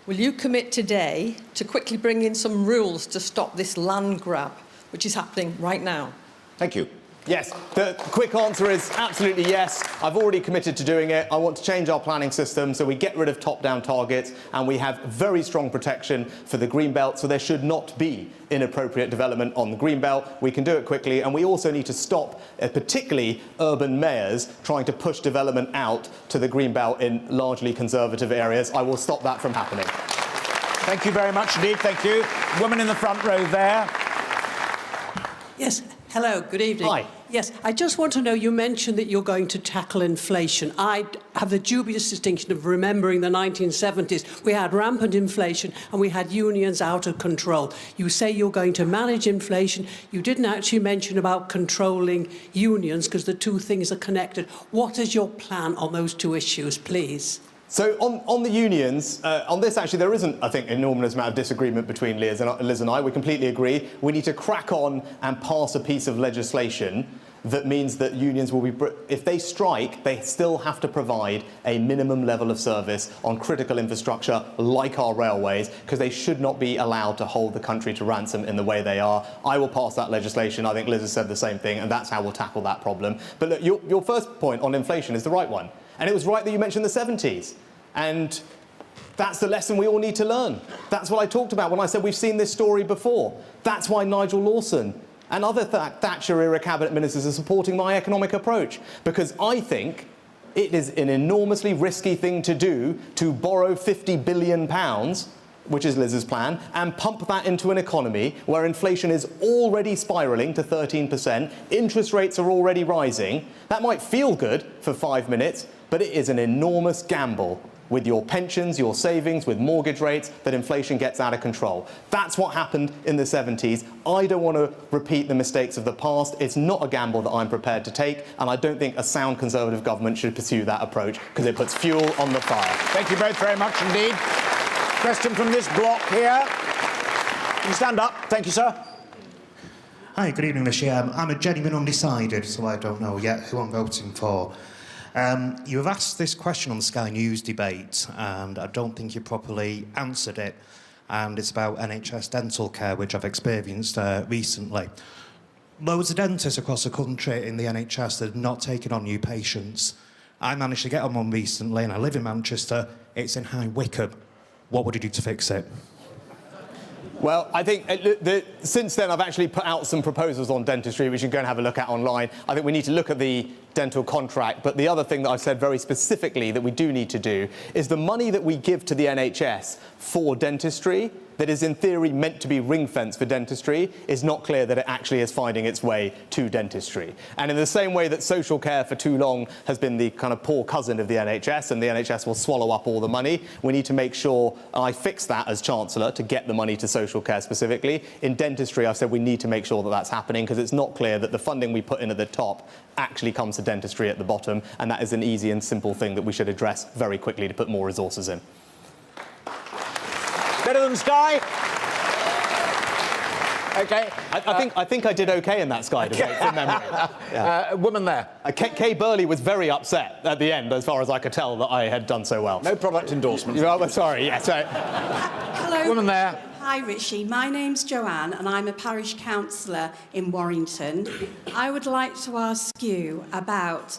Will you commit today to quickly bring in some rules to stop this land grab, which is happening right now? Thank you. Yes, the quick answer is absolutely yes. I've already committed to doing it. I want to change our planning system so we get rid of top-down targets and we have very strong protection for the Greenbelt, so there should not be inappropriate development on the Greenbelt. We can do it quickly, and we also need to stop particularly urban mayors trying to push development out to the Greenbelt in largely Conservative areas. I will stop that from happening. Thank you very much indeed, thank you. Woman in the front row there. Yes, hello, good evening. Hi. Yes, I just want to know, you mentioned that you're going to tackle inflation. I have the dubious distinction of remembering the 1970s. We had rampant inflation and we had unions out of control. You say you're going to manage inflation. You didn't actually mention about controlling unions because the two things are connected. What is your plan on those two issues, please? So on the unions, on this actually there isn't, I think, an enormous amount of disagreement between Liz and I. We completely agree. We need to crack on and pass a piece of legislation that means that unions will be, if they strike, they still have to provide a minimum level of service on critical infrastructure like our railways, because they should not be allowed to hold the country to ransom in the way they are. I will pass that legislation. I think Liz has said the same thing, and that's how we'll tackle that problem. But look, your first point on inflation is the right one. And it was right that you mentioned the 70s. And that's the lesson we all need to learn. That's what I talked about when I said we've seen this story before. That's why Nigel Lawson and other Thatcher-era cabinet ministers are supporting my economic approach. Because I think it is an enormously risky thing to do to borrow £50 billion, which is Liz's plan, and pump that into an economy where inflation is already spiralling to 13%, interest rates are already rising. That might feel good for 5 minutes, but it is an enormous gamble with your pensions, your savings, with mortgage rates, that inflation gets out of control. That's what happened in the 70s. I don't want to repeat the mistakes of the past. It's not a gamble that I'm prepared to take, and I don't think a sound Conservative government should pursue that approach, because it puts fuel on the fire. Thank you both very much indeed. Question from this block here. Can you stand up? Thank you, sir. Hi, good evening, Rishi. I'm a genuine undecided, so I don't know yet who I'm voting for. You have asked this question on the Sky News debate, and I don't think you properly answered it. And it's about NHS dental care, which I've experienced recently. Loads of dentists across the country in the NHS that have not taken on new patients. I managed to get on one recently, and I live in Manchester. It's in High Wycombe. What would you do to fix it? Well, I think since then I've actually put out some proposals on dentistry, which you can go and have a look at online. I think we need to look at the dental contract, but the other thing that I've said very specifically that we do need to do is the money that we give to the NHS for dentistry, that is in theory meant to be ring-fenced for dentistry is not clear that it actually is finding its way to dentistry. And in the same way that social care for too long has been the kind of poor cousin of the NHS, and the NHS will swallow up all the money, we need to make sure, and I fixed that as Chancellor to get the money to social care specifically. In dentistry, I've said we need to make sure that that's happening because it's not clear that the funding we put in at the top actually comes to dentistry at the bottom, and that is an easy and simple thing that we should address very quickly to put more resources in. Better than Sky? OK. I think I did OK in that Sky debate, from memory. Yeah. Woman there. Kay Burley was very upset at the end, as far as I could tell, that I had done so well. No product endorsement. Oh, sorry, yes. Hello. Woman there. Hi, Rishi. My name's Joanne, and I'm a parish councillor in Warrington. I would like to ask you about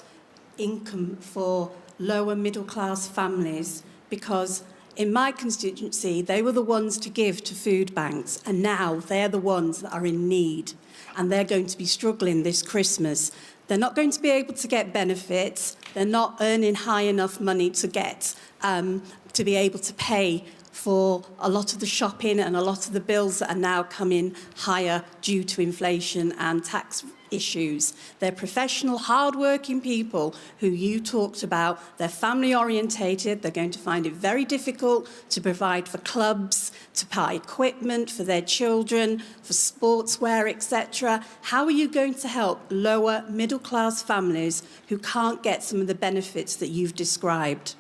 income for lower middle-class families, because in my constituency, they were the ones to give to food banks, and now they're the ones that are in need, and they're going to be struggling this Christmas. They're not going to be able to get benefits. They're not earning high enough money to get to be able to pay for a lot of the shopping and a lot of the bills that are now coming higher due to inflation and tax issues. They're professional, hard-working people who you talked about. They're family-orientated. They're going to find it very difficult to provide for clubs, to buy equipment for their children, for sportswear, etc. How are you going to help lower middle-class families who can't get some of the benefits that you've described?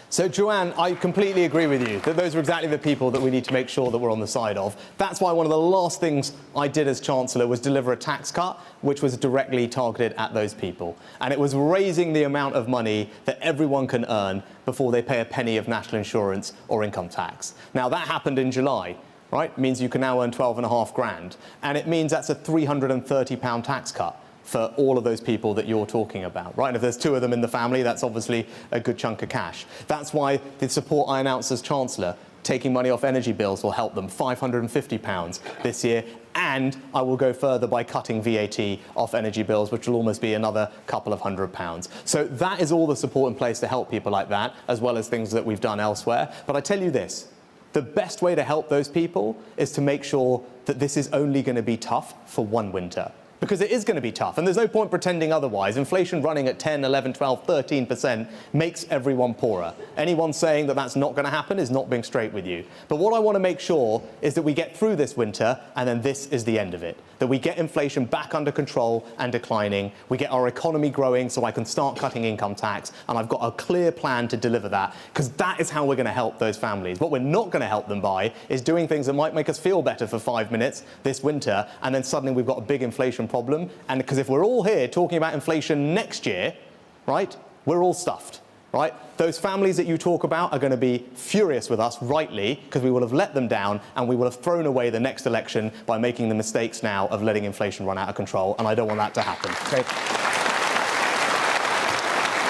So, Joanne, I completely agree with you that those are exactly the people that we need to make sure that we're on the side of. That's why one of the last things I did as Chancellor was deliver a tax cut which was directly targeted at those people. And it was raising the amount of money that everyone can earn before they pay a penny of national insurance or income tax. Now, that happened in July. Right? It means you can now earn 12.5 grand. And it means that's a £330 tax cut for all of those people that you're talking about, right? And if there's two of them in the family, that's obviously a good chunk of cash. That's why the support I announced as Chancellor, taking money off energy bills, will help them, £550 this year. And I will go further by cutting VAT off energy bills, which will almost be another couple of £100. So that is all the support in place to help people like that, as well as things that we've done elsewhere. But I tell you this, the best way to help those people is to make sure that this is only going to be tough for one winter. Because it is going to be tough, and there's no point pretending otherwise. Inflation running at 10, 11, 12, 13% makes everyone poorer. Anyone saying that that's not going to happen is not being straight with you. But what I want to make sure is that we get through this winter, and then this is the end of it. That we get inflation back under control and declining. We get our economy growing so I can start cutting income tax, and I've got a clear plan to deliver that, because that is how we're going to help those families. What we're not going to help them by is doing things that might make us feel better for 5 minutes this winter, and then suddenly we've got a big inflation problem. And because if we're all here talking about inflation next year, right, we're all stuffed, right? Those families that you talk about are going to be furious with us, rightly, because we will have let them down and we will have thrown away the next election by making the mistakes now of letting inflation run out of control, and I don't want that to happen. Okay.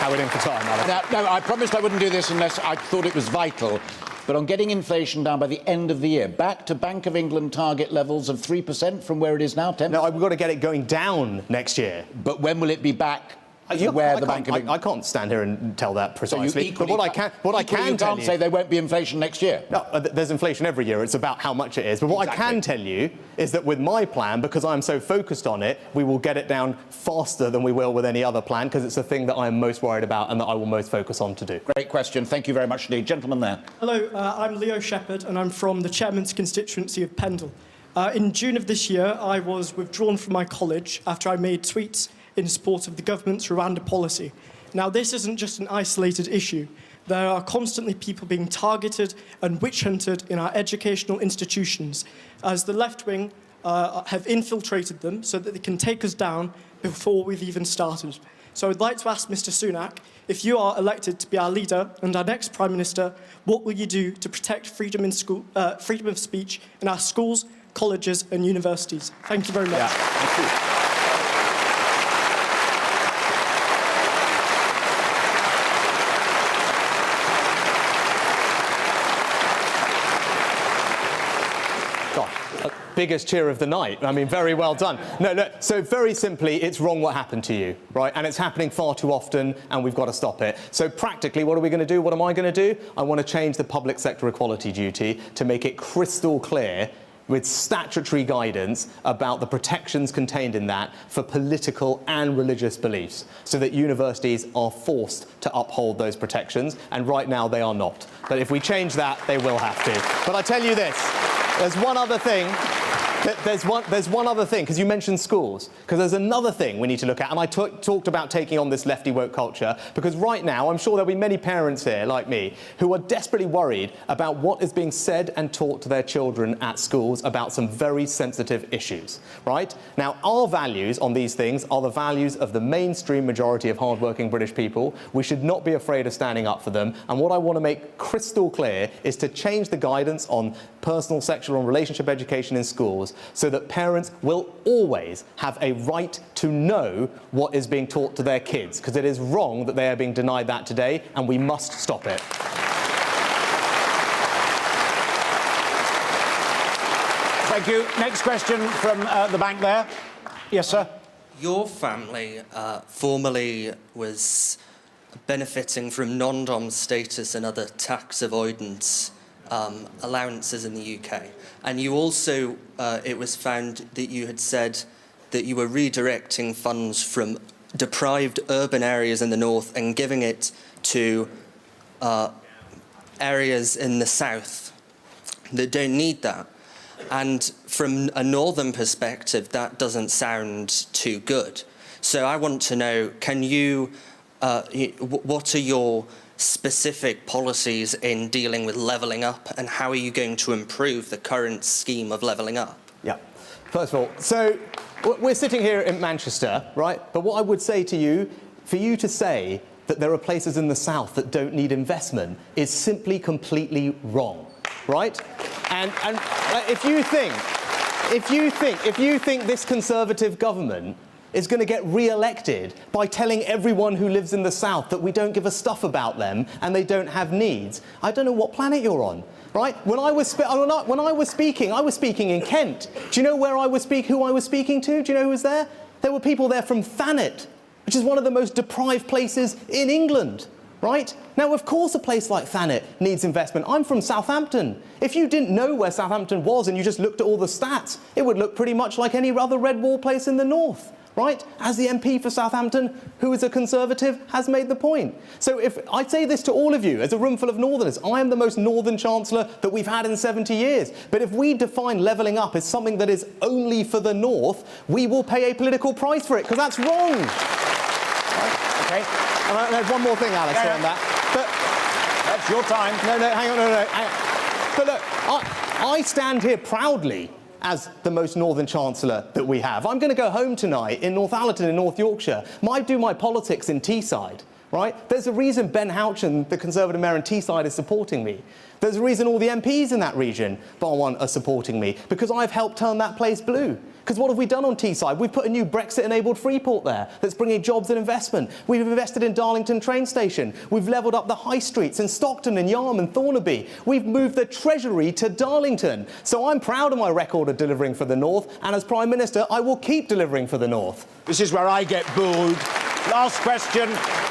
How are we doing for time, Alex? No, I promised I wouldn't do this unless I thought it was vital. But on getting inflation down by the end of the year, back to Bank of England target levels of 3% from where it is now, 10%? No, we've got to get it going down next year. But when will it be back to where the Bank of England... I can't stand here and tell that precisely. So you but what I can tell you... say there won't be inflation next year. No, there's inflation every year. It's about how much it is. But what I can tell you is that with my plan, because I'm so focused on it, we will get it down faster than we will with any other plan, because it's the thing that I'm most worried about and that I will most focus on to do. Great question. Thank you very much indeed. Gentleman there. Hello, I'm Leo Shepherd, and I'm from the Chairman's constituency of Pendle. In June of this year, I was withdrawn from my college after I made tweets in support of the government's Rwanda policy. Now, this isn't just an isolated issue. There are constantly people being targeted and witch-hunted in our educational institutions, as the left wing have infiltrated them so that they can take us down before we've even started. So I'd like to ask Mr. Sunak, if you are elected to be our leader and our next Prime Minister, what will you do to protect freedom of speech in our schools, colleges and universities? Thank you very much. Yeah, thank you. biggest cheer of the night. I mean, very well done. No, so very simply, it's wrong what happened to you, right? And it's happening far too often, and we've got to stop it. So practically, what are we going to do? What am I going to do? I want to change the public sector equality duty to make it crystal clear with statutory guidance about the protections contained in that for political and religious beliefs, so that universities are forced to uphold those protections, and right now they are not. But if we change that, they will have to. But I tell you this, there's one other thing. There's one other thing, because you mentioned schools, because there's another thing we need to look at, and I talked about taking on this lefty woke culture, because right now I'm sure there'll be many parents here, like me, who are desperately worried about what is being said and taught to their children at schools about some very sensitive issues, right? Now, our values on these things are the values of the mainstream majority of hard-working British people. We should not be afraid of standing up for them, and what I want to make crystal clear is to change the guidance on personal, sexual and relationship education in schools, so that parents will always have a right to know what is being taught to their kids, because it is wrong that they are being denied that today, and we must stop it. Thank you. Next question from the bank there. Yes, sir. Your family formerly was benefiting from non-dom status and other tax avoidance allowances in the UK. And you also, it was found that you had said that you were redirecting funds from deprived urban areas in the north and giving it to areas in the south that don't need that. And from a northern perspective, that doesn't sound too good. So I want to know, can you, what are your specific policies in dealing with levelling up, and how are you going to improve the current scheme of levelling up? Yeah. First of all, so we're sitting here in Manchester, right? But what I would say to you, for you to say that there are places in the south that don't need investment is simply completely wrong, right? And if you think this Conservative government is going to get re-elected by telling everyone who lives in the south that we don't give a stuff about them and they don't have needs, I don't know what planet you're on, right? When I was speaking, I was speaking in Kent. Do you know who I was speaking to? Do you know who was there? There were people there from Thanet, which is one of the most deprived places in England, right? Now, of course, a place like Thanet needs investment. I'm from Southampton. If you didn't know where Southampton was and you just looked at all the stats, it would look pretty much like any other red wall place in the north, right? As the MP for Southampton, who is a Conservative, has made the point. So if I say this to all of you, as a room full of Northerners, I am the most Northern Chancellor that we've had in 70 years. But if we define levelling up as something that is only for the North, we will pay a political price for it, because that's wrong. Right? Okay. And there's one more thing, Alex, on that. But that's your time. No, hang on. But look, I stand here proudly as the most Northern Chancellor that we have. I'm going to go home tonight in Northallerton in North Yorkshire. I do my politics in Teesside, right? There's a reason Ben Houchen, the Conservative mayor in Teesside, is supporting me. There's a reason all the MPs in that region, bar one, are supporting me, because I've helped turn that place blue. Because what have we done on Teesside? We've put a new Brexit-enabled Freeport there that's bringing jobs and investment. We've invested in Darlington train station. We've levelled up the high streets in Stockton and Yarm and Thornaby. We've moved the Treasury to Darlington. So I'm proud of my record of delivering for the North, and as Prime Minister, I will keep delivering for the North. This is where I get booed. Last question,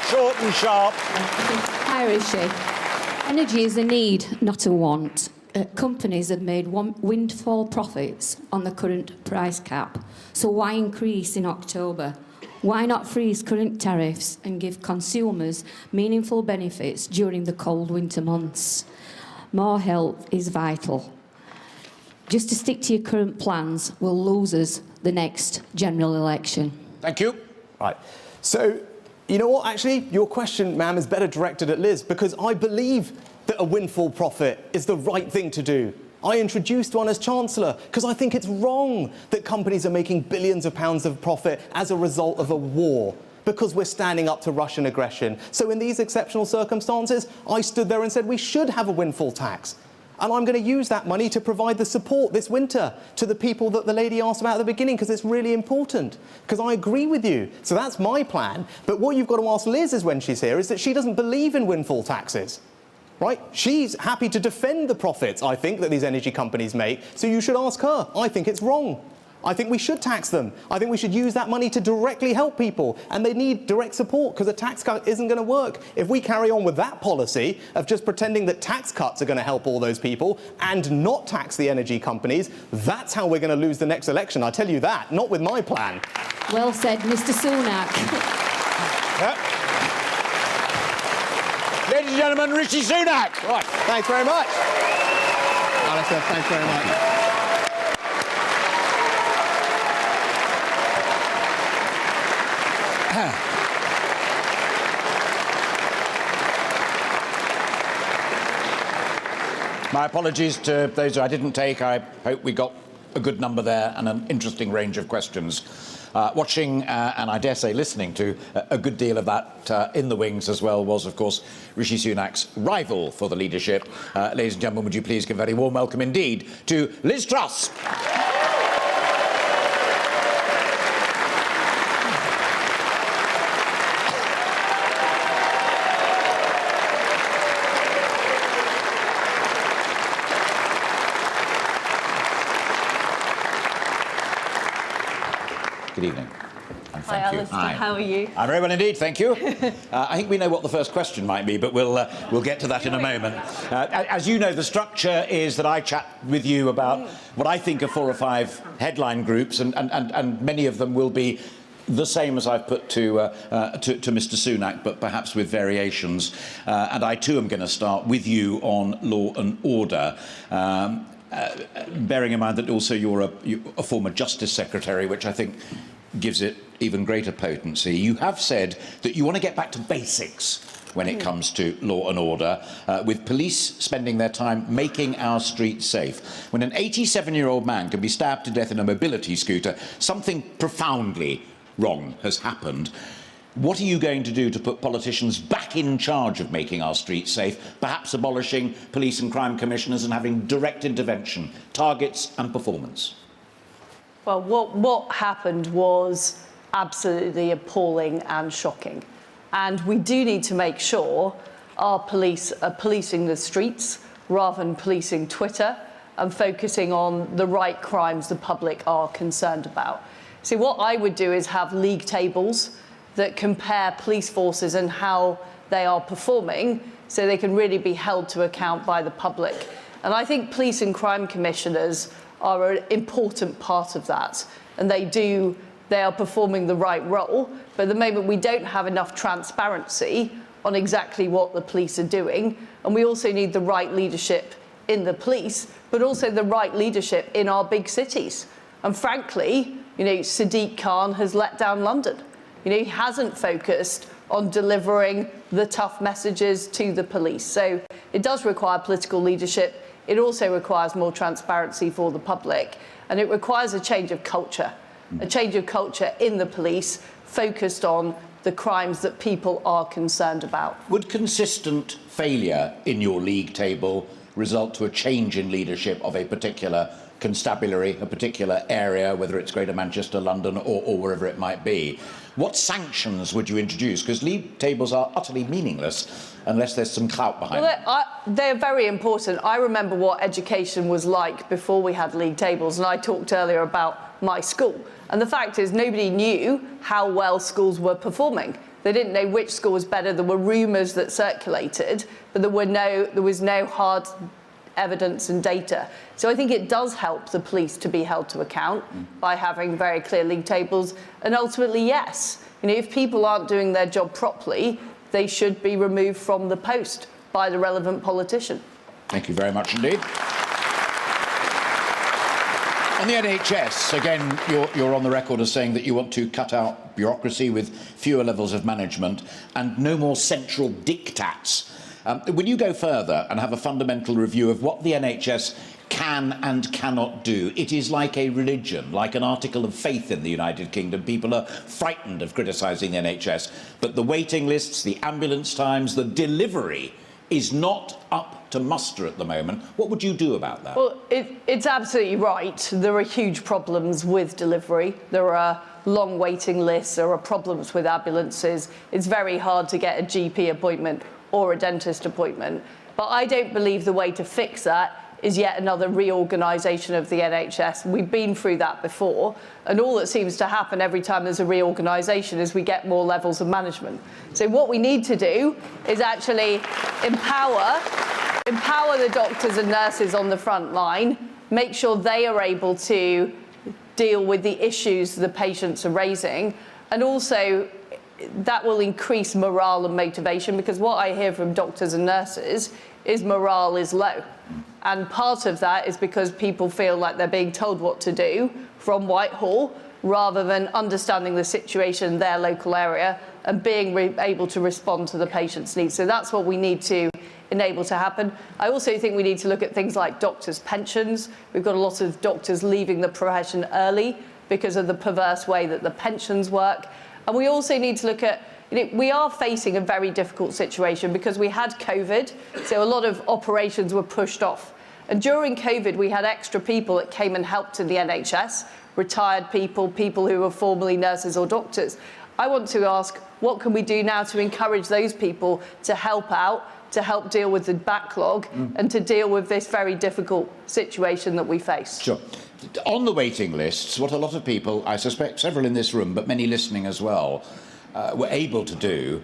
short and sharp. Hi, Rishi. Energy is a need, not a want. Companies have made windfall profits on the current price cap. So why increase in October? Why not freeze current tariffs and give consumers meaningful benefits during the cold winter months? More help is vital. Just to stick to your current plans will lose us the next general election. Thank you. Right. So, you know what, actually, your question, ma'am, is better directed at Liz, because I believe that a windfall profit is the right thing to do. I introduced one as Chancellor because I think it's wrong that companies are making billions of pounds of profit as a result of a war, because we're standing up to Russian aggression. So in these exceptional circumstances, I stood there and said we should have a windfall tax. And I'm going to use that money to provide the support this winter to the people that the lady asked about at the beginning, because it's really important. Because I agree with you. So that's my plan. But what you've got to ask Liz is when she's here is that she doesn't believe in windfall taxes. right? She's happy to defend the profits, I think, that these energy companies make, so you should ask her. I think it's wrong. I think we should tax them. I think we should use that money to directly help people, and they need direct support because a tax cut isn't going to work. If we carry on with that policy of just pretending that tax cuts are going to help all those people and not tax the energy companies, that's how we're going to lose the next election. I tell you that, not with my plan. Well said, Mr. Sunak. Ladies and gentlemen, Rishi Sunak. Right, thanks very much. Alistair, thanks very much. My apologies to those who I didn't take. I hope we got a good number there and an interesting range of questions. Watching and I dare say listening to a good deal of that in the wings as well was, of course, Rishi Sunak's rival for the leadership. Ladies and gentlemen, would you please give a very warm welcome indeed to Liz Truss. Good evening. And thank you. Alistair, how are you? I'm very well indeed, thank you. I think we know what the first question might be, but we'll get to that in a moment. As you know, the structure is that I chat with you about what I think are 4 or 5 headline groups, and many of them will be the same as I've put to Mr. Sunak, but perhaps with variations. And I too am going to start with you on law and order. Bearing in mind that also you're a former Justice Secretary, which I think gives it even greater potency. You have said that you want to get back to basics when it comes to law and order, with police spending their time making our streets safe. When an 87-year-old man can be stabbed to death in a mobility scooter, something profoundly wrong has happened. What are you going to do to put politicians back in charge of making our streets safe, perhaps abolishing police and crime commissioners and having direct intervention, targets and performance? Well, what happened was absolutely appalling and shocking. And we do need to make sure our police are policing the streets rather than policing Twitter and focusing on the right crimes the public are concerned about. See, what I would do is have league tables that compare police forces and how they are performing so they can really be held to account by the public. And I think police and crime commissioners are an important part of that. And they are performing the right role. But at the moment, we don't have enough transparency on exactly what the police are doing. And we also need the right leadership in the police, but also the right leadership in our big cities. And frankly, Sadiq Khan has let down London. He hasn't focused on delivering the tough messages to the police. So it does require political leadership. It also requires more transparency for the public. And it requires a change of culture in the police focused on the crimes that people are concerned about. Would consistent failure in your league table result to a change in leadership of a particular constabulary, a particular area, whether it's Greater Manchester, London, or wherever it might be? What sanctions would you introduce? Because league tables are utterly meaningless unless there's some clout behind them. They're very important. I remember what education was like before we had league tables, and I talked earlier about my school. And the fact is, nobody knew how well schools were performing. They didn't know which school was better. There were rumours that circulated, but there was no hard evidence and data. So I think it does help the police to be held to account by having very clear league tables. And ultimately, yes, if people aren't doing their job properly, they should be removed from the post by the relevant politician. Thank you very much indeed. On the NHS, again, you're on the record as saying that you want to cut out bureaucracy with fewer levels of management and no more central diktats. Will you go further and have a fundamental review of what the NHS can and cannot do? It is like a religion, like an article of faith in the United Kingdom. People are frightened of criticising the NHS, but the waiting lists, the ambulance times, the delivery is not up to muster at the moment. What would you do about that? Well, it's absolutely right. There are huge problems with delivery. There are long waiting lists. There are problems with ambulances. It's very hard to get a GP appointment or a dentist appointment. But I don't believe the way to fix that is yet another reorganisation of the NHS. We've been through that before, and all that seems to happen every time there's a reorganisation is we get more levels of management. So what we need to do is actually empower the doctors and nurses on the front line, make sure they are able to deal with the issues the patients are raising, and also that will increase morale and motivation, because what I hear from doctors and nurses is morale is low. And part of that is because people feel like they're being told what to do from Whitehall rather than understanding the situation in their local area and being able to respond to the patient's needs. So that's what we need to enable to happen. I also think we need to look at things like doctors' pensions. We've got a lot of doctors leaving the profession early because of the perverse way that the pensions work. And we also need to look at, we are facing a very difficult situation because we had COVID, so a lot of operations were pushed off. And during COVID, we had extra people that came and helped in the NHS, retired people, people who were formerly nurses or doctors. I want to ask, what can we do now to encourage those people to help out, to help deal with the backlog and to deal with this very difficult situation that we face? Sure. On the waiting lists, what a lot of people, I suspect several in this room, but many listening as well, were able to do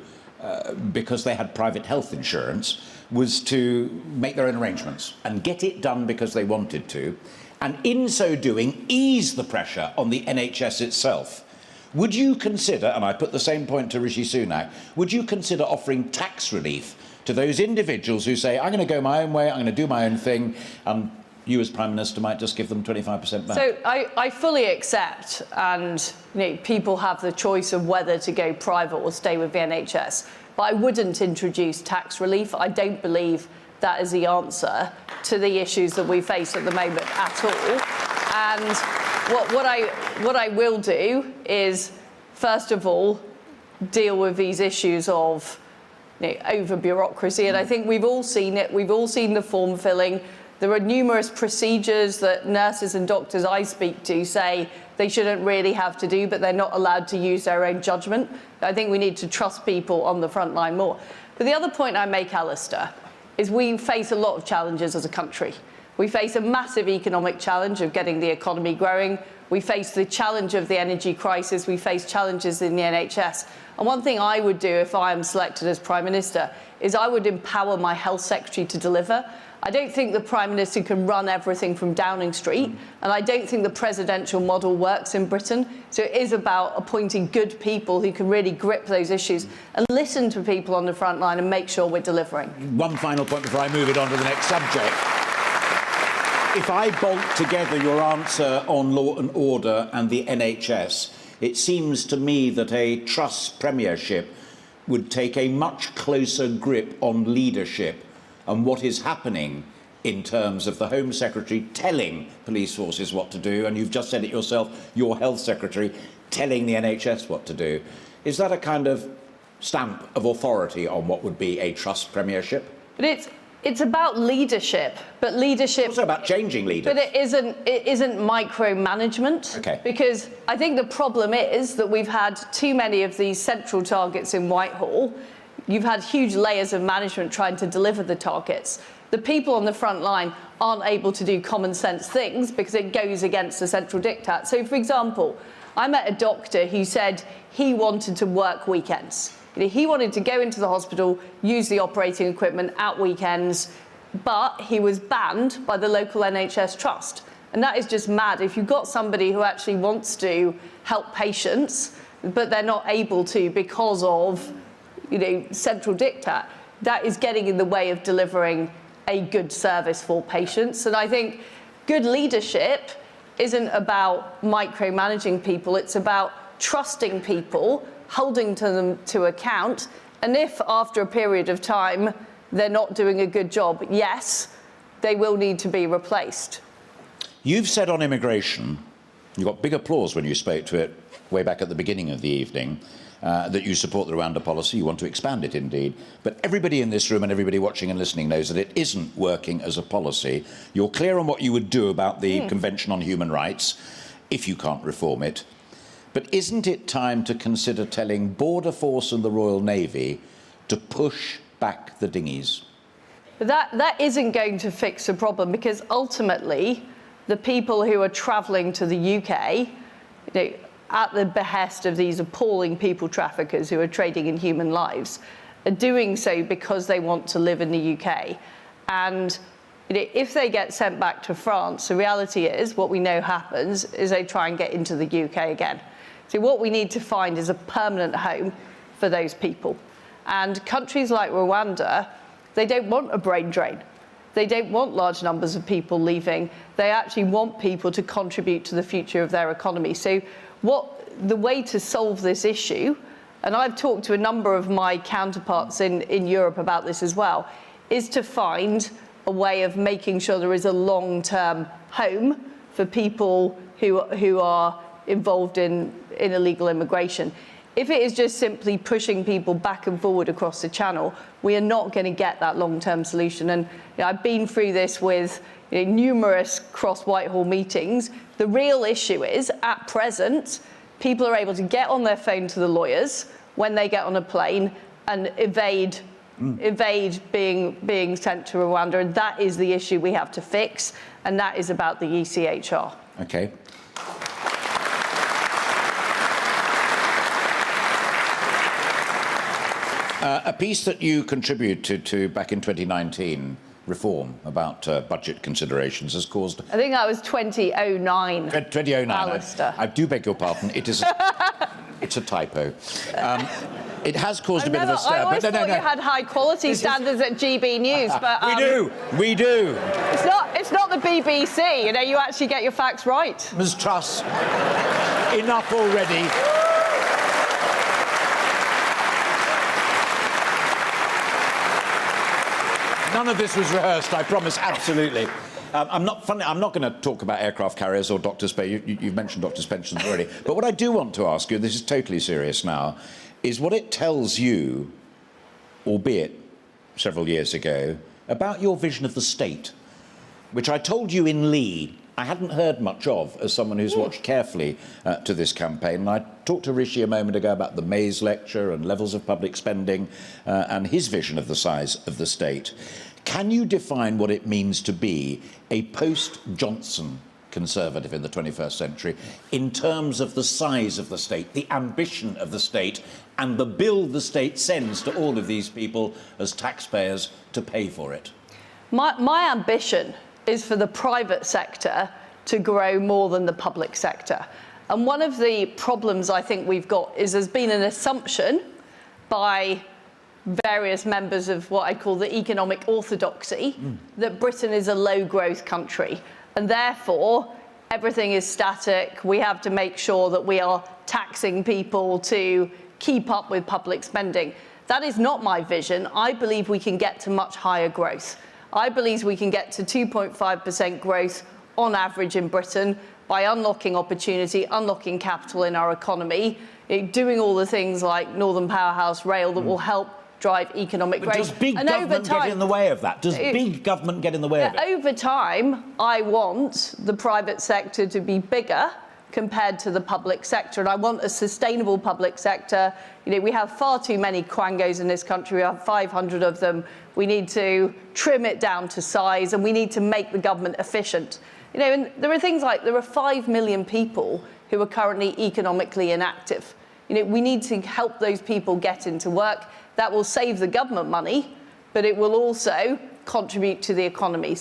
because they had private health insurance, was to make their own arrangements and get it done because they wanted to, and in so doing ease the pressure on the NHS itself. Would you consider, and I put the same point to Rishi Sunak, would you consider offering tax relief to those individuals who say, I'm going to go my own way, I'm going to do my own thing, and you as Prime Minister might just give them 25% back? So I fully accept, and people have the choice of whether to go private or stay with the NHS. But I wouldn't introduce tax relief. I don't believe that is the answer to the issues that we face at the moment at all. And what I will do is, first of all, deal with these issues of over bureaucracy. And I think we've all seen it. We've all seen the form filling. There are numerous procedures that nurses and doctors I speak to say they shouldn't really have to do, but they're not allowed to use their own judgment. I think we need to trust people on the front line more. But the other point I make, Alistair, is we face a lot of challenges as a country. We face a massive economic challenge of getting the economy growing. We face the challenge of the energy crisis. We face challenges in the NHS. And one thing I would do if I am selected as Prime Minister is I would empower my Health Secretary to deliver. I don't think the Prime Minister can run everything from Downing Street, and I don't think the presidential model works in Britain. So it is about appointing good people who can really grip those issues and listen to people on the front line and make sure we're delivering. One final point before I move it on to the next subject. If I bolt together your answer on law and order and the NHS, it seems to me that a Truss premiership would take a much closer grip on leadership and what is happening in terms of the Home Secretary telling police forces what to do, and you've just said it yourself, your Health Secretary telling the NHS what to do. Is that a kind of stamp of authority on what would be a Truss premiership? But it's about leadership, but leadership... It's also about changing leaders. But it isn't micromanagement. Okay. Because I think the problem is that we've had too many of these central targets in Whitehall. You've had huge layers of management trying to deliver the targets. The people on the front line aren't able to do common sense things because it goes against the central diktat. So, for example, I met a doctor who said he wanted to work weekends. He wanted to go into the hospital, use the operating equipment at weekends, but he was banned by the local NHS trust. And that is just mad. If you've got somebody who actually wants to help patients, but they're not able to because of central diktat, that is getting in the way of delivering a good service for patients. And I think good leadership isn't about micromanaging people, it's about trusting people, holding them to account, and if after a period of time they're not doing a good job, yes, they will need to be replaced. You've said on immigration, you got big applause when you spoke to it way back at the beginning of the evening, that you support the Rwanda policy, you want to expand it indeed. But everybody in this room and everybody watching and listening knows that it isn't working as a policy. You're clear on what you would do about the Convention on Human Rights, if you can't reform it. But isn't it time to consider telling Border Force and the Royal Navy to push back the dinghies? But that isn't going to fix the problem, because ultimately the people who are travelling to the UK, at the behest of these appalling people traffickers who are trading in human lives, are doing so because they want to live in the UK. And if they get sent back to France, the reality is what we know happens is they try and get into the UK again. So what we need to find is a permanent home for those people. And countries like Rwanda, they don't want a brain drain. They don't want large numbers of people leaving. They actually want people to contribute to the future of their economy. So the way to solve this issue, and I've talked to a number of my counterparts in Europe about this as well, is to find a way of making sure there is a long-term home for people who are involved in illegal immigration. If it is just simply pushing people back and forward across the channel, we are not going to get that long-term solution. And I've been through this with numerous cross-Whitehall meetings. The real issue is, at present, people are able to get on their phone to the lawyers when they get on a plane and evade being sent to Rwanda. And that is the issue we have to fix, and that is about the ECHR. Okay. A piece that you contributed to back in 2019, Reform, about budget considerations, has caused... I think that was 2009. 2009. Alistair. I do beg your pardon. It is... it's a typo. It has caused a bit of a stir. I always thought you had high quality standards at GBNews, but... We do. It's not the BBC, you actually get your facts right. Ms. Truss, enough already. None of this was rehearsed, I promise, absolutely. I'm not going to talk about aircraft carriers or doctors' pay. You've mentioned doctors' pensions already. But what I do want to ask you, this is totally serious now, is what it tells you, albeit several years ago, about your vision of the state, which I told you in Lee I hadn't heard much of as someone who's watched carefully to this campaign. And I talked to Rishi a moment ago about the Mays lecture and levels of public spending and his vision of the size of the state. Can you define what it means to be a post-Johnson Conservative in the 21st century in terms of the size of the state, the ambition of the state, and the bill the state sends to all of these people as taxpayers to pay for it? My ambition is for the private sector to grow more than the public sector. And one of the problems I think we've got is there's been an assumption by various members of what I call the economic orthodoxy that Britain is a low-growth country, and therefore everything is static. We have to make sure that we are taxing people to keep up with public spending. That is not my vision. I believe we can get to much higher growth. I believe we can get to 2.5% growth on average in Britain by unlocking opportunity, unlocking capital in our economy, doing all the things like Northern Powerhouse Rail that will help drive economic growth. Does big government get in the way of that? Does big government get in the way of it? Over time, I want the private sector to be bigger compared to the public sector, and I want a sustainable public sector. We have far too many quangos in this country. We have 500 of them. We need to trim it down to size, and we need to make the government efficient. And there are things like there are 5 million people who are currently economically inactive. We need to help those people get into work. That will save the government money, but it will also contribute to the economy.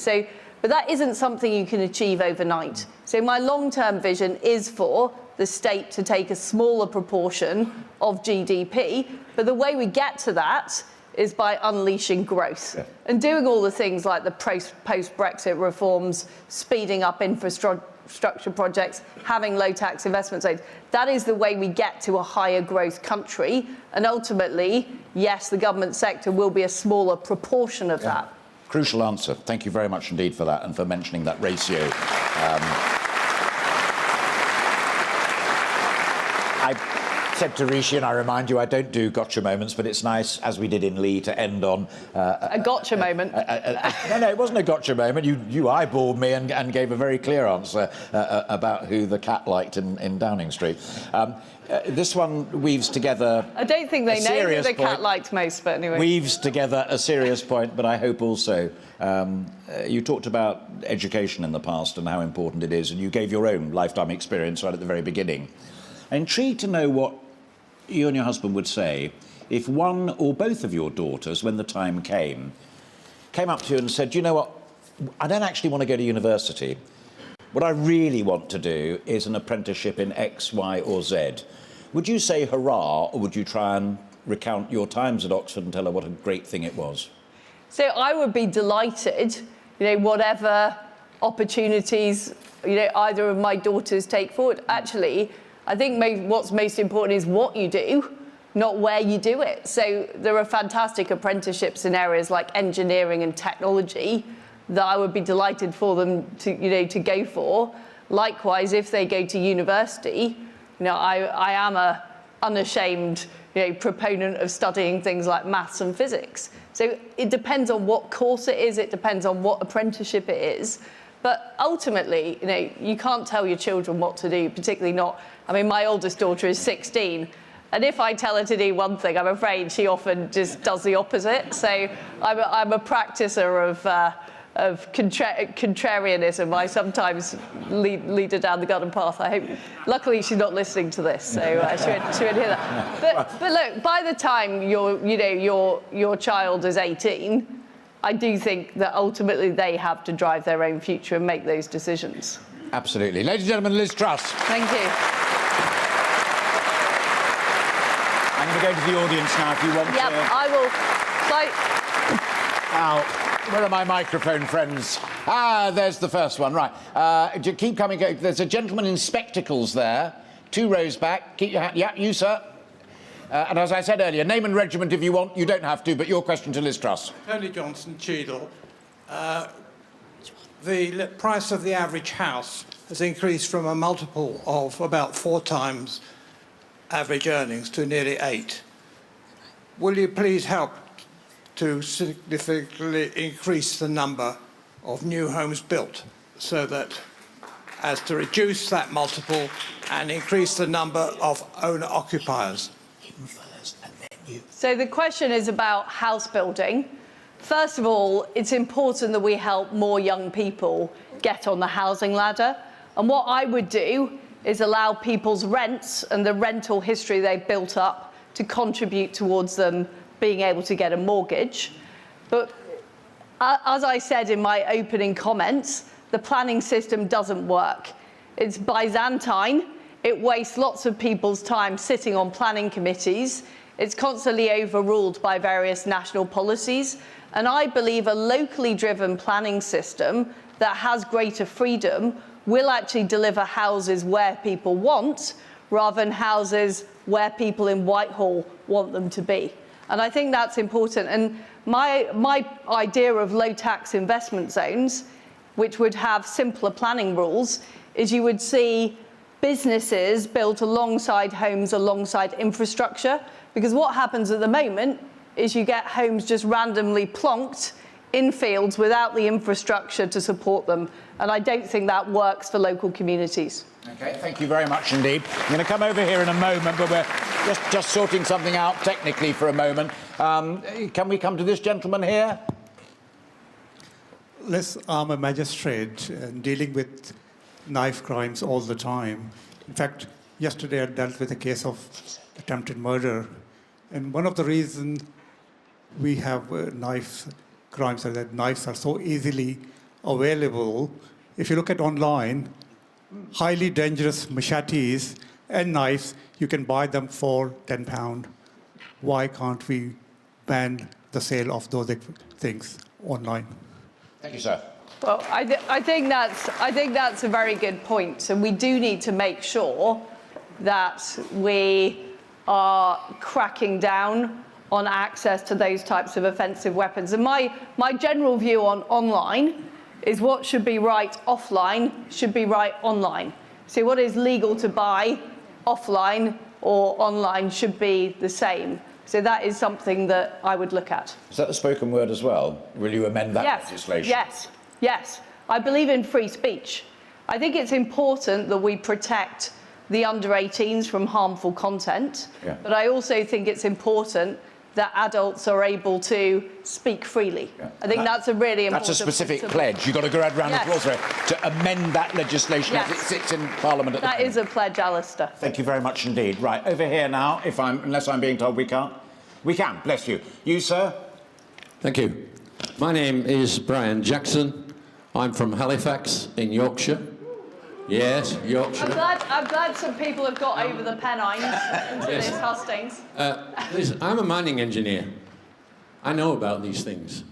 But that isn't something you can achieve overnight. So my long-term vision is for the state to take a smaller proportion of GDP, but the way we get to that is by unleashing growth and doing all the things like the post-Brexit reforms, speeding up infrastructure projects, having low-tax investment zones. That is the way we get to a higher growth country, and ultimately, yes, the government sector will be a smaller proportion of that. Crucial answer. Thank you very much indeed for that and for mentioning that ratio. I said to Rishi, and I remind you, I don't do gotcha moments, but it's nice, as we did in Lee, to end on... a gotcha moment. No, it wasn't a gotcha moment. You eyeballed me and gave a very clear answer about who the cat liked in Downing Street. This one weaves together... I don't think they know who the cat liked most, but anyway. Weaves together a serious point, but I hope also... you talked about education in the past and how important it is, and you gave your own lifetime experience right at the very beginning. I'm intrigued to know what you and your husband would say if one or both of your daughters, when the time came up to you and said, you know what, I don't actually want to go to university. What I really want to do is an apprenticeship in X, Y or Z. Would you say hurrah, or would you try and recount your times at Oxford and tell her what a great thing it was? So I would be delighted, whatever opportunities, either of my daughters take forward. Actually, I think what's most important is what you do, not where you do it. So there are fantastic apprenticeships in areas like engineering and technology that I would be delighted for them to go for. Likewise, if they go to university, I am a unashamed proponent of studying things like maths and physics. So it depends on what course it is, it depends on what apprenticeship it is. But ultimately, you can't tell your children what to do, particularly not. I mean, my oldest daughter is 16, and if I tell her to do one thing, I'm afraid she often just does the opposite. So I'm a practicer of contrarianism. I sometimes lead her down the garden path. I hope. Luckily, she's not listening to this, so she won't hear that. But look, by the time your child is 18, I do think that ultimately they have to drive their own future and make those decisions. Absolutely. Ladies and gentlemen, Liz Truss. Thank you. I'm going to go to the audience now if you want to... Yep, I will. Now, where are my microphone friends? There's the first one. Right. Keep coming. There's a gentleman in spectacles there. 2 rows back. Keep your hand... Yeah, you, sir. And as I said earlier, name and regiment if you want. You don't have to, but your question to Liz Truss. Tony Johnston, Cheadle. The price of the average house has increased from a multiple of about 4 times average earnings to nearly 8. Will you please help to significantly increase the number of new homes built so that as to reduce that multiple and increase the number of owner-occupiers? So the question is about house building. First of all, it's important that we help more young people get on the housing ladder. And what I would do is allow people's rents and the rental history they've built up to contribute towards them being able to get a mortgage. But as I said in my opening comments, the planning system doesn't work. It's Byzantine. It wastes lots of people's time sitting on planning committees. It's constantly overruled by various national policies. And I believe a locally driven planning system that has greater freedom will actually deliver houses where people want, rather than houses where people in Whitehall want them to be. And I think that's important. And my idea of low-tax investment zones, which would have simpler planning rules, is you would see businesses built alongside homes, alongside infrastructure. Because what happens at the moment is you get homes just randomly plonked in fields without the infrastructure to support them. And I don't think that works for local communities. OK, thank you very much indeed. I'm going to come over here in a moment, but we're just sorting something out technically for a moment. Can we come to this gentleman here? Liz, I'm a magistrate and dealing with knife crimes all the time. In fact, yesterday I dealt with a case of attempted murder. And one of the reasons we have knife crimes is that knives are so easily available. If you look at online, highly dangerous machetes and knives, you can buy them for £10. Why can't we ban the sale of those things online? Thank you, sir. Well, I think that's a very good point. And we do need to make sure that we are cracking down on access to those types of offensive weapons. And my general view on online is what should be right offline should be right online. So what is legal to buy offline or online should be the same. So that is something that I would look at. Is that the spoken word as well? Will you amend that legislation? Yes, yes. I believe in free speech. I think it's important that we protect the under 18s from harmful content, but I also think it's important that adults are able to speak freely. I think that's a really important... That's a specific pledge. You've got to go round the applause for it, to amend that legislation as it sits in Parliament at the moment. That is a pledge, Alistair. Thank you very much indeed. Right, over here now, unless I'm being told we can't. We can, bless you. You, sir? Thank you. My name is Brian Jackson. I'm from Halifax in Yorkshire. Yes, Yorkshire. I'm glad some people have got over the Pennines into this hustings. Listen, I'm a mining engineer. I know about these things.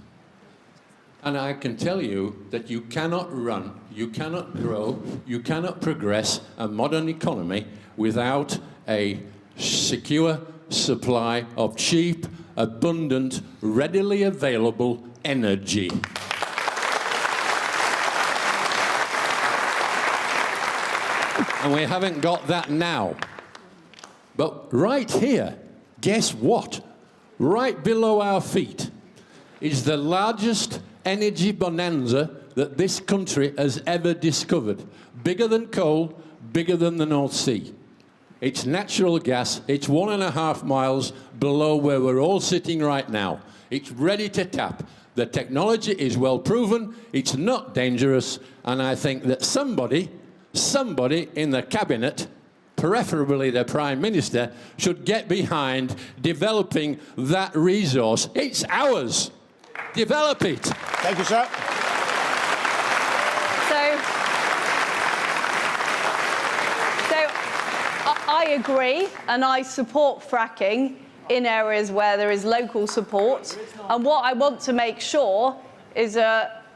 And I can tell you that you cannot run, you cannot grow, you cannot progress a modern economy without a secure supply of cheap, abundant, readily available energy. And we haven't got that now. But right here, guess what? Right below our feet is the largest energy bonanza that this country has ever discovered. Bigger than coal, bigger than the North Sea. It's natural gas. It's 1.5 miles below where we're all sitting right now. It's ready to tap. The technology is well proven. It's not dangerous. And I think that somebody in the cabinet, preferably the Prime Minister, should get behind developing that resource. It's ours. Develop it. Thank you, sir. I agree, and I support fracking in areas where there is local support. And what I want to make sure is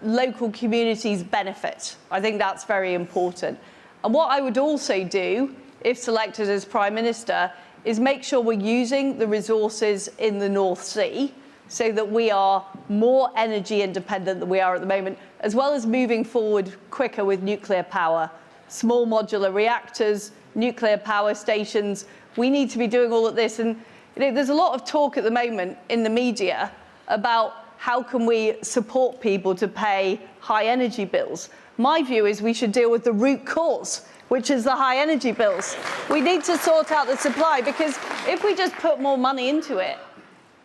local communities benefit. I think that's very important. And what I would also do, if selected as Prime Minister, is make sure we're using the resources in the North Sea so that we are more energy independent than we are at the moment, as well as moving forward quicker with nuclear power, small modular reactors, nuclear power stations. We need to be doing all of this. And there's a lot of talk at the moment in the media about how can we support people to pay high energy bills. My view is we should deal with the root cause, which is the high energy bills. We need to sort out the supply, because if we just put more money into it,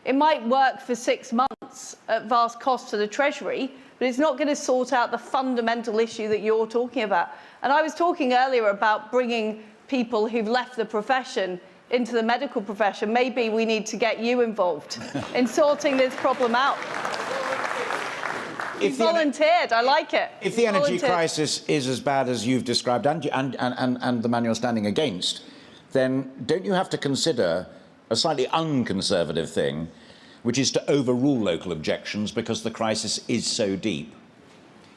it might work for 6 months at vast cost to the Treasury, but it's not going to sort out the fundamental issue that you're talking about. And I was talking earlier about bringing people who've left the profession into the medical profession. Maybe we need to get you involved in sorting this problem out. You volunteered. I like it. If the energy crisis is as bad as you've described and the man you're standing against, then don't you have to consider a slightly unconservative thing, which is to overrule local objections because the crisis is so deep?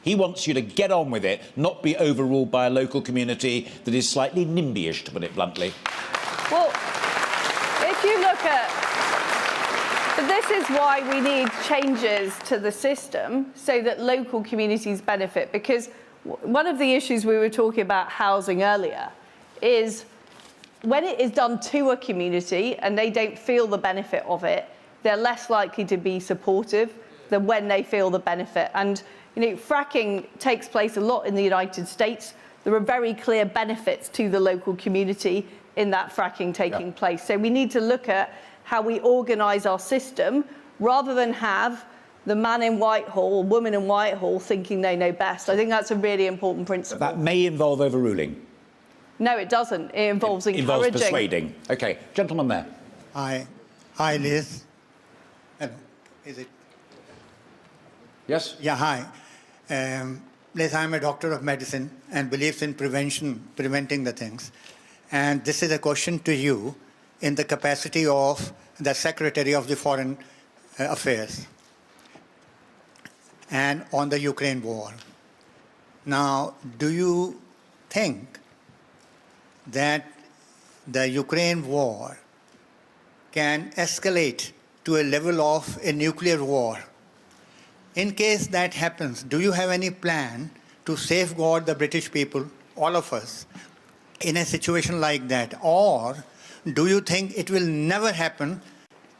He wants you to get on with it, not be overruled by a local community that is slightly NIMBY-ish, to put it bluntly. Well, if you look at... This is why we need changes to the system so that local communities benefit, because one of the issues we were talking about housing earlier is when it is done to a community and they don't feel the benefit of it, they're less likely to be supportive than when they feel the benefit. And fracking takes place a lot in the United States. There are very clear benefits to the local community in that fracking taking place. So we need to look at how we organise our system rather than have the man in Whitehall or woman in Whitehall thinking they know best. I think that's a really important principle. That may involve overruling. No, it doesn't. It involves encouraging. It involves persuading. OK. Gentleman there. Hi, Liz. Hello. Is it? Yes? Yeah, hi. Liz, I'm a doctor of medicine and believes in preventing the things. And this is a question to you in the capacity of the Secretary of the Foreign Affairs and on the Ukraine war. Now, do you think that the Ukraine war can escalate to a level of a nuclear war? In case that happens, do you have any plan to safeguard the British people, all of us, in a situation like that? Or do you think it will never happen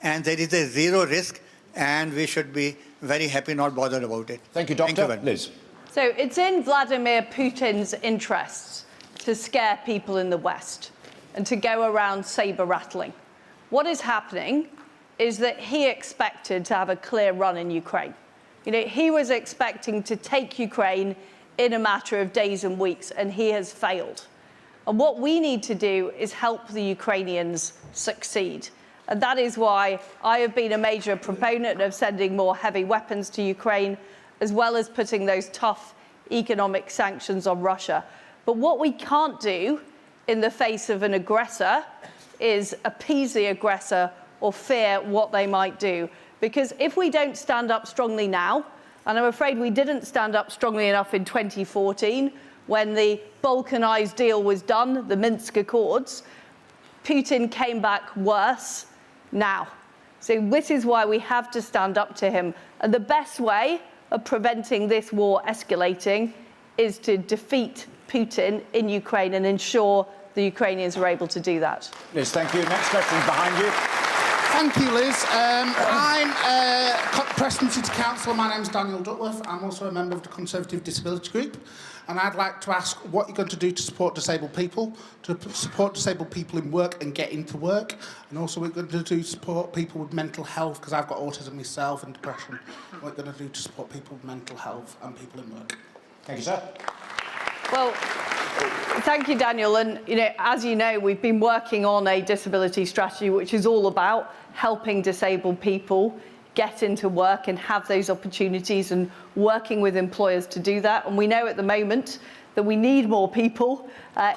and there is a zero risk and we should be very happy, not bothered about it? Thank you, Doctor. Thank you, Liz. So it's in Vladimir Putin's interests to scare people in the West and to go around saber-rattling. What is happening is that he expected to have a clear run in Ukraine. You know, he was expecting to take Ukraine in a matter of days and weeks, and he has failed. And what we need to do is help the Ukrainians succeed. And that is why I have been a major proponent of sending more heavy weapons to Ukraine, as well as putting those tough economic sanctions on Russia. But what we can't do in the face of an aggressor is appease the aggressor or fear what they might do. Because if we don't stand up strongly now, and I'm afraid we didn't stand up strongly enough in 2014 when the Balkanized deal was done, the Minsk Accords, Putin came back worse now. So this is why we have to stand up to him. And the best way of preventing this war escalating is to defeat Putin in Ukraine and ensure the Ukrainians are able to do that. Liz, thank you. Next question is behind you. Thank you, Liz. I'm Preston City Councillor. My name's Daniel Duckworth. I'm also a member of the Conservative Disability Group. And I'd like to ask what you're going to do to support disabled people in work and get into work. And also what you're going to do to support people with mental health, because I've got autism myself and depression. What you're going to do to support people with mental health and people in work. Thank you, sir. Well, thank you, Daniel. And, you know, as you know, we've been working on a disability strategy which is all about helping disabled people get into work and have those opportunities and working with employers to do that. And we know at the moment that we need more people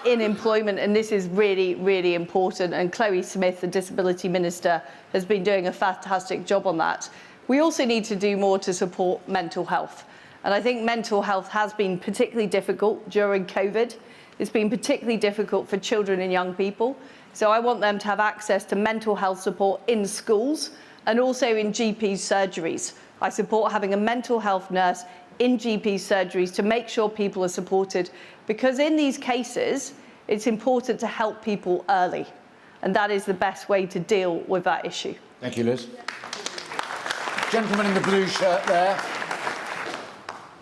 in employment, and this is really, really important. And Chloe Smith, the Disability Minister, has been doing a fantastic job on that. We also need to do more to support mental health. And I think mental health has been particularly difficult during COVID. It's been particularly difficult for children and young people. So I want them to have access to mental health support in schools and also in GP surgeries. I support having a mental health nurse in GP surgeries to make sure people are supported, because in these cases, it's important to help people early. And that is the best way to deal with that issue. Thank you, Liz. Gentleman in the blue shirt there.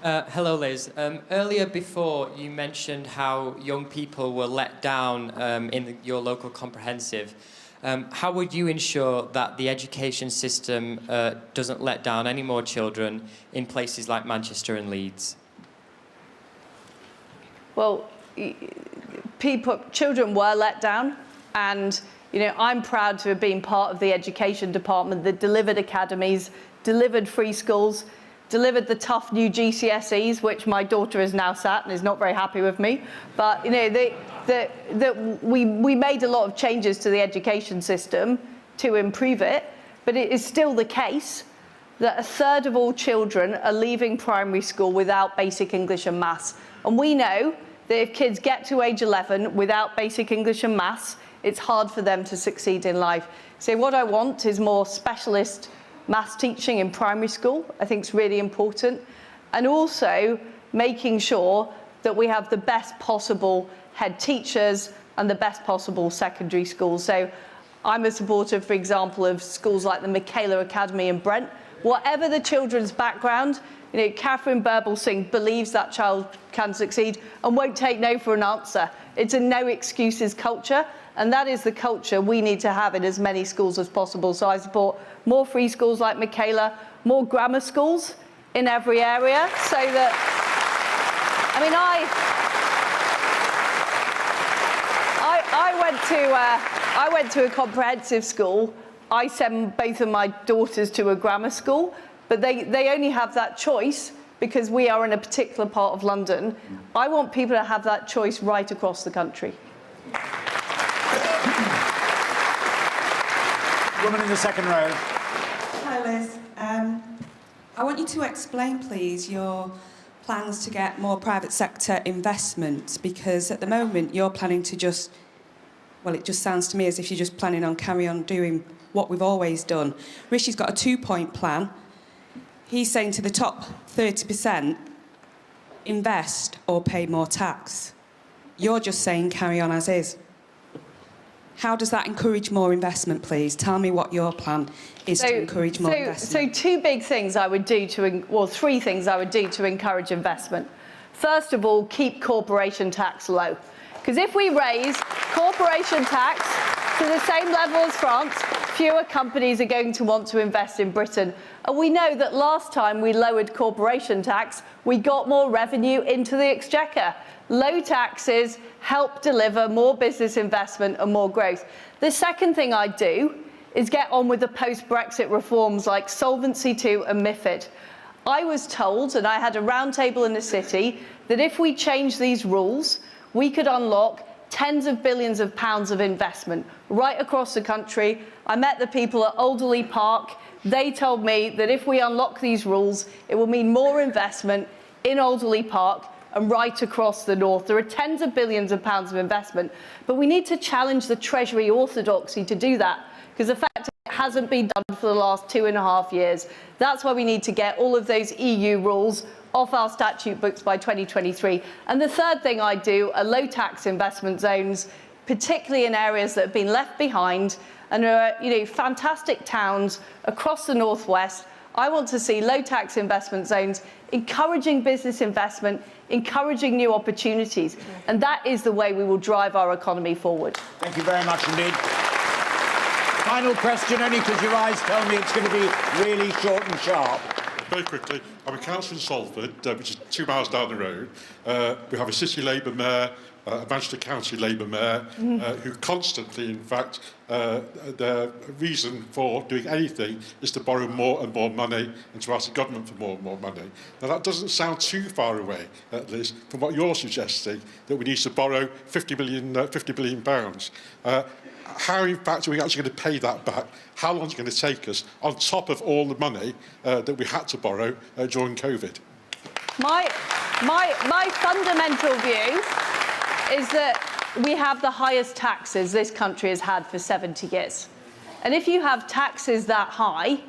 Hello, Liz. Earlier before, you mentioned how young people were let down in your local comprehensive. How would you ensure that the education system doesn't let down any more children in places like Manchester and Leeds? Well, children were let down, and you know, I'm proud to have been part of the education department that delivered academies, delivered free schools, delivered the tough new GCSEs, which my daughter is now sat and is not very happy with me. But you know, we made a lot of changes to the education system to improve it, but it is still the case that a third of all children are leaving primary school without basic English and maths. And we know that if kids get to age 11 without basic English and maths, it's hard for them to succeed in life. So what I want is more specialist maths teaching in primary school. I think it's really important. And also making sure that we have the best possible head teachers and the best possible secondary schools. So I'm a supporter, for example, of schools like the Michaela Academy in Brent. Whatever the children's background, you know, Catherine Burble-Singh believes that child can succeed and won't take no for an answer. It's a no excuses culture, and that is the culture we need to have in as many schools as possible. So I support more free schools like Michaela, more grammar schools in every area, so that, I mean, I went to a comprehensive school. I send both of my daughters to a grammar school, but they only have that choice because we are in a particular part of London. I want people to have that choice right across the country. Woman in the second row. Hi, Liz. I want you to explain, please, your plans to get more private sector investment, because at the moment you're planning to just, well, it just sounds to me as if you're just planning on carry on doing what we've always done. Rishi's got a 2-point plan. He's saying to the top 30%, invest or pay more tax. You're just saying carry on as is. How does that encourage more investment, please? Tell me what your plan is to encourage more investment. So two big things I would do three things I would do to encourage investment. First of all, keep corporation tax low. Because if we raise corporation tax to the same level as France, fewer companies are going to want to invest in Britain. And we know that last time we lowered corporation tax, we got more revenue into the exchequer. Low taxes help deliver more business investment and more growth. The second thing I'd do is get on with the post-Brexit reforms like Solvency II and MiFID. I was told, and I had a roundtable in the city, that if we change these rules, we could unlock tens of billions of pounds of investment right across the country. I met the people at Alderley Park. They told me that if we unlock these rules, it will mean more investment in Alderley Park and right across the north. There are tens of billions of pounds of investment, but we need to challenge the Treasury orthodoxy to do that, because the fact it hasn't been done for the last 2.5 years. That's why we need to get all of those EU rules off our statute books by 2023. And the third thing I do are low tax investment zones, particularly in areas that have been left behind, and there are fantastic towns across the northwest. I want to see low tax investment zones, encouraging business investment, encouraging new opportunities. And that is the way we will drive our economy forward. Thank you very much indeed. Final question, only because your eyes tell me it's going to be really short and sharp. Very quickly, I'm a councillor in Salford, which is 2 miles down the road. We have a city Labour mayor, a Manchester County Labour mayor, who constantly, in fact, their reason for doing anything is to borrow more and more money and to ask the government for more and more money. Now, that doesn't sound too far away, Liz, from what you're suggesting, that we need to borrow £50 billion. How, in fact, are we actually going to pay that back? How long is it going to take us, on top of all the money that we had to borrow during COVID? My fundamental view is that we have the highest taxes this country has had for 70 years. And if you have taxes that high,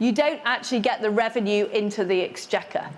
you don't actually get the revenue into the exchequer.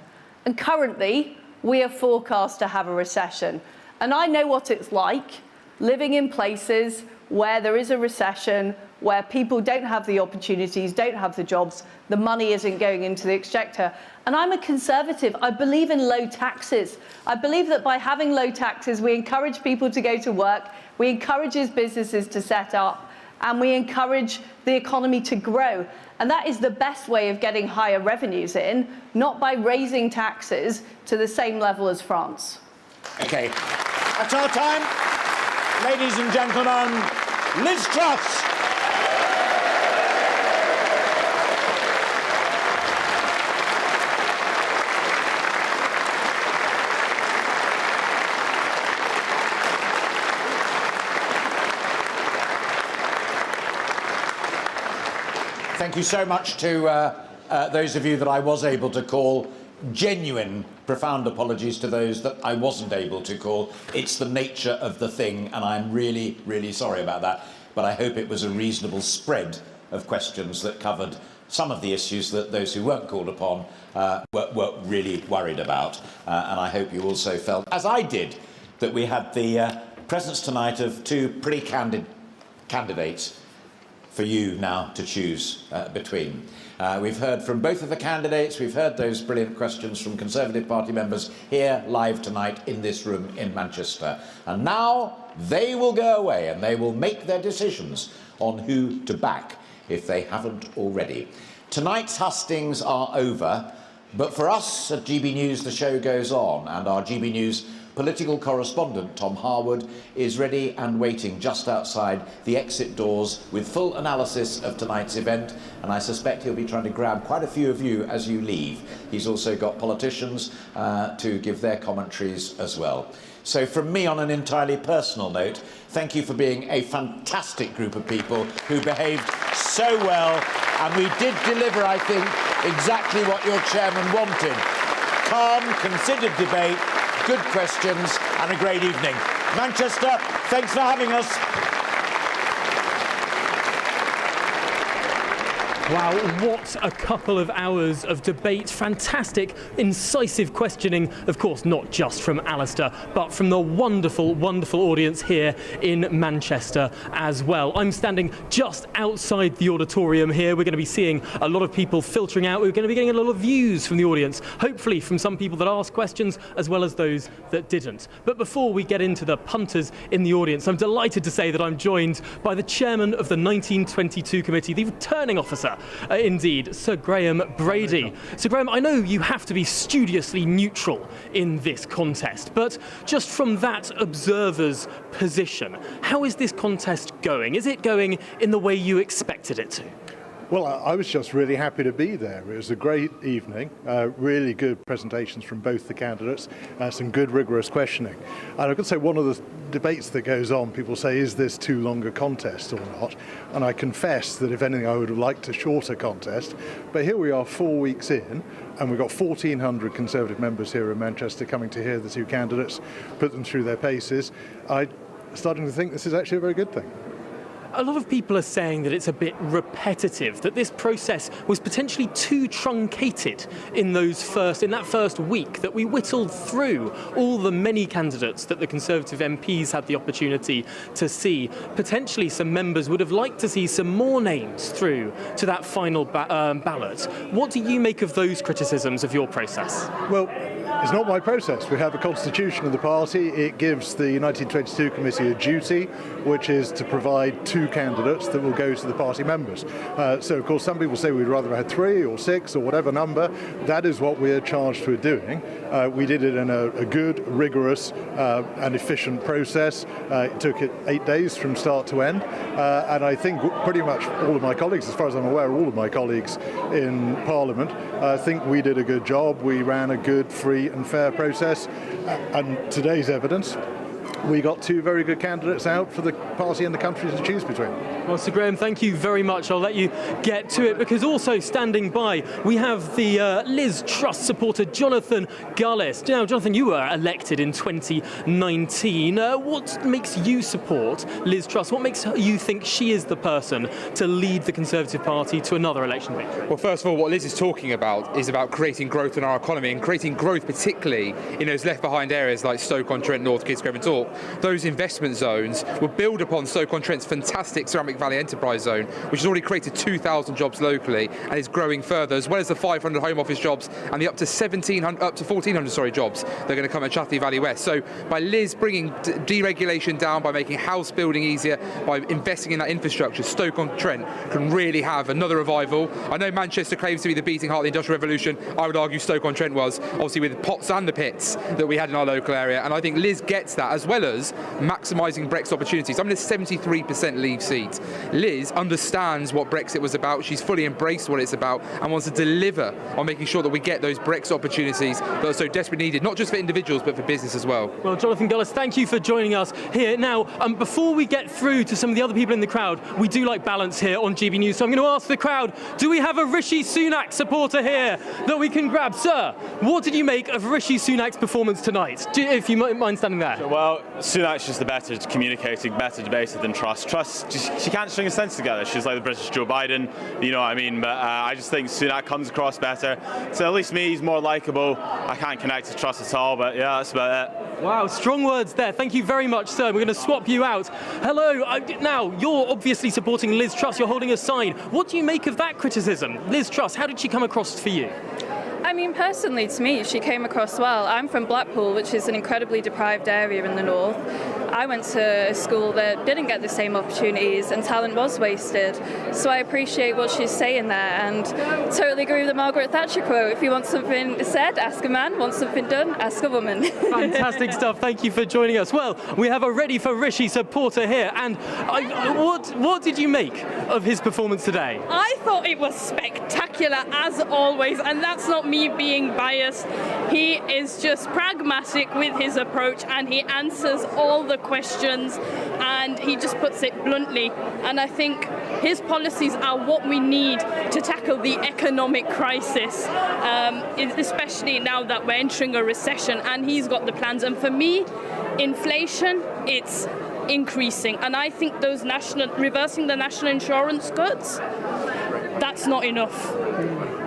And currently, we are forecast to have a recession. And I know what it's like living in places where there is a recession, where people don't have the opportunities, don't have the jobs, the money isn't going into the exchequer. And I'm a conservative. I believe in low taxes. I believe that by having low taxes, we encourage people to go to work, we encourage businesses to set up, and we encourage the economy to grow. And that is the best way of getting higher revenues in, not by raising taxes to the same level as France. OK. That's our time. Ladies and gentlemen, Liz Truss. Thank you so much to those of you that I was able to call. Genuine, profound apologies to those that I wasn't able to call. It's the nature of the thing, and I'm really, really sorry about that. But I hope it was a reasonable spread of questions that covered some of the issues that those who weren't called upon were really worried about. And I hope you also felt, as I did, that we had the presence tonight of two pretty candid candidates for you now to choose between. We've heard from both of the candidates. We've heard those brilliant questions from Conservative Party members here live tonight in this room in Manchester. And now they will go away and they will make their decisions on who to back if they haven't already. Tonight's hustings are over, but for us at GB News, the show goes on, and our GB News political correspondent, Tom Harwood, is ready and waiting just outside the exit doors with full analysis of tonight's event, and I suspect he'll be trying to grab quite a few of you as you leave. He's also got politicians to give their commentaries as well. So from me, on an entirely personal note, thank you for being a fantastic group of people who behaved so well, and we did deliver, I think, exactly what your chairman wanted. Calm, considered debate, good questions, and a great evening. Manchester, thanks for having us. Wow, what a couple of hours of debate. Fantastic, incisive questioning, of course, not just from Alistair, but from the wonderful, wonderful audience here in Manchester as well. I'm standing just outside the auditorium here. We're going to be seeing a lot of people filtering out. We're going to be getting a lot of views from the audience, hopefully from some people that asked questions as well as those that didn't. But before we get into the punters in the audience, I'm delighted to say that I'm joined by the chairman of the 1922 committee, the returning officer, indeed, Sir Graham Brady. Sir Graham, I know you have to be studiously neutral in this contest, but just from that observer's position, how is this contest going? Is it going in the way you expected it to? Well, I was just really happy to be there. It was a great evening, really good presentations from both the candidates, some good rigorous questioning. And I could say one of the debates that goes on, people say, is this too long a contest or not? And I confess that if anything, I would have liked a shorter contest. But here we are 4 weeks in, and we've got 1,400 Conservative members here in Manchester coming to hear the two candidates, put them through their paces. I'm starting to think this is actually a very good thing. A lot of people are saying that it's a bit repetitive, that this process was potentially too truncated in that first week, that we whittled through all the many candidates that the Conservative MPs had the opportunity to see. Potentially some members would have liked to see some more names through to that final ballot. What do you make of those criticisms of your process? Well, it's not my process. We have a constitution of the party. It gives the 1922 committee a duty, which is to provide two candidates that will go to the party members. So, of course, some people say we'd rather have had 3 or 6 or whatever number. That is what we're charged with doing. We did it in a good, rigorous and efficient process. It took 8 days from start to end. And I think pretty much all of my colleagues, as far as I'm aware, all of my colleagues in Parliament, think we did a good job. We ran a good, free and fair process. And today's evidence, we got 2 very good candidates out for the party and the country to choose between. Well, Sir Graham, thank you very much. I'll let you get to it, because also standing by, we have the Liz Truss supporter, Jonathan Gullis. Now, Jonathan, you were elected in 2019. What makes you support Liz Truss? What makes you think she is the person to lead the Conservative Party to another election victory? Well, first of all, what Liz is talking about is about creating growth in our economy, and creating growth particularly in those left-behind areas like Stoke-on-Trent, North Kidsgrove and Torp. Those investment zones will build upon Stoke-on-Trent's fantastic Ceramic Valley Enterprise Zone, which has already created 2,000 jobs locally and is growing further, as well as the 500 Home Office jobs and the up to 1,400 jobs that are going to come at Chatham Valley West. So by Liz bringing deregulation down, by making house building easier, by investing in that infrastructure, Stoke-on-Trent can really have another revival. I know Manchester claims to be the beating heart of the Industrial Revolution. I would argue Stoke-on-Trent was, obviously with the pots and the pits that we had in our local area, and I think Liz gets that, as well as maximising Brexit opportunities. I'm in a 73% Leave seat. Liz understands what Brexit was about. She's fully embraced what it's about and wants to deliver on making sure that we get those Brexit opportunities that are so desperately needed, not just for individuals but for business as well. Well, Jonathan Gullis, thank you for joining us here. Now, before we get through to some of the other people in the crowd, we do like balance here on GB News, so I'm going to ask the crowd, do we have a Rishi Sunak supporter here that we can grab? Sir, what did you make of Rishi Sunak's performance tonight? If you mind standing there. Well, Sunak's just the better communicating, better debater than Truss. Truss, she can't string a sentence together. She's like the British Joe Biden, you know what I mean? But I just think Sunak comes across better. So at least me, he's more likeable. I can't connect to Truss at all, but yeah, that's about it. Wow, strong words there. Thank you very much, sir. We're going to swap you out. Hello. Now, you're obviously supporting Liz Truss. You're holding a sign. What do you make of that criticism? Liz Truss, how did she come across for you? I mean, personally, to me, she came across well. I'm from Blackpool, which is an incredibly deprived area in the north. I went to a school that didn't get the same opportunities and talent was wasted. So I appreciate what she's saying there and totally agree with the Margaret Thatcher quote. If you want something said, ask a man. Want something done, ask a woman. Fantastic stuff. Thank you for joining us. Well, we have a Ready for Rishi supporter here. And what did you make of his performance today? I thought it was spectacular, as always. And that's not me being biased. He is just pragmatic with his approach and he answers all the questions and he just puts it bluntly. And I think his policies are what we need to tackle the economic crisis, especially now that we're entering a recession, and he's got the plans. And for me, inflation, it's increasing. And I think those reversing the national insurance cuts, that that's not enough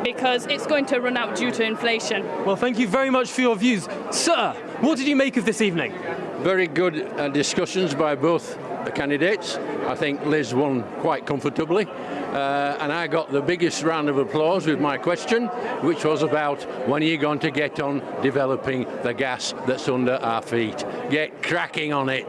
because it's going to run out due to inflation. Well, thank you very much for your views. Sir, what did you make of this evening? Very good discussions by both candidates. I think Liz won quite comfortably. And I got the biggest round of applause with my question, which was about when are you going to get on developing the gas that's under our feet? Get cracking on it.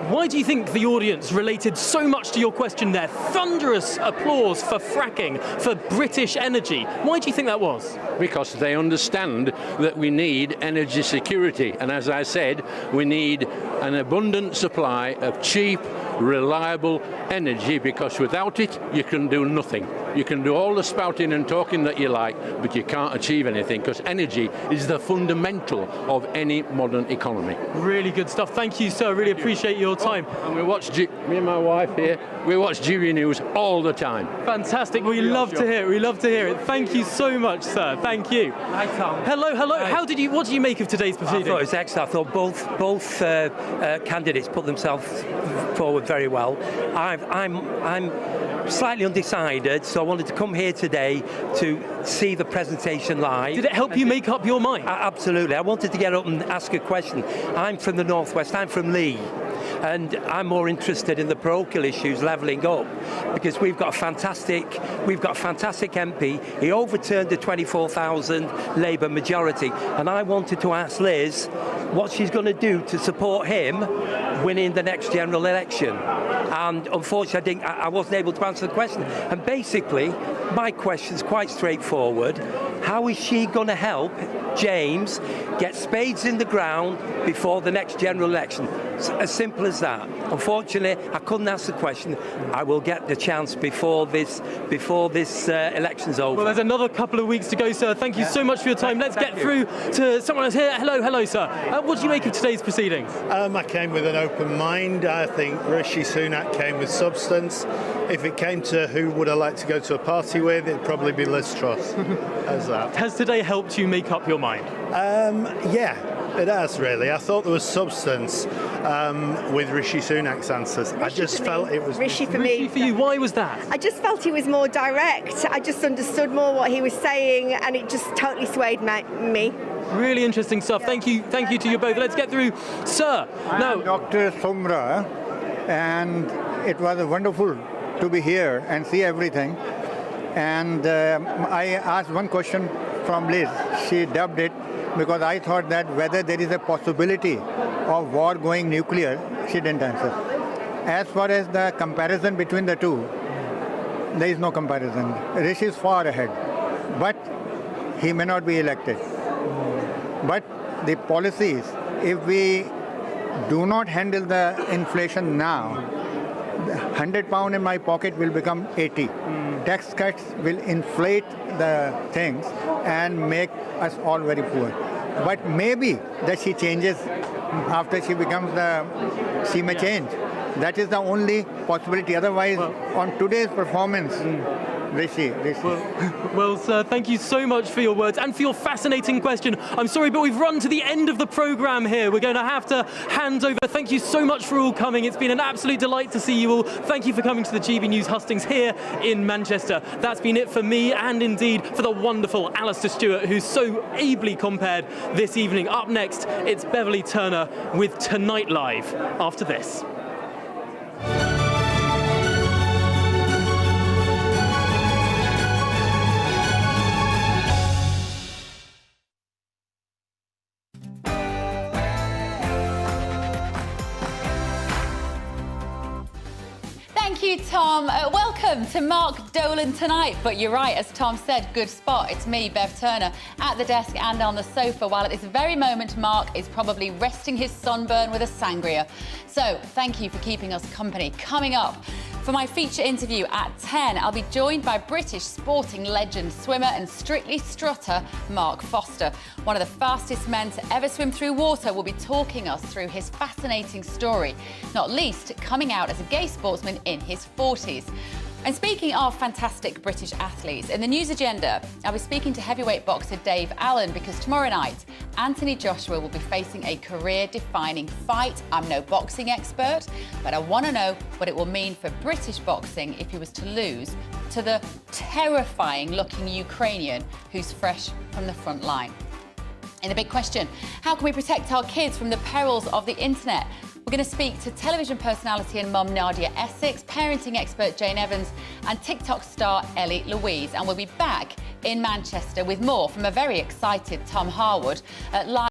Why do you think the audience related so much to your question there? Thunderous applause for fracking, for British energy. Why do you think that was? Because they understand that we need energy security. And as I said, we need an abundant supply of cheap, reliable energy, because without it, you can do nothing. You can do all the spouting and talking that you like, but you can't achieve anything, because energy is the fundamental of any modern economy. Really good stuff. Thank you, sir. Really appreciate your time. And we watch, me and my wife here, we watch GBNews all the time. Fantastic. We love to hear it. We love to hear it. Thank you so much, sir. Thank you. Hi, Tom. Hello, hello. Hi. What did you make of today's proceeding? I thought it was excellent. I thought both candidates put themselves forward very well. I'm slightly undecided, so I wanted to come here today to see the presentation live. Did it help you make up your mind? Absolutely. I wanted to get up and ask a question. I'm from the Northwest. I'm from Lee. And I'm more interested in the parochial issues levelling up, because we've got a fantastic MP. He overturned the 24,000 Labour majority, and I wanted to ask Liz what she's going to do to support him winning the next general election. And unfortunately, I wasn't able to answer the question. And basically, my question's quite straightforward. How is she going to help James get spades in the ground before the next general election? It's as simple as that. Unfortunately, I couldn't ask the question. I will get the chance before this election's over. Well, there's another couple of weeks to go, sir. Thank you so much for your time. Let's get through to someone else here. Hello, sir. What do you make of today's proceedings? I came with an open mind. I think Rishi Sunak came with substance. If it came to who would I like to go to a party with, it'd probably be Liz Truss. How's that? Has today helped you make up your mind? Yeah, it has really. I thought there was substance with Rishi Sunak's answers. I just felt it was... Rishi for me. Rishi for you, why was that? I just felt he was more direct. I just understood more what he was saying, and it just totally swayed me. Really interesting stuff. Thank you to you both. Let's get through. Sir, I'm Dr. Sumra, and it was wonderful to be here and see everything. And I asked one question from Liz. She dubbed it because I thought that whether there is a possibility of war going nuclear, she didn't answer. As far as the comparison between the two, there is no comparison. Rishi is far ahead, but he may not be elected. But the policies, if we do not handle the inflation now, £100 in my pocket will become 80. Tax cuts will inflate the things and make us all very poor. But maybe that she changes after she becomes she may change. That is the only possibility. Otherwise, on today's performance, Rishi. Well, sir, thank you so much for your words and for your fascinating question. I'm sorry, but we've run to the end of the programme here. We're going to have to hand over. Thank you so much for all coming. It's been an absolute delight to see you all. Thank you for coming to the GB News hustings here in Manchester. That's been it for me, and indeed for the wonderful Alistair Stewart, who's so ably compared this evening. Up next, it's Beverly Turner with Tonight Live after this. Thank you, Tom. Welcome to Mark Dolan tonight. But you're right, as Tom said, good spot. It's me, Bev Turner, at the desk and on the sofa, while at this very moment, Mark is probably resting his sunburn with a sangria. So thank you for keeping us company. Coming up, for my feature interview at 10, I'll be joined by British sporting legend, swimmer and Strictly Strutter, Mark Foster. One of the fastest men to ever swim through water will be talking us through his fascinating story, not least coming out as a gay sportsman in his 40s. And speaking of fantastic British athletes, in the news agenda, I'll be speaking to heavyweight boxer Dave Allen because tomorrow night, Anthony Joshua will be facing a career-defining fight. I'm no boxing expert, but I want to know what it will mean for British boxing if he was to lose to the terrifying-looking Ukrainian who's fresh from the front line. And the big question, how can we protect our kids from the perils of the internet? We're going to speak to television personality and mum Nadia Essex, parenting expert Jane Evans and TikTok star Ellie Louise. And we'll be back in Manchester with more from a very excited Tom Harwood at live.